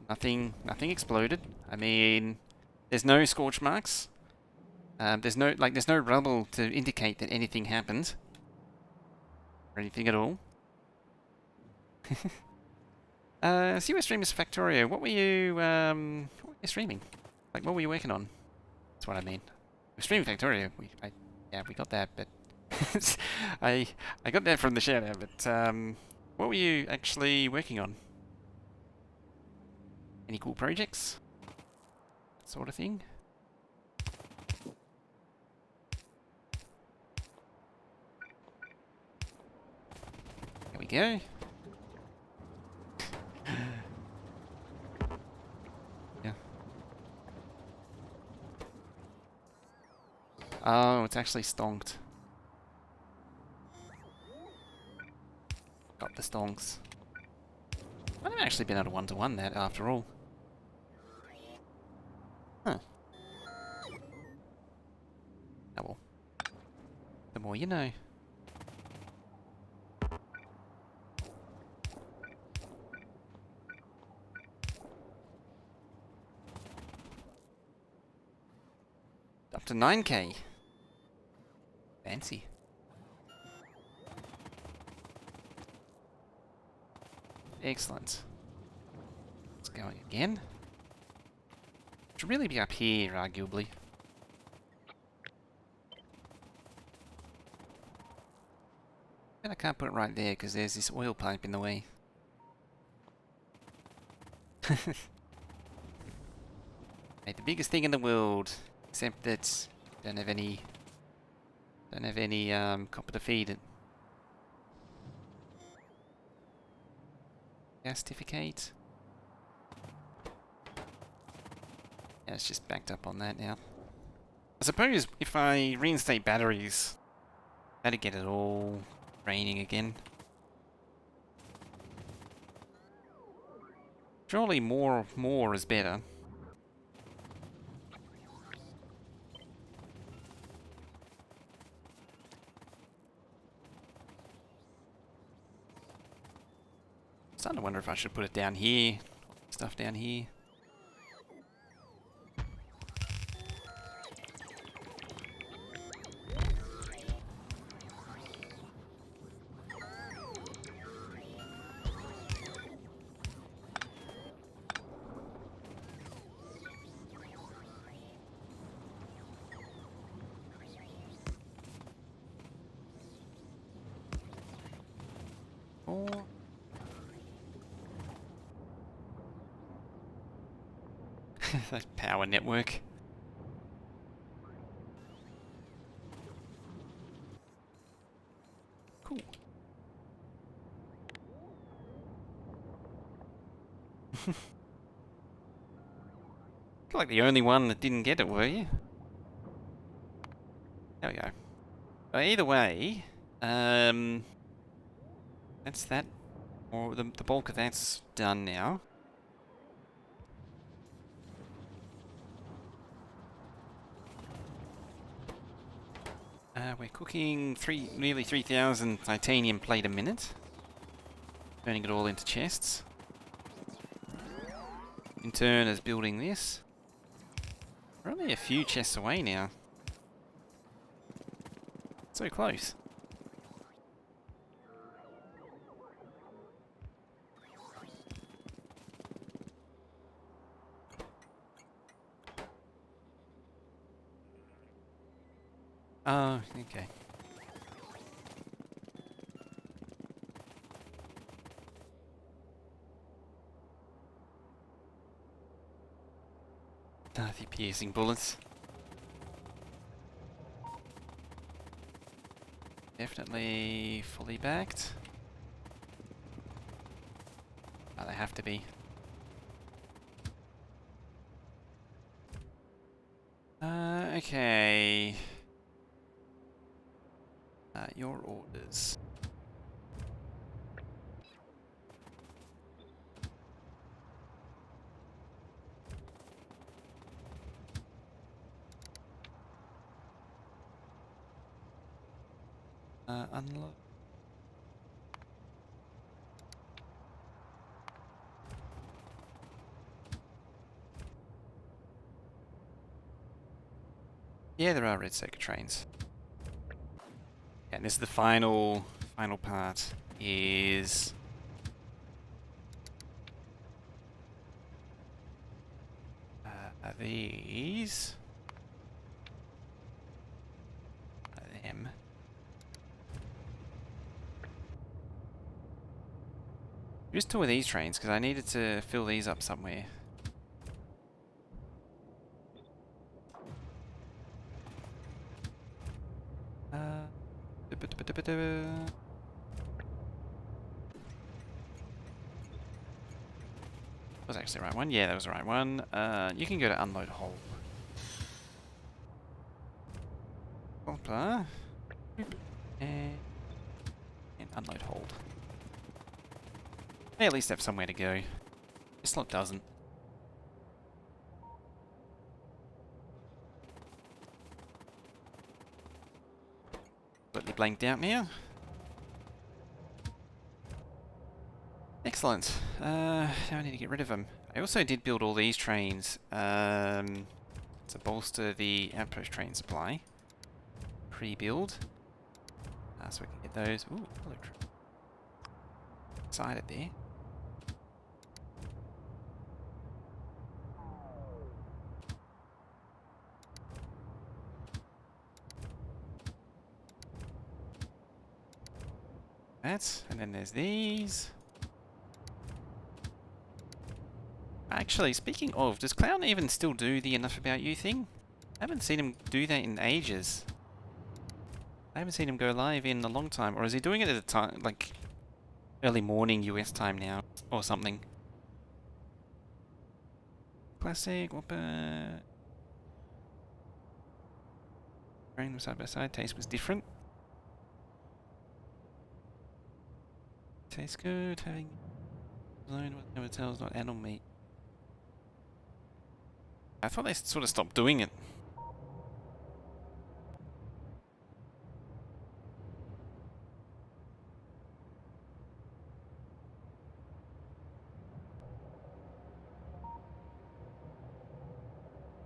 Nothing exploded. I mean, there's no scorch marks. There's no rubble to indicate that anything happened. Or anything at all. So you were streaming Factorio. What were you streaming? Like, what were you working on? That's what I mean. We're streaming Factorio. Yeah, we got that, but I got that from the shout out. But what were you actually working on? Any cool projects? Sort of thing. There we go. Yeah. Oh, it's actually stonked. Got the stonks. I haven't actually been able to one-to-one that after all. Huh. Oh well. The more you know. Up to 9k. Fancy. Excellent. It's going again. Should really be up here, arguably. And I can't put it right there because there's this oil pipe in the way. Made the biggest thing in the world, except that don't have any copper to feed it. Gasificate. Yeah, it's just backed up on that now. I suppose if I reinstate batteries, that'd get it all raining again. Surely more is better. starting to wonder if I should put it down here. Stuff down here. That power network. Cool. You're like the only one that didn't get it, were you? There we go. Well, either way, that's that. Or the bulk of that's done now. We're cooking nearly 3,000 titanium plate a minute. Turning it all into chests. In turn, as building this. We're only a few chests away now. So close. Oh, okay. The piercing bullets. Definitely fully backed. Oh, they have to be. Okay. Your orders. Unload. Yeah, there are red circuit trains. Yeah, and this is the final part. Is these? Them. Just two of these trains because I needed to fill these up somewhere. Was actually the right one. Yeah, that was the right one. You can go to unload hold. Hopper. And unload hold. They at least have somewhere to go. This lot doesn't. Completely blanked out now. Excellent. Now I need to get rid of them. I also did build all these trains to bolster the outpost train supply. Pre-build. So we can get those. Ooh, hello. Sided there. That, and then there's these. Actually, speaking of, does Clown even still do the Enough About You thing? I haven't seen him do that in ages. I haven't seen him go live in a long time. Or is he doing it at a time, like, early morning US time now, or something? Classic, whopper. Wearing them side by side, taste was different. Tastes good, having alone with no hotels, not animal meat. I thought they sort of stopped doing it.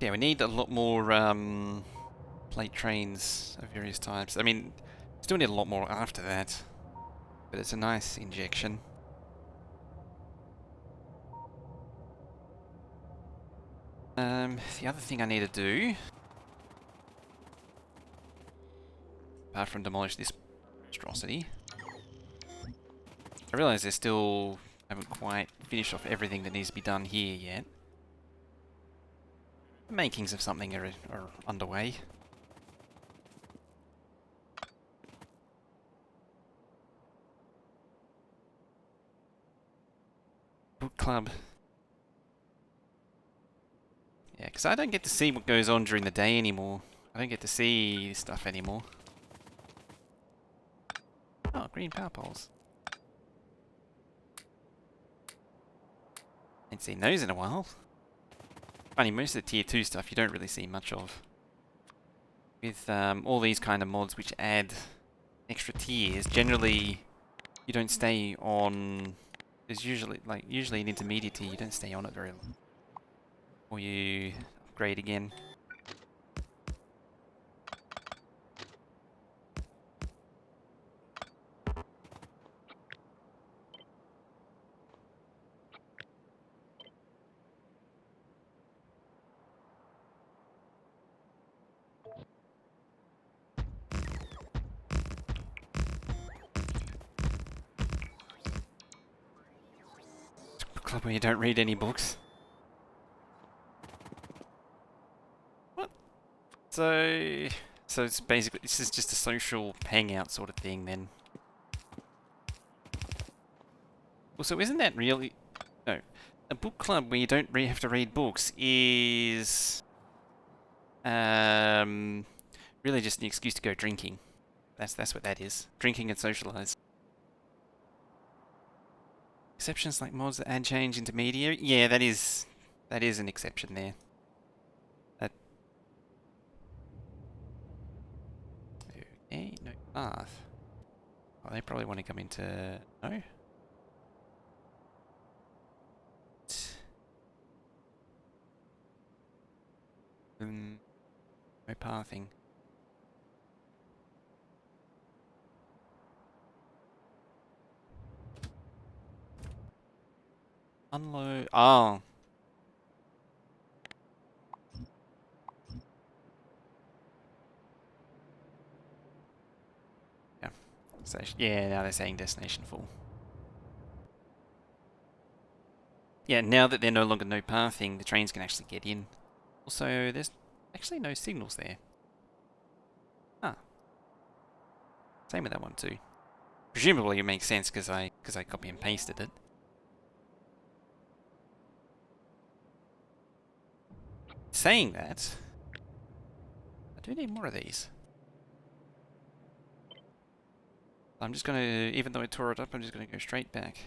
Yeah, we need a lot more plate trains of various types. I mean, still need a lot more after that, but it's a nice injection. The other thing I need to do, apart from demolish this monstrosity, I realise they still haven't quite finished off everything that needs to be done here yet. The makings of something are underway. Book club. Yeah, because I don't get to see what goes on during the day anymore. I don't get to see stuff anymore. Oh, green power poles. Ain't seen those in a while. Funny, most of the tier 2 stuff you don't really see much of. With all these kind of mods which add extra tiers, generally you don't stay on... There's usually an intermediate tier, you don't stay on it very long. Or you upgrade again. Club where you don't read any books. What? So it's basically, this is just a social hangout sort of thing then. Well, so isn't that really... No. A book club where you don't have to read books is... really just an excuse to go drinking. That's what that is. Drinking and socialise. Exceptions like mods that add change intermediary. Yeah, that is an exception there. That. Okay, no path. Oh, they probably want to come into no. No pathing. Unload. Oh. Yeah. So, yeah, now they're saying destination full. Yeah, now that they're no longer no pathing, the trains can actually get in. Also, there's actually no signals there. Ah. Same with that one too. Presumably it makes sense because I copy and pasted it. Saying that, I do need more of these. I'm just gonna, even though I tore it up, I'm just gonna go straight back.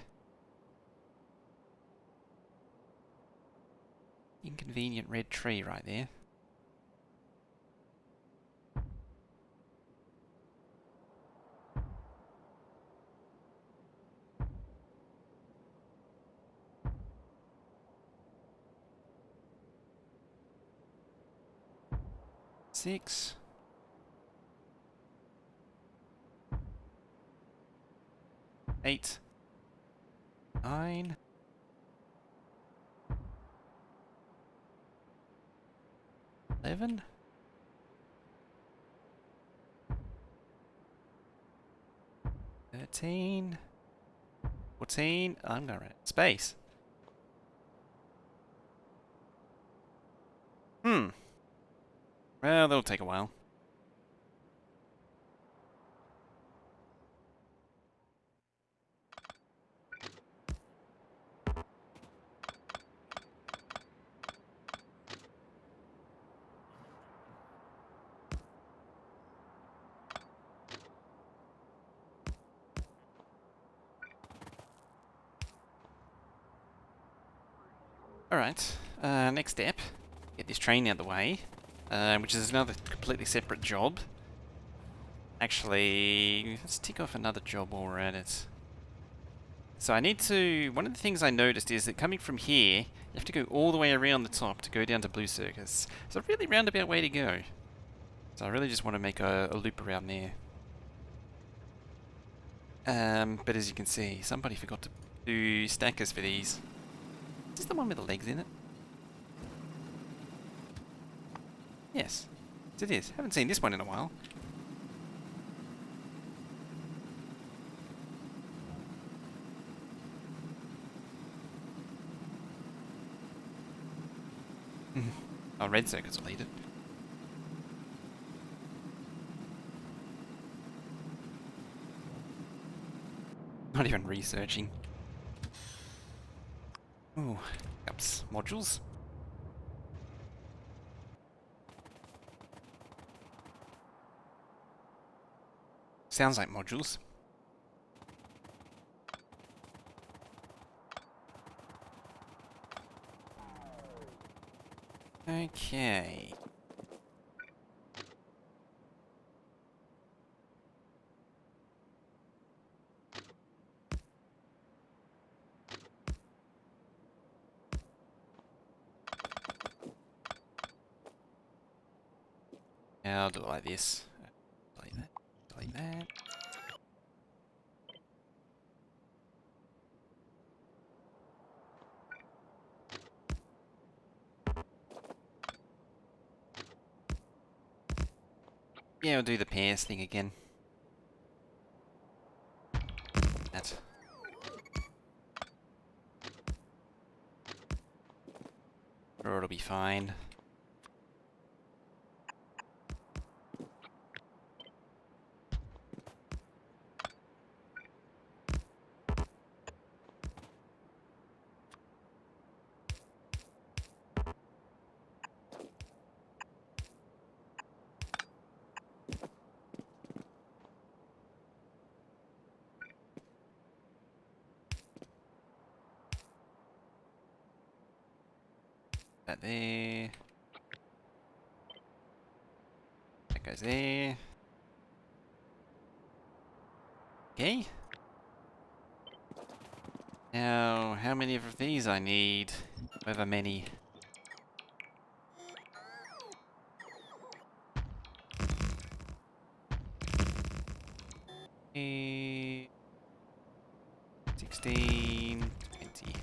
Inconvenient red tree right there. Six. Eight. 9. 11. 13. 14. I'm gonna run out of space. Well, that'll take a while. Alright, next step. Get this train out of the way, which is another completely separate job. Actually, let's tick off another job while we're at it. So I need to... One of the things I noticed is that coming from here, you have to go all the way around the top to go down to Blue Circus. It's a really roundabout way to go. So I really just want to make a loop around there. But as you can see, somebody forgot to do stackers for these. Is this the one with the legs in it? Yes, it is. Haven't seen this one in a while. Oh, red circuits will eat it. Not even researching. Ooh, ups, modules. Sounds like modules. Okay. Now I'll do it like this. Delete that. Delete that. Yeah, we'll do the pairs thing again. That. Or it'll be fine. That there. That goes there. Okay. Now, how many of these I need? However many. Eh, 16, 20.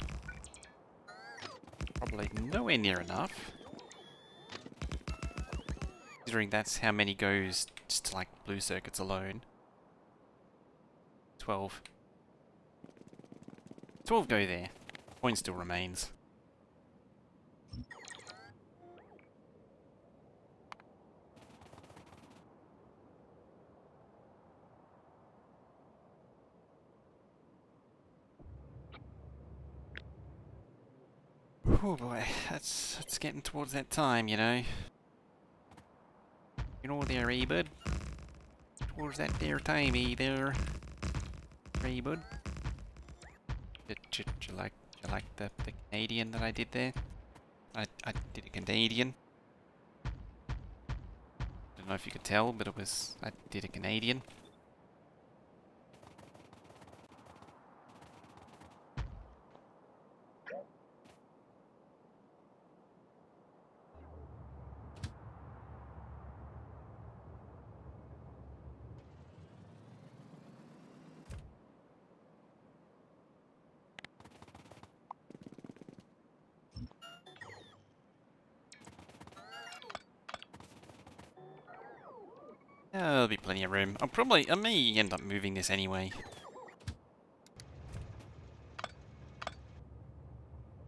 Probably nowhere near enough. Considering that's how many goes just to like blue circuits alone. 12. 12 go there. Point still remains. Oh boy, that's getting towards that time, you know. You know there, bud. Towards that there time, there. Bud. Did you like the Canadian that I did there? I did a Canadian. Don't know if you could tell, but I did a Canadian. There'll be plenty of room. I may end up moving this anyway.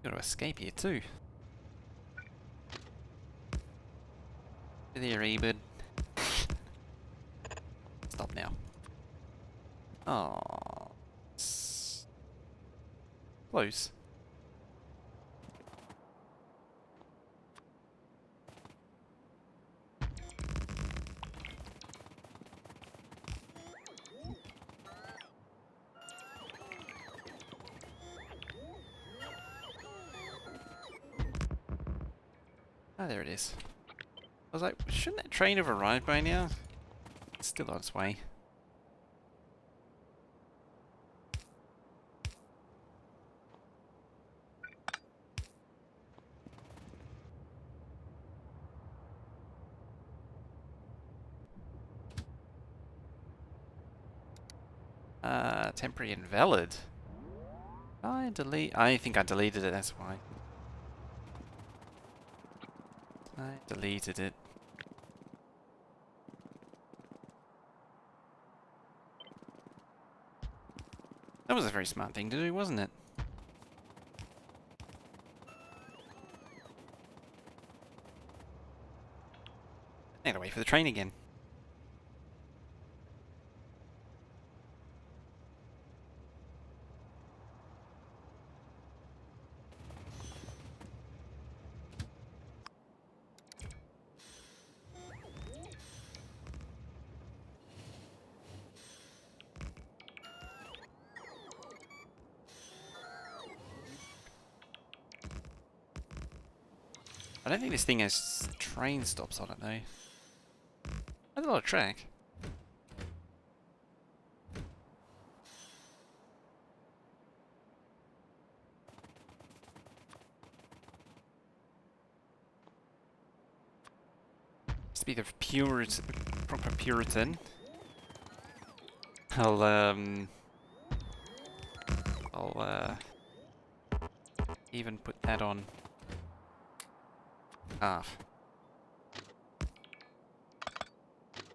Got to escape here too. There, Ebert. Stop now. Oh, close. Ah, there it is. I was like, shouldn't that train have arrived by now? It's still on its way. Temporary invalid. I think I deleted it, that's why. I deleted it. That was a very smart thing to do, wasn't it? I gotta wait for the train again. I don't think this thing has train stops on it though. That's a lot of track. To be the proper Puritan. I'll even put that on half.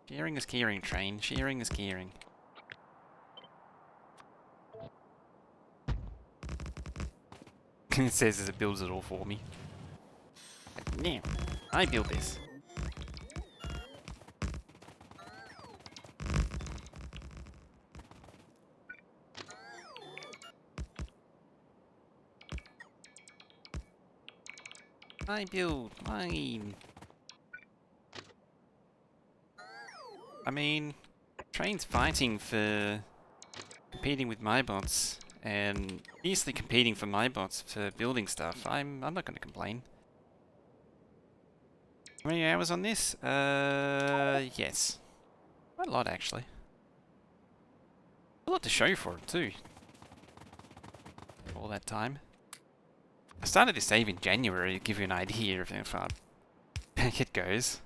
Sharing is caring, train. Sharing is caring. It says as it builds it all for me. Yeah, I built this. I build mine. I mean, train's fighting for competing with my bots and easily competing for my bots for building stuff. I'm not going to complain. How many hours on this? Yes, quite a lot actually. A lot to show for it too. All that time. I started this save in January to give you an idea of how far back it goes.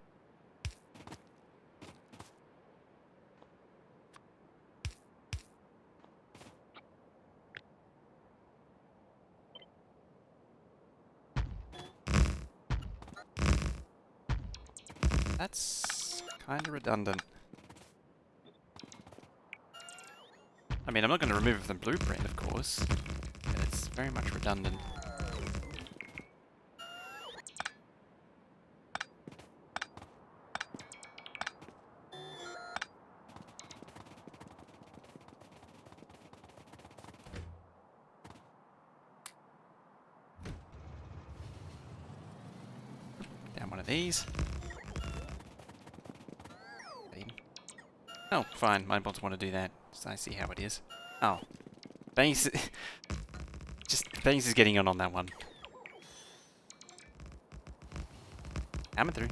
That's kind of redundant. I mean, I'm not going to remove it from the blueprint, of course, but it's very much redundant. Down one of these. Oh, fine. My bots want to do that. So I see how it is. Oh. Base... Just... Base is getting on that one. Hammer through.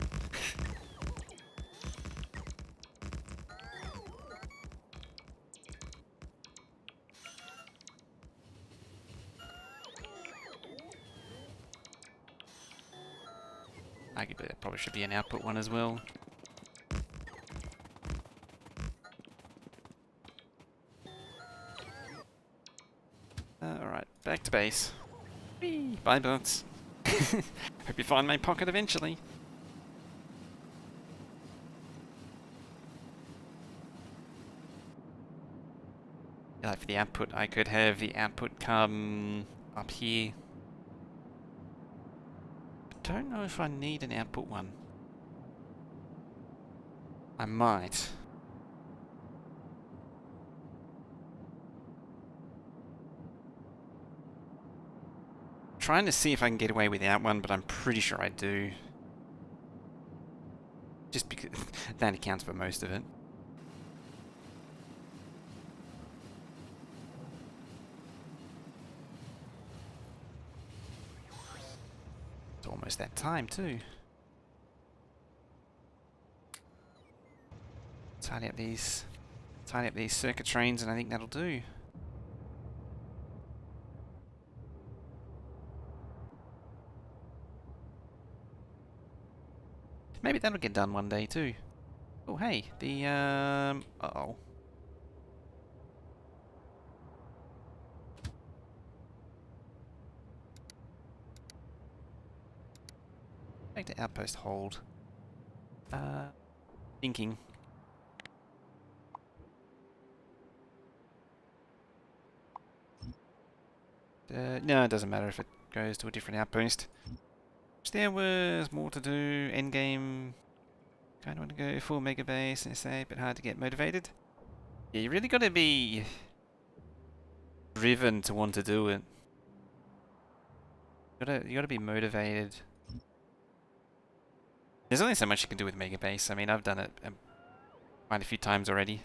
Arguably that probably should be an output one as well. Alright, back to base. Whee! Bye, bots. Hope you find my pocket eventually. For the output, I could have the output come up here. I don't know if I need an output one. I might. Trying to see if I can get away without one, but I'm pretty sure I do. Just because that accounts for most of it. It's almost that time too. Tidy up these circuit trains, and I think that'll do. Maybe that'll get done one day too. Oh hey, the uh-oh. Back to outpost hold. Thinking. No, it doesn't matter if it goes to a different outpost. There was more to do. Endgame. Kind of want to go full Megabase and say, but hard to get motivated. Yeah, you really got to be driven to want to do it. You gotta be motivated. There's only so much you can do with Megabase. I mean, I've done it quite a few times already.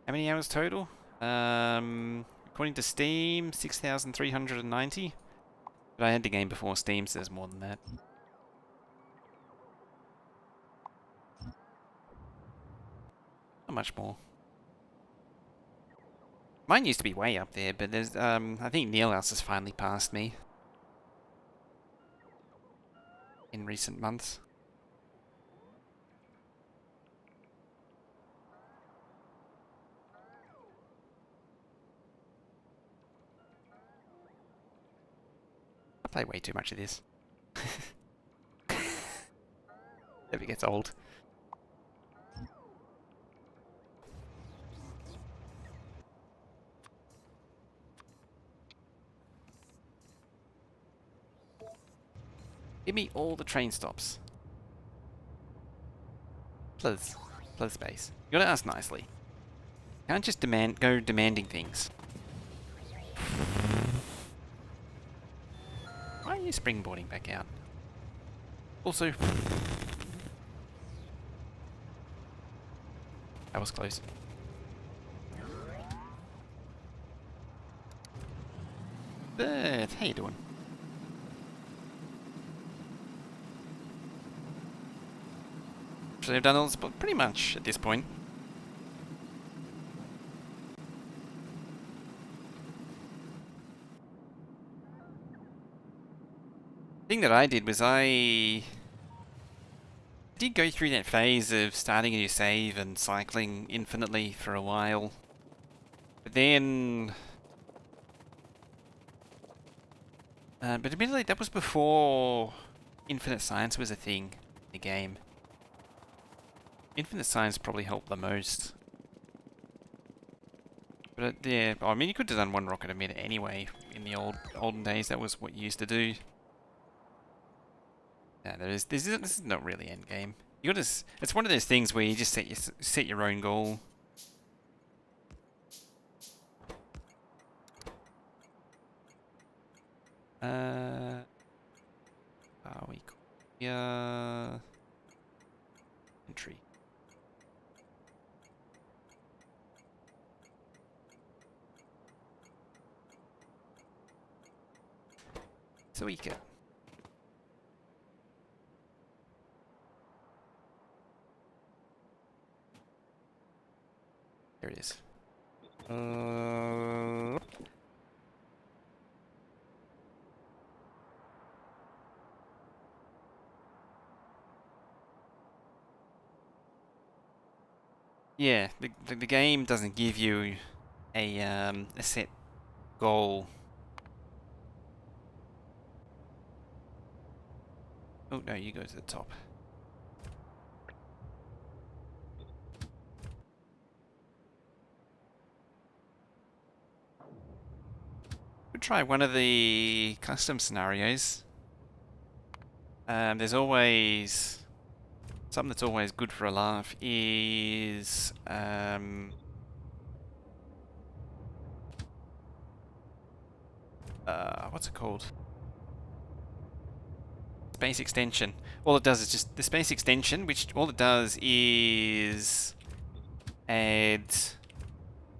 How many hours total? According to Steam, 6,390. But I had the game before Steam, so there's more than that. Not much more. Mine used to be way up there, but there's I think Neilhouse has finally passed me in recent months. I play way too much of this. If it gets old. Give me all the train stops. Please. Please, space. You gotta ask nicely. Can't just go demanding things. Why are you springboarding back out? Also, that was close. Bert, how you doing? Should have done all this, but pretty much at this point. The thing that I did was I did go through that phase of starting a new save and cycling infinitely for a while. But then... but admittedly, that was before Infinite Science was a thing in the game. Infinite Science probably helped the most. But yeah, I mean, you could have done one rocket a minute anyway. In the olden days, that was what you used to do. Yeah, this is not really end game. You gotta. It's one of those things where you just set your own goal. Are we? Yeah. Entry. So we can. There it is. Yeah, the game doesn't give you a set goal. Oh no, you go to the top. We'll try one of the custom scenarios. There's always something that's always good for a laugh is what's it called? Space extension. All it does is just the space extension, which all it does is add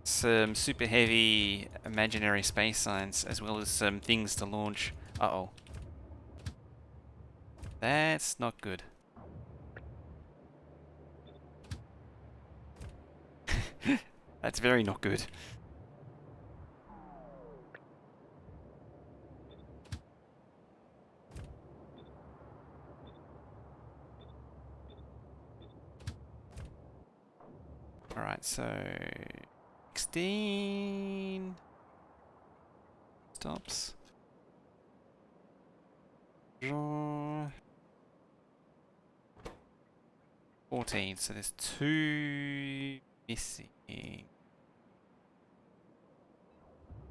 some super heavy imaginary space science as well as some things to launch. Uh-oh. That's not good. That's very not good. Alright, so 16 stops. Draw. 14, so there's 2 missing. I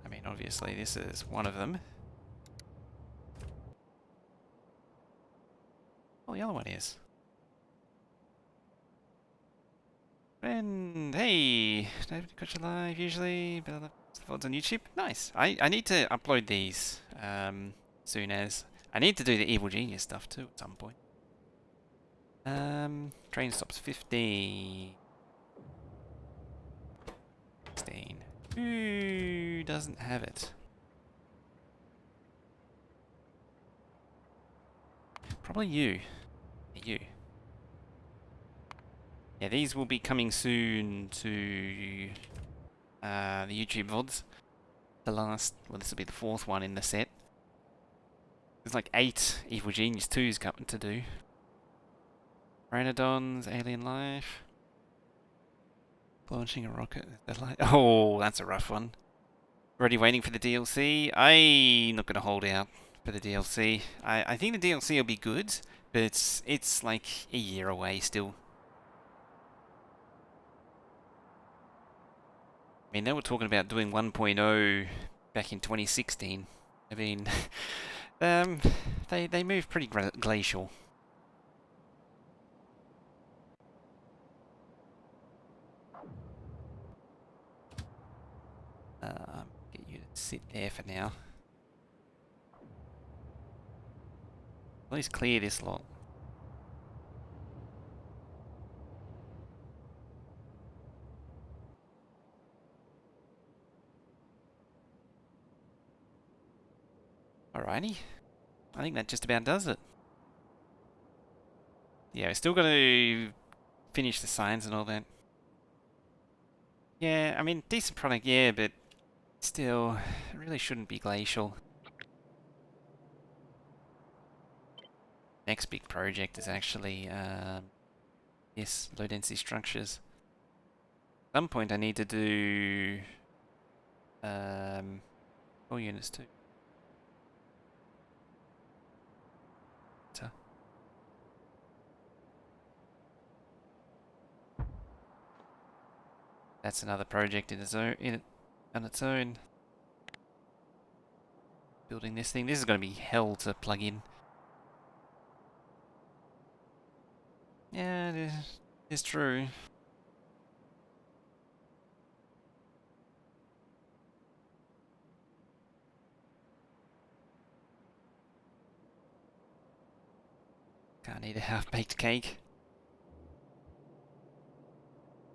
mean, obviously this is one of them. Well, the other one is. And hey, David Coach Live usually, but VODs on YouTube. Nice. I need to upload these soon as. I need to do the Evil Genius stuff too at some point. Train stops 15. 16. Who doesn't have it? Probably you. You. Yeah, these will be coming soon to the YouTube VODs. The last, well, this will be the 4th one in the set. There's like 8 Evil Genius 2s coming to do. Pteranodons, Alien Life. Launching a rocket. Oh, that's a rough one. Already waiting for the DLC. I'm not going to hold out for the DLC. I think the DLC will be good, but it's like a year away still. I mean, they were talking about doing 1.0 back in 2016. I mean, they move pretty glacial. Get you to sit there for now. At least clear this lot. Alrighty. I think that just about does it. Yeah, we still got to finish the signs and all that. Yeah, I mean, decent product, yeah, but still, it really shouldn't be glacial. Next big project is actually, yes, low density structures. At some point I need to do, 4 units too. That's another project in its own, on its own. Building this thing. This is going to be hell to plug in. Yeah, it's true. Can't eat a half-baked cake.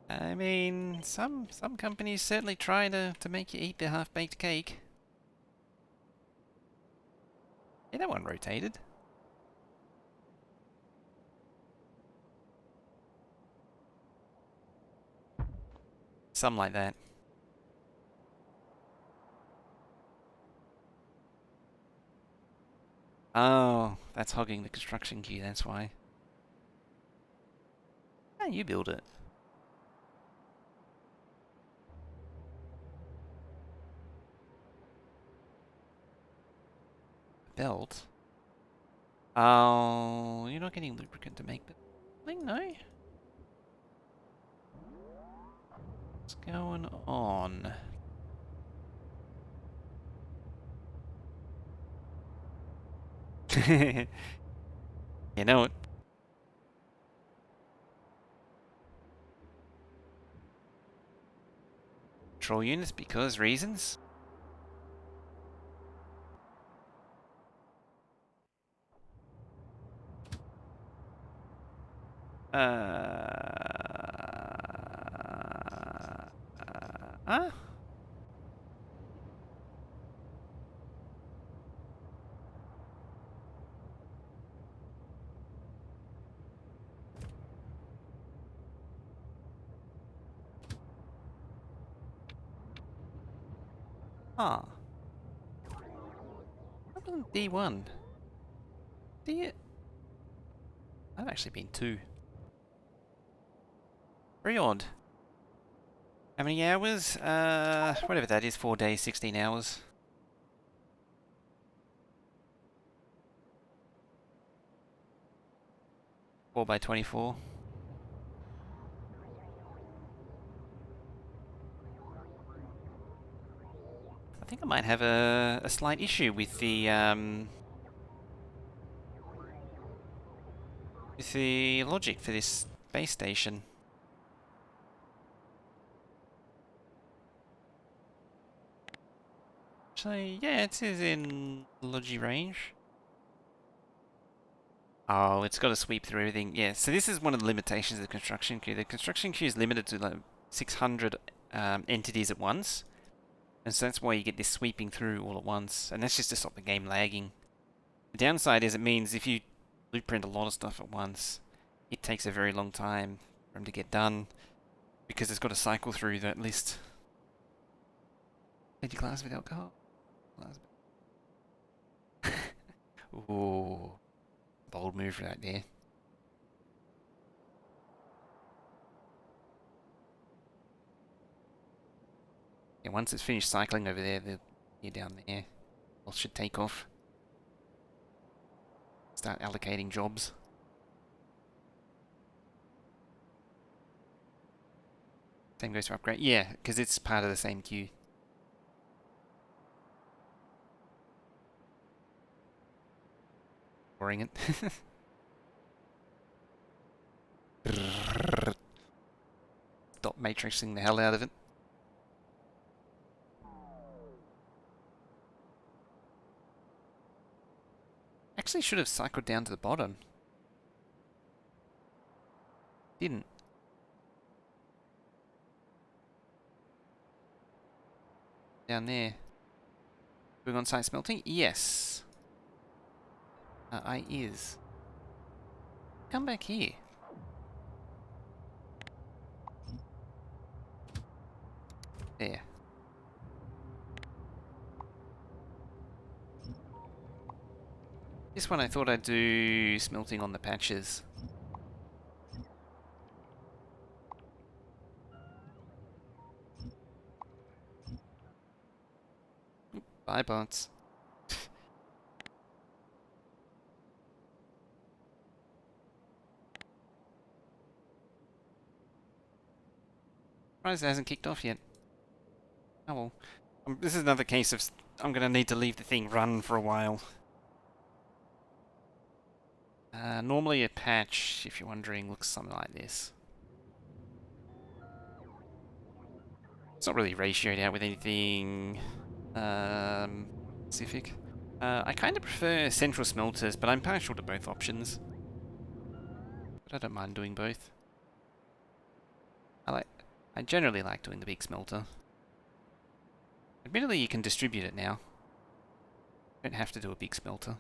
I mean, some companies certainly try to make you eat the half-baked cake. Yeah, that one rotated. Something like that. Oh, that's hogging the construction queue, that's why. Yeah, you build it. Belt? Oh, you're not getting lubricant to make the thing, no? What's going on? You know it. Control units because reasons? Huh? Huh. That wasn't D1. D... I've actually been 2. Very odd. How many hours? Whatever that is, 4 days, 16 hours. 4 by 24. think I might have a slight issue with the logic for this base station. Actually, yeah, it is in logi range. Oh, it's got to sweep through everything. Yeah, so this is one of the limitations of the construction queue. The construction queue is limited to like 600 entities at once. And so that's why you get this sweeping through all at once. And that's just to stop the game lagging. The downside is it means if you blueprint a lot of stuff at once, it takes a very long time for them to get done. Because it's got to cycle through that list. Empty glass with alcohol. Ooh. Bold move right there. Yeah, once it's finished cycling over there, you're down there. All should take off. Start allocating jobs. Same goes for upgrade. Yeah, because it's part of the same queue. Boring it. Stop matrixing the hell out of it. Actually should have cycled down to the bottom. Didn't. Down there. Going on site smelting? Yes. I is. Come back here. There. This one I thought I'd do smelting on the patches. Bye, bots. Surprised it hasn't kicked off yet. Oh well. This is another case of I'm going to need to leave the thing run for a while. Normally a patch, if you're wondering, looks something like this. It's not really ratioed out with anything specific. I kind of prefer central smelters, but I'm partial to both options. But I don't mind doing both. I generally like doing the big smelter. Admittedly, you can distribute it now. You don't have to do a big smelter.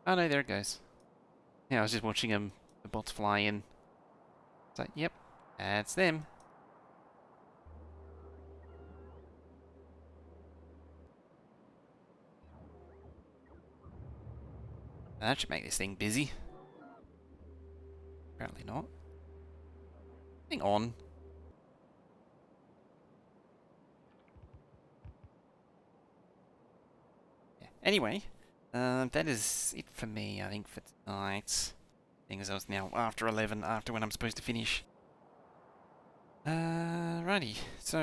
Oh no, there it goes. Yeah, I was just watching the bots fly in. It's like, yep, that's them. That should make this thing busy. Apparently not. Hang on. Yeah. Anyway, that is it for me, I think, for tonight. Seeing as I was now after 11, after when I'm supposed to finish. Righty, so